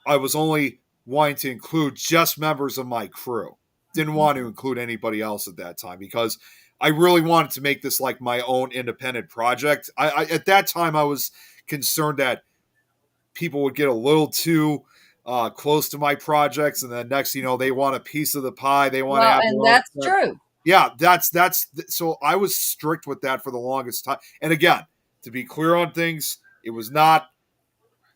I was only wanting to include just members of my crew. Didn't want to include anybody else at that time because I really wanted to make this like my own independent project. I at that time I was concerned that people would get a little too close to my projects, and then next, they want a piece of the pie. They want to have. And that's true. Yeah, that's so I was strict with that for the longest time. And again, to be clear on things, it was not.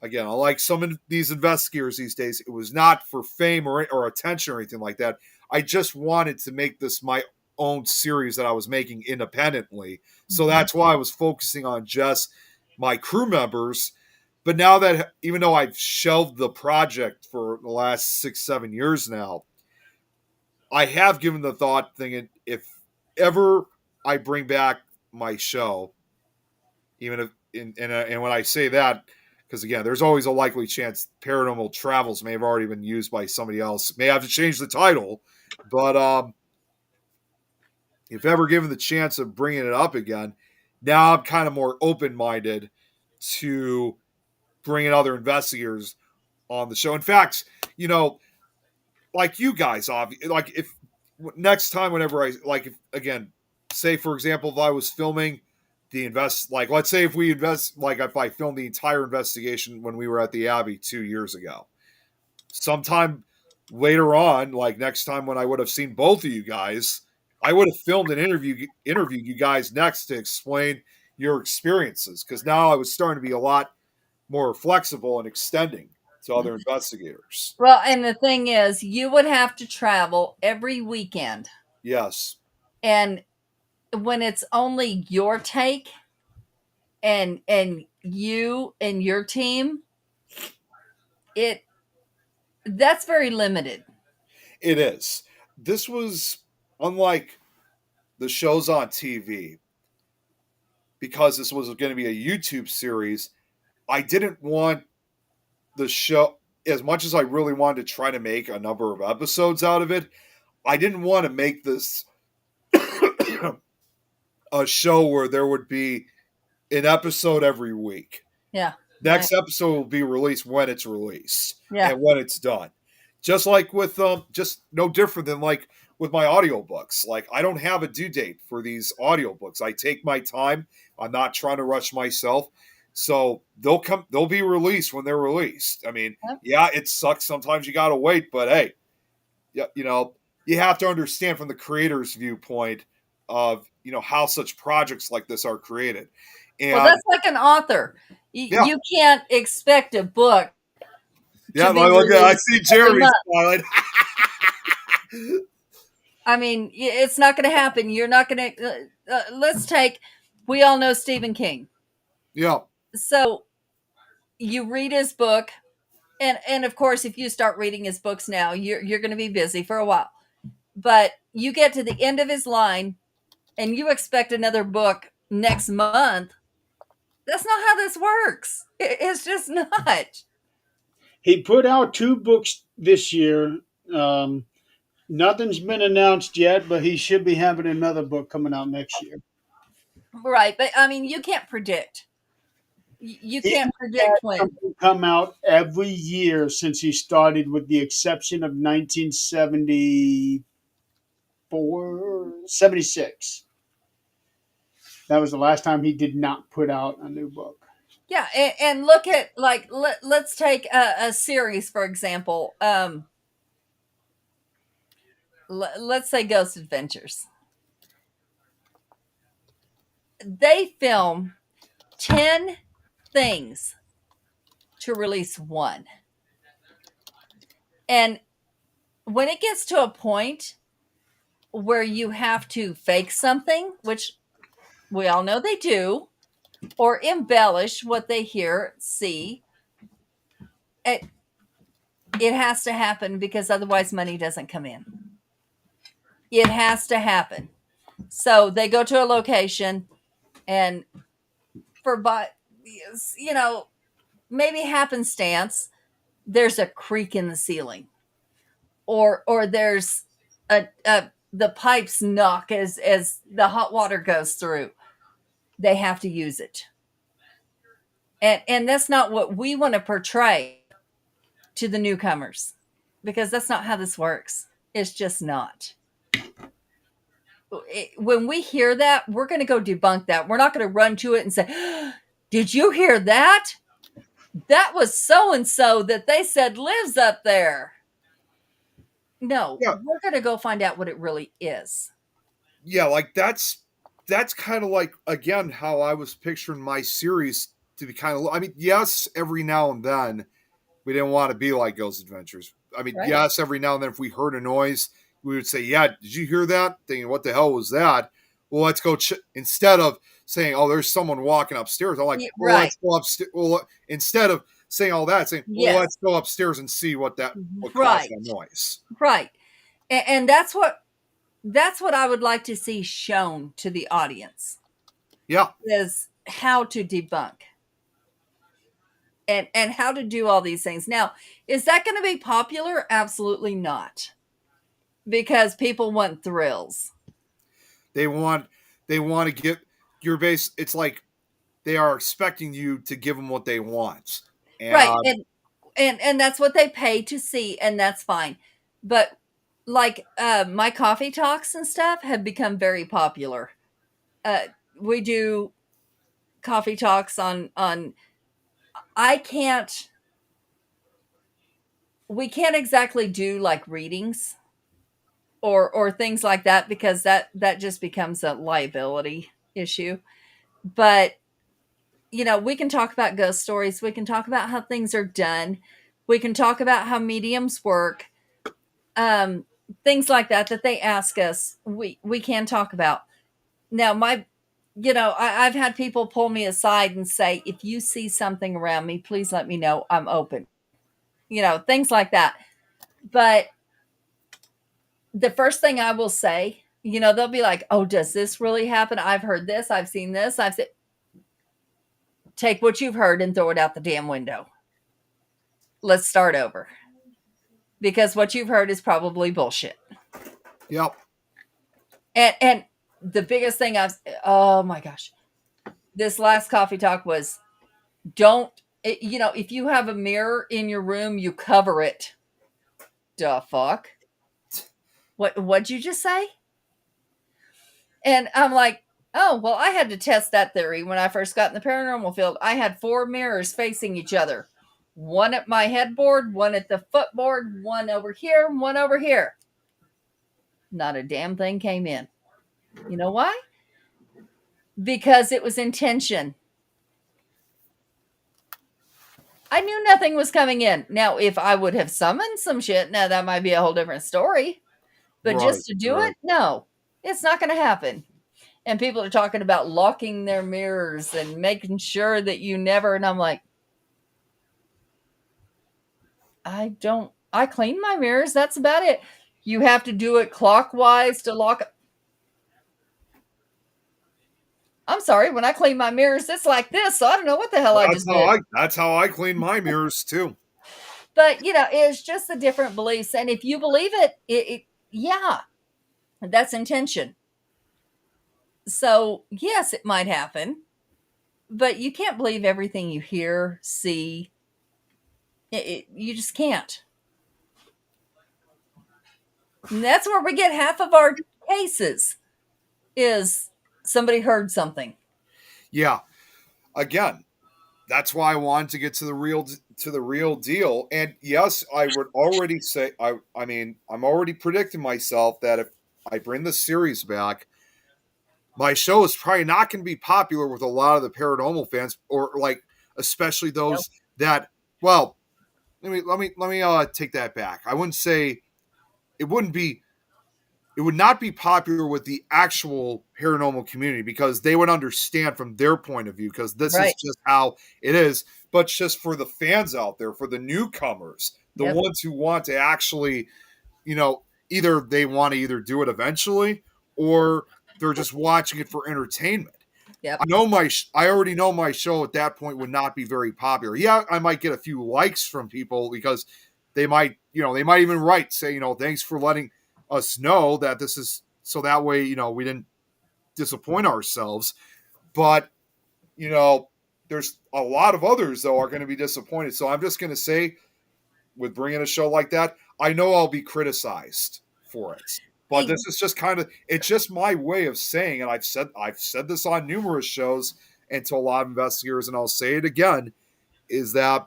Again, unlike some of these investigators these days, it was not for fame or attention or anything like that. I just wanted to make this my own series that I was making independently. So that's why I was focusing on just my crew members. But now that, even though I've shelved the project for the last 6-7 years now, I have given the thought thinking if ever I bring back my show, even if and when I say that, because again, there's always a likely chance Paranormal Travels may have already been used by somebody else. May have to change the title, but if ever given the chance of bringing it up again, now I'm kind of more open minded to bringing other investigators on the show. In fact, like you guys, like if next time, whenever I like, if, again, say for example, if I was filming like let's say if we invest, like if I filmed the entire investigation when we were at the Abbey 2 years ago, sometime later on, like next time when I would have seen both of you guys, I would have filmed an interview you guys next to explain your experiences, because now I was starting to be a lot more flexible and extending to other investigators. Well, and the thing is, you would have to travel every weekend. Yes. And when it's only your take and you and your team, that's very limited. It is. This was unlike the shows on TV, because this was going to be a YouTube series. I didn't want the show, as much as I really wanted to try to make a number of episodes out of it, I didn't want to make this a show where there would be an episode every week. Yeah. Next episode will be released when it's released, Yeah. and when it's done. Just like with just no different than like with my audiobooks. Like I don't have a due date for these audiobooks. I take my time. I'm not trying to rush myself. So they'll be released when they're released. I mean, yeah, it sucks sometimes you got to wait, but hey, yeah, you have to understand from the creator's viewpoint of, how such projects like this are created. And well, that's like an author. You can't expect a book. Yeah, I see Jeremy smiling. I mean, it's not going to happen. You're not going to. We all know Stephen King. Yeah. So you read his book, and of course, if you start reading his books now, you're going to be busy for a while. But you get to the end of his line, and you expect another book next month. That's not how this works. It's just not. He put out 2 books this year. Nothing's been announced yet, but he should be having another book coming out next year. Right, but I mean, you can't predict. You can't predict when. Come out every year since he started, with the exception of 1974, 76. That was the last time he did not put out a new book. Yeah, and look at, like, let's take a series, for example. Let's say Ghost Adventures. They film 10 things to release 1. And when it gets to a point where you have to fake something, which we all know they do, or embellish what they see, it has to happen, because otherwise money doesn't come in. It has to happen. So they go to a location, and maybe happenstance, there's a creak in the ceiling, or there's the pipes knock as the hot water goes through. They have to use it, and that's not what we want to portray to the newcomers, because that's not how this works. It's just not. When we hear that, we're going to go debunk that. We're not going to run to it and say, did you hear that? That was so-and-so that they said lives up there. No, we're going to go find out what it really is. Yeah, like that's kind of like, again, how I was picturing my series to be kind of, I mean, yes, every now and then we didn't want to be like Ghost Adventures. I mean, right. Yes, every now and then if we heard a noise, we would say, yeah, did you hear that? Thinking, what the hell was that? Well, let's go instead of saying, "Oh, there's someone walking upstairs." I'm like, "Well, Right. let's go upstairs." Well, instead of saying all that, saying, "Well, Yes. let's go upstairs and see what caused Right. that noise." Right. And that's what I would like to see shown to the audience Yeah, is how to debunk and how to do all these things. Now, is that going to be popular? Absolutely not. Because people want thrills. they want to get your base. It's like they are expecting you to give them what they want, Right. and And that's what they pay to see, and that's fine. But like my coffee talks and stuff have become very popular. We do coffee talks on I can't we can't exactly do like readings or things like that because that just becomes a liability issue. But we can talk about ghost stories, we can talk about how things are done, we can talk about how mediums work, um things like that they ask us, we can talk about. Now I've had people pull me aside and say, if you see something around me, please let me know, I'm open, things like that. But the first thing I will say, they'll be like, oh, does this really happen? I've heard this, I've seen this, I've said, take what you've heard and throw it out the damn window. Let's start over. Because what you've heard is probably bullshit. yep, And the biggest thing oh my gosh, this last coffee talk was, if you have a mirror in your room, you cover it. Duh fuck. What'd you just say? And I'm like, oh, well, I had to test that theory when I first got in the paranormal field. I had 4 mirrors facing each other. One at my headboard, one at the footboard, one over here, one over here. Not a damn thing came in. You know why? Because it was intention. I knew nothing was coming in. Now, if I would have summoned some shit, now that might be a whole different story. But right, just to do right. it, no, it's not going to happen. And people are talking about locking their mirrors and making sure that you never. And I'm like, I clean my mirrors. That's about it. You have to do it clockwise to lock. I'm sorry. When I clean my mirrors, it's like this. So I don't know what the hell I just did. That's how I clean my mirrors too. But, it's just the different beliefs. And if you believe it, yeah, that's intention. So, yes, it might happen. But you can't believe everything you hear, see. You just can't. And that's where we get half of our cases is somebody heard something. Yeah. Again, that's why I wanted to get to the real deal. And yes, I would already say I mean, I'm already predicting myself that if I bring the series back, my show is probably not going to be popular with a lot of the paranormal fans, or like especially those that. Well, let me take that back. I wouldn't say it wouldn't be. It would not be popular with the actual paranormal community because they would understand from their point of view because this is just how it is. But just for the fans out there, for the newcomers, the ones who want to actually, either they want to either do it eventually or they're just watching it for entertainment. Yep. I already know my show at that point would not be very popular. Yeah, I might get a few likes from people because they might even write, say, thanks for letting us know that this is so that way, we didn't disappoint ourselves. But, there's a lot of others, though, are going to be disappointed. So I'm just going to say, with bringing a show like that, I know I'll be criticized for it. But this is just it's just my way of saying, and I've said this on numerous shows and to a lot of investigators, and I'll say it again, is that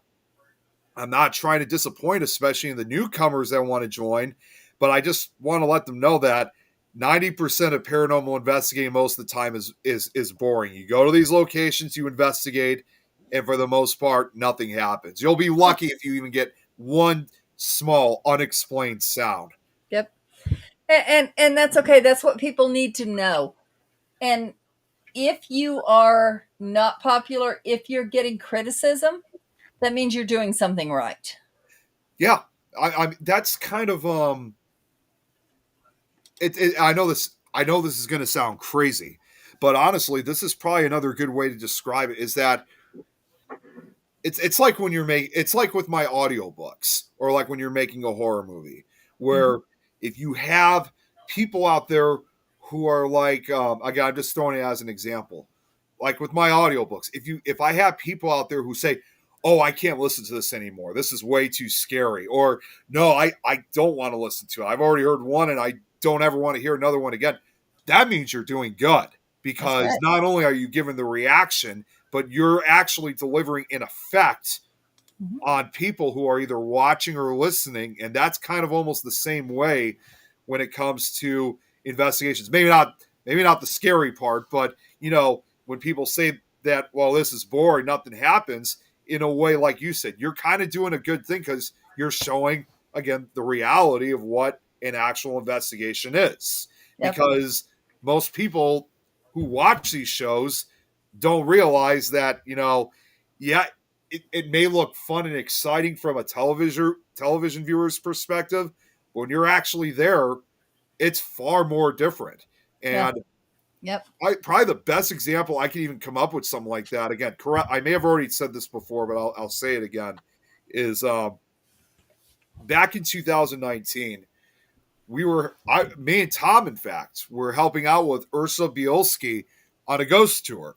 I'm not trying to disappoint, especially in the newcomers that want to join, but I just want to let them know that 90% of paranormal investigating most of the time is boring. You go to these locations, you investigate, and for the most part, nothing happens. You'll be lucky if you even get one small unexplained sound. Yep. And that's okay. That's what people need to know. And if you are not popular, if you're getting criticism, that means you're doing something right. Yeah, I that's kind of I know this. I know this is going to sound crazy, but honestly, this is probably another good way to describe it. Is that it's like when you're making it's like with my audiobooks or like when you're making a horror movie where if you have people out there who are like again I'm just throwing it as an example like with my audiobooks if I have people out there who say oh I can't listen to this anymore this is way too scary or no I don't want to listen to it I've already heard one and I don't ever want to hear another one again that means you're doing good because right. not only are you giving the reaction but you're actually delivering an effect Mhm. on people who are either watching or listening. And that's kind of almost the same way when it comes to investigations. Maybe not the scary part, but you know, when people say that, well, this is boring, nothing happens, in a way, like you said, you're kind of doing a good thing because you're showing again the reality of what an actual investigation is. Yep. Because most people who watch these shows don't realize that yeah it may look fun and exciting from a television viewer's perspective but when you're actually there it's far more different Yeah. and Yep. probably the best example I can even come up with something like that again correct I may have already said this before but I'll say it again is back in 2019 me and Tom in fact were helping out with Ursa Bielski on a ghost tour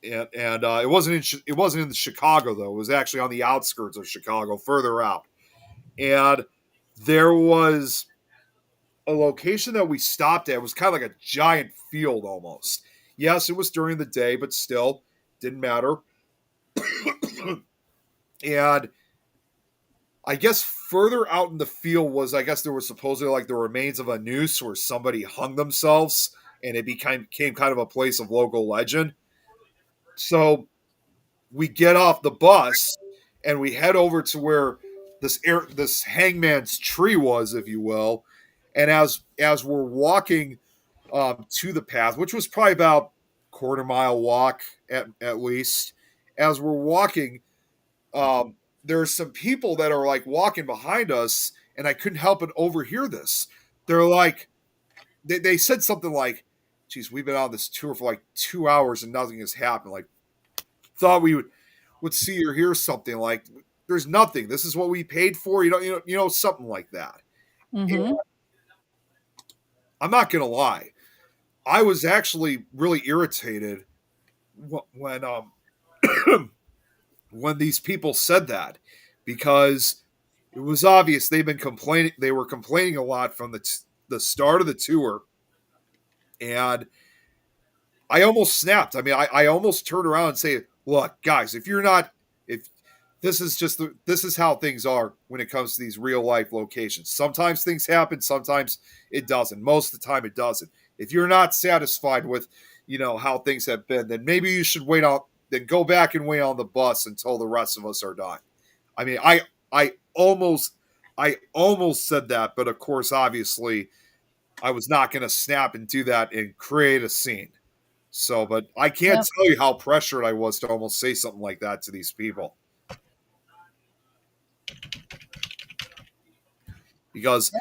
and it wasn't in the Chicago though. It was actually on the outskirts of Chicago, further out. And there was a location that we stopped at. It was kind of like a giant field almost. Yes, it was during the day, but still didn't matter. And I guess further out in the field was I guess there was supposedly like the remains of a noose where somebody hung themselves, and it became kind of a place of local legend. So we get off the bus and we head over to where this hangman's tree was, if you will. And as we're walking to the path, which was probably about quarter mile walk at least, as we're walking, there's some people that are like walking behind us, and I couldn't help but overhear this. They're like, they said something like, "Geez, we've been on this tour for like 2 hours and nothing has happened. Like, thought we would see or hear something like there's nothing. This is what we paid for. Something like that." And Mm-hmm. I'm not gonna lie, I was actually really irritated when when these people said that because it was obvious they've been complaining. They were complaining a lot from the start of the tour, and I almost snapped. I mean, I almost turned around and say, "Look, guys, if this is how things are when it comes to these real life locations. Sometimes things happen, sometimes it doesn't. Most of the time, it doesn't. If you're not satisfied with, how things have been, then maybe you should wait on. Then go back and wait on the bus until the rest of us are done." I mean, I almost I almost said that, but of course, obviously, I was not going to snap and do that and create a scene. So, but I can't Yep. tell you how pressured I was to almost say something like that to these people. Because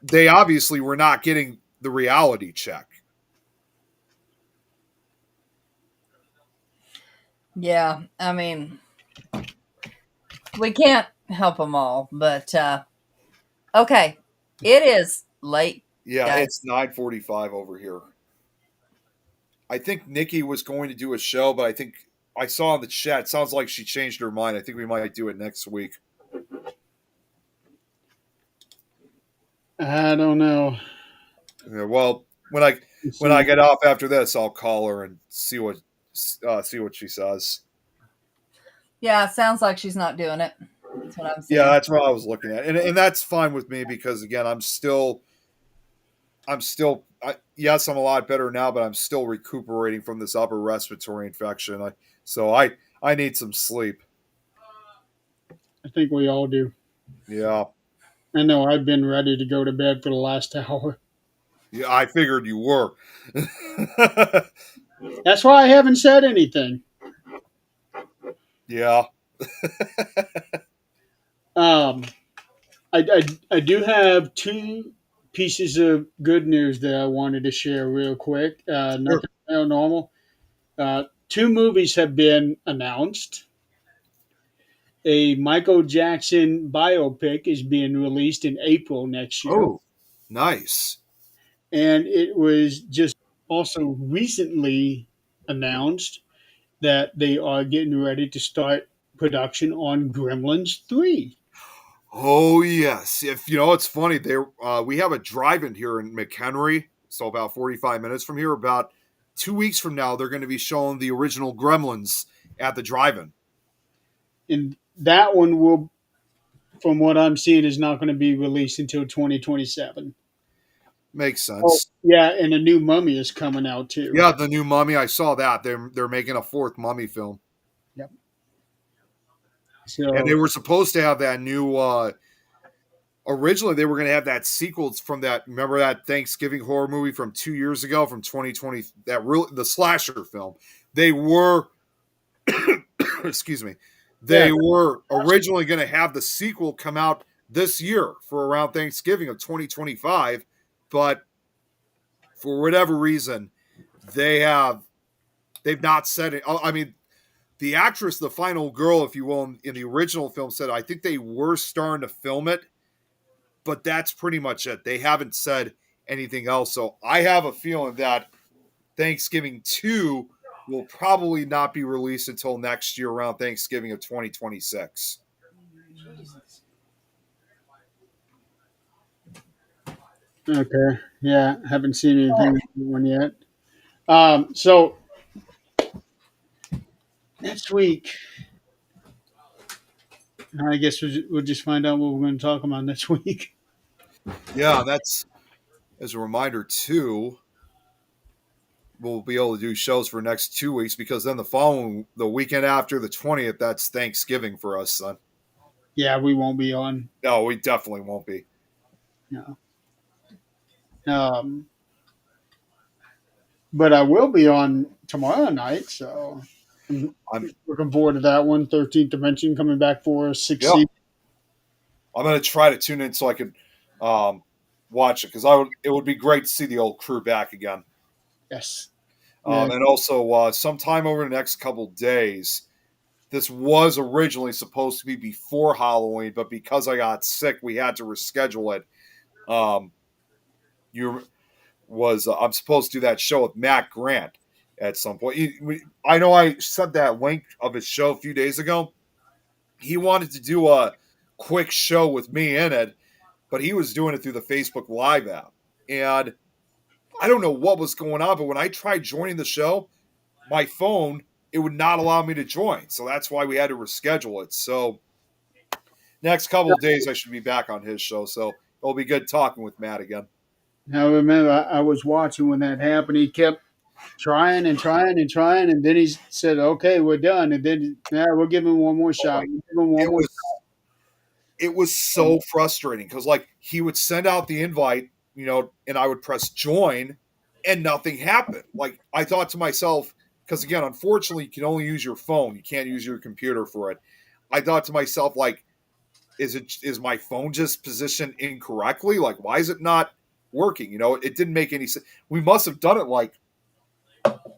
they obviously were not getting the reality check. Yeah. I mean, we can't help them all, but okay. It is late, Yeah, guys. it's 9:45 over here. I think Nikki was going to do a show, but I think I saw in the chat, it sounds like she changed her mind. I think we might do it next week. I don't know. Yeah, well, when I get off after this, I'll call her and see what she says. Yeah, it sounds like she's not doing it. That's what I'm saying. Yeah, that's what I was looking at, and that's fine with me because again, yes, I'm a lot better now, but I'm still recuperating from this upper respiratory infection. I need some sleep. I think we all do. Yeah, I know I've been ready to go to bed for the last hour. yeah, I figured you were. That's why I haven't said anything. Yeah. Um, I do have two pieces of good news that I wanted to share real quick. Sure. Nothing paranormal. Two movies have been announced. A Michael Jackson biopic is being released in April next year. Oh, nice. And it was just also recently announced that they are getting ready to start production on Gremlins 3. Oh yes. If you know, it's funny. We have a drive-in here in McHenry, so about 45 minutes from here. About 2 weeks from now, they're going to be showing the original Gremlins at the drive-in. And that one will, from what I'm seeing, is not going to be released until 2027. Makes Oh, sense. yeah, and a new Mummy is coming out too. Yeah, the new Mummy. I saw that. They're making a fourth Mummy film, Yep. and they So, were supposed to have that new. Originally, they were going to have that sequel from that. Remember that Thanksgiving horror movie from 2 years ago, from 2020. That real the slasher film. They were, excuse me, yeah, they were originally going to have the sequel come out this year for around Thanksgiving of 2025, but for whatever reason, they have they've not said it. I mean, the actress, the final girl, if you will, in the original film said, I think they were starting to film it, but that's pretty much it. They haven't said anything else. So I have a feeling that Thanksgiving 2 will probably not be released until next year around Thanksgiving of 2026. okay, yeah, haven't seen anything on that one yet. So next week, I guess we'll just find out what we're going to talk about next week. Yeah, that's as a reminder too. We'll be able to do shows for the next 2 weeks because then the weekend after the 20th, that's Thanksgiving for us, son. Yeah, we won't be on. No, we definitely won't be. No. But I will be on tomorrow night, so I'm I'm looking forward to that one. 13th Dimension coming back for six yeah. seasons. I'm gonna try to tune in so I can um, watch it because it would be great to see the old crew back again. Yes. Yeah. And also sometime over the next couple days. This was originally supposed to be before Halloween, but because I got sick, we had to reschedule it. Um, you was I'm supposed to do that show with Matt Grant at some point. I know I sent that link of his show a few days ago. He wanted to do a quick show with me in it, but he was doing it through the Facebook Live app. And I don't know what was going on, but when I tried joining the show, my phone, it would not allow me to join. So that's why we had to reschedule it. So next couple of days, I should be back on his show. So it'll be good talking with Matt again. I remember I was watching when that happened. He kept trying and trying and trying, and then he said, "Okay, we're done." And then, yeah, we'll give him one more shot. We'll give him one It more. was it was so frustrating because like he would send out the invite, and I would press join, and nothing happened. Like I thought to myself, because again, unfortunately, you can only use your phone. You can't use your computer for it. I thought to myself, like, is my phone just positioned incorrectly? Like, why is it not working? It didn't make any sense. We must have done it like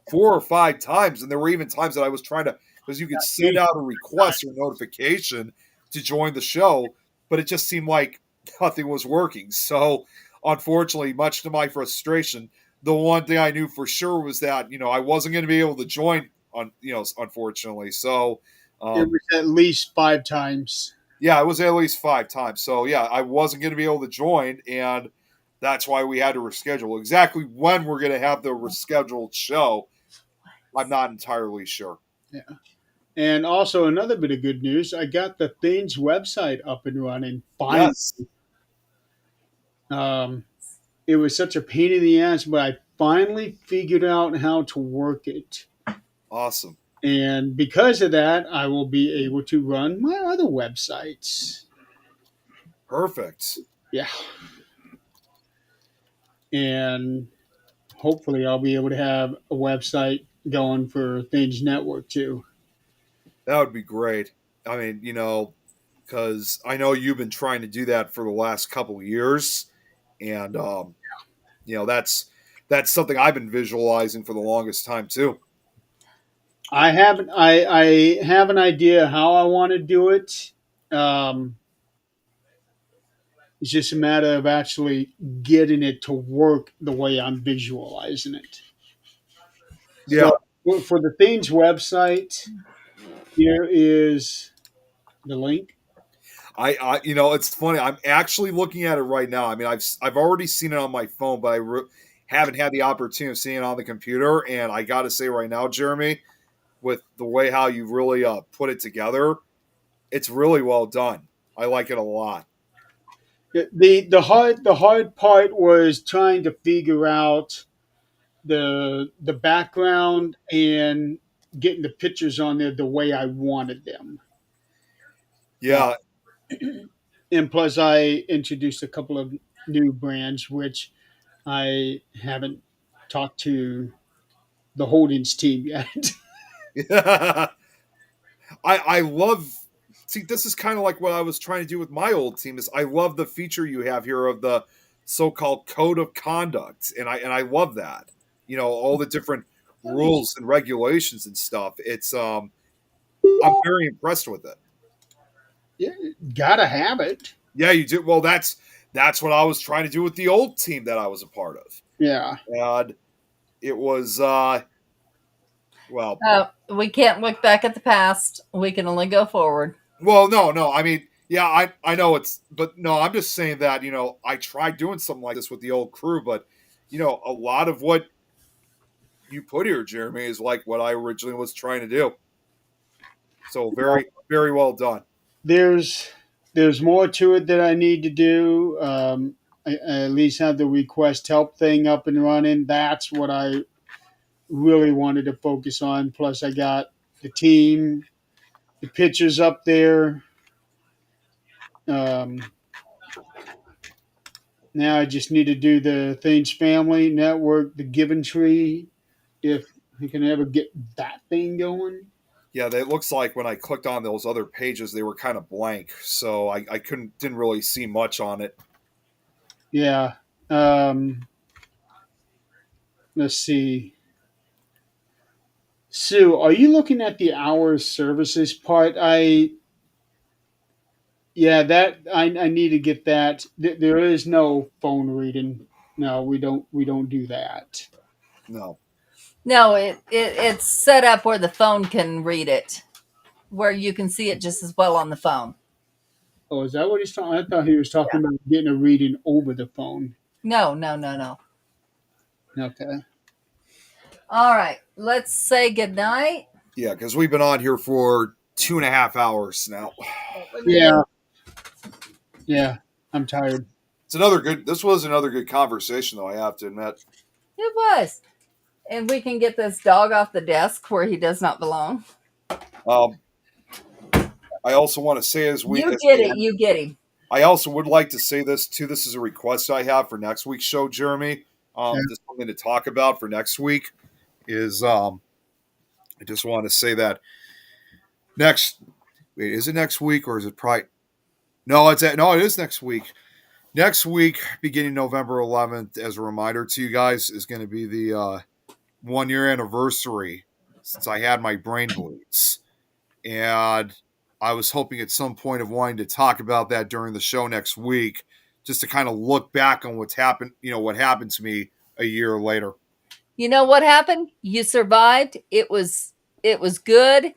4 or 5 times, and there were even times that I was trying to because you could send out a request or notification to join the show, but it just seemed like nothing was working. So, unfortunately, much to my frustration, the one thing I knew for sure was that I wasn't going to be able to join unfortunately. So, It um, was at least 5 times. yeah, it was at least 5 times. So yeah, I wasn't going to be able to join, and that's why we had to reschedule. Exactly when we're going to have the rescheduled show, I'm not entirely sure. Yeah. And also another bit of good news: I got the Things website up and running. Finally, Yes, um, it was such a pain in the ass, but I finally figured out how to work it. awesome, And because of that, I will be able to run my other websites. perfect. Yeah. And hopefully I'll be able to have a website going for Things Network too. That would be great. I mean, because I know you've been trying to do that for the last couple of years, and that's something I've been visualizing for the longest time too. I have an idea how I want to do it. Um, it's just a matter of actually getting it to work the way I'm visualizing it. Yeah, So for the Things website, here is the link. it's funny. I'm actually looking at it right now. I mean, I've already seen it on my phone, but haven't had the opportunity of seeing it on the computer. And I got to say right now, Jeremy, with the way how you really put it together, it's really well done. I like it a lot. The hard part was trying to figure out the background and getting the pictures on there the way I wanted them. Yeah, And plus, I introduced a couple of new brands, which I haven't talked to the Holdings team yet. I love. See, this is kind of like what I was trying to do with my old team. Is I love the feature you have here of the so-called code of conduct, and I love that. All the different rules and regulations and stuff. I'm very impressed with it. Yeah, gotta have it. Yeah, you do. Well, that's what I was trying to do with the old team that I was a part of, Yeah. and it was well, We can't look back at the past. We can only go forward. well, no. I mean, yeah, I know but no, I'm just saying that I tried doing something like this with the old crew, but a lot of what you put here, Jeremy, is like what I originally was trying to do. So very, very well done. There's there's more to it that I need to do. I at least have the request help thing up and running. That's what I really wanted to focus on. Plus, I got the team, the pictures up there. Um, now I just need to do the Things Family Network, the Given Tree. If I can ever get that thing going. Yeah, it looks like when I clicked on those other pages, they were kind of blank, so I didn't really see much on it. Yeah. Let's see. Sue, are you looking at the hours services part? Yeah, that I need to get that. There is no phone reading. No, we don't do that. No. No, it's set up where the phone can read it, where you can see it just as well on the phone. Oh, is that what he's talking? I thought he was talking about getting a reading over the phone. No, no, no, no. Okay. All right, let's say goodnight. Yeah, because we've been on here for 2.5 hours now. Yeah. Yeah. I'm tired. This was another good conversation, though, I have to admit. It was. And we can get this dog off the desk where he does not belong. Um, I also want to say You get him. I also would like to say this too. This is a request I have for next week's show, Jeremy. Just something to talk about for next week is I just want to say that is it next week or is it probably no, it is next week. Next week, beginning November 11th, as a reminder to you guys, is going to be the 1 year anniversary since I had my brain bleeds. And I was hoping at some point of wanting to talk about that during the show next week, just to kind of look back on what's happened, what happened to me a year later. You know what happened? You survived. It was good.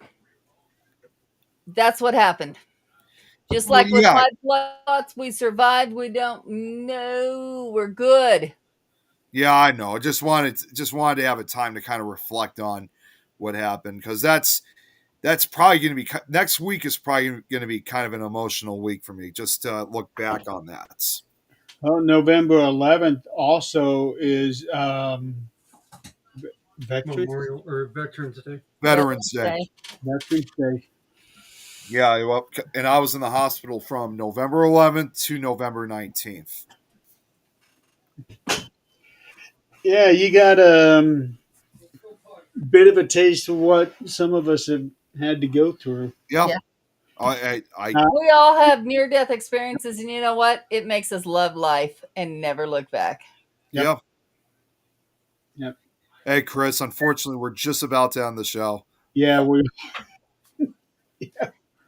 That's what happened. Just like with my blood clots, we survived. We don't know. We're good. Yeah, I know. Just wanted to have a time to kind of reflect on what happened, because that's probably going to be next week is probably going to be kind of an emotional week for me. Just to look back on that. Well, November 11th also is Memorial or Veterans Day. Veterans Day. Veterans Day. Yeah, well, and I was in the hospital from November 11th to November 19th. Yeah, you got bit of a taste of what some of us have had to go through. Yeah. Yeah. I We all have near death experiences, and you know what? It makes us love life and never look back. Yep. yeah. Yep. Hey, Chris, unfortunately, we're just about to end the show. Yeah, we.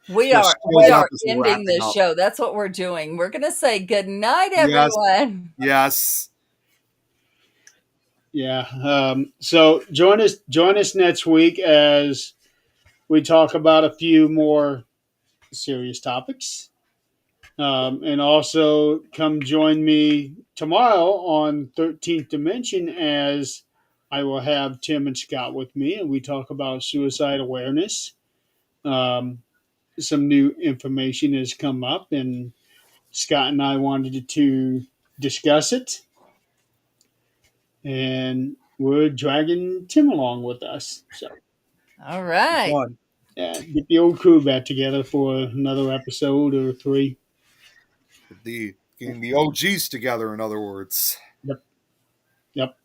We The are show's up is ending wrapping this up. show. That's what we're doing. We're gonna say good night, Yes. everyone. Yes. Yeah. So join us next week as we talk about a few more serious topics. And also come join me tomorrow on 13th Dimension as I will have Tim and Scott with me and we talk about suicide awareness. Um, some new information has come up and Scott and I wanted to discuss it. And we're dragging Tim along with us. So, All right. Fun. yeah, get the old crew back together for another episode or 3. Getting the OGs together, in other words. Yep. Yep.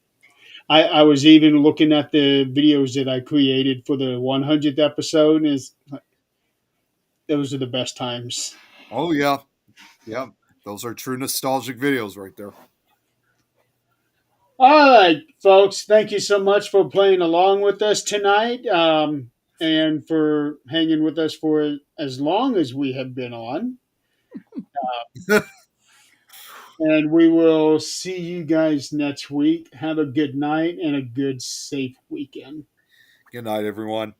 I was even looking at the videos that I created for the 100th episode, and those are the best times. Oh, yeah. Yeah. Those are true nostalgic videos right there. All right, folks. Thank you so much for playing along with us tonight and for hanging with us for as long as we have been on. And we will see you guys next week. Have a good night and a good, safe weekend. Good night, everyone.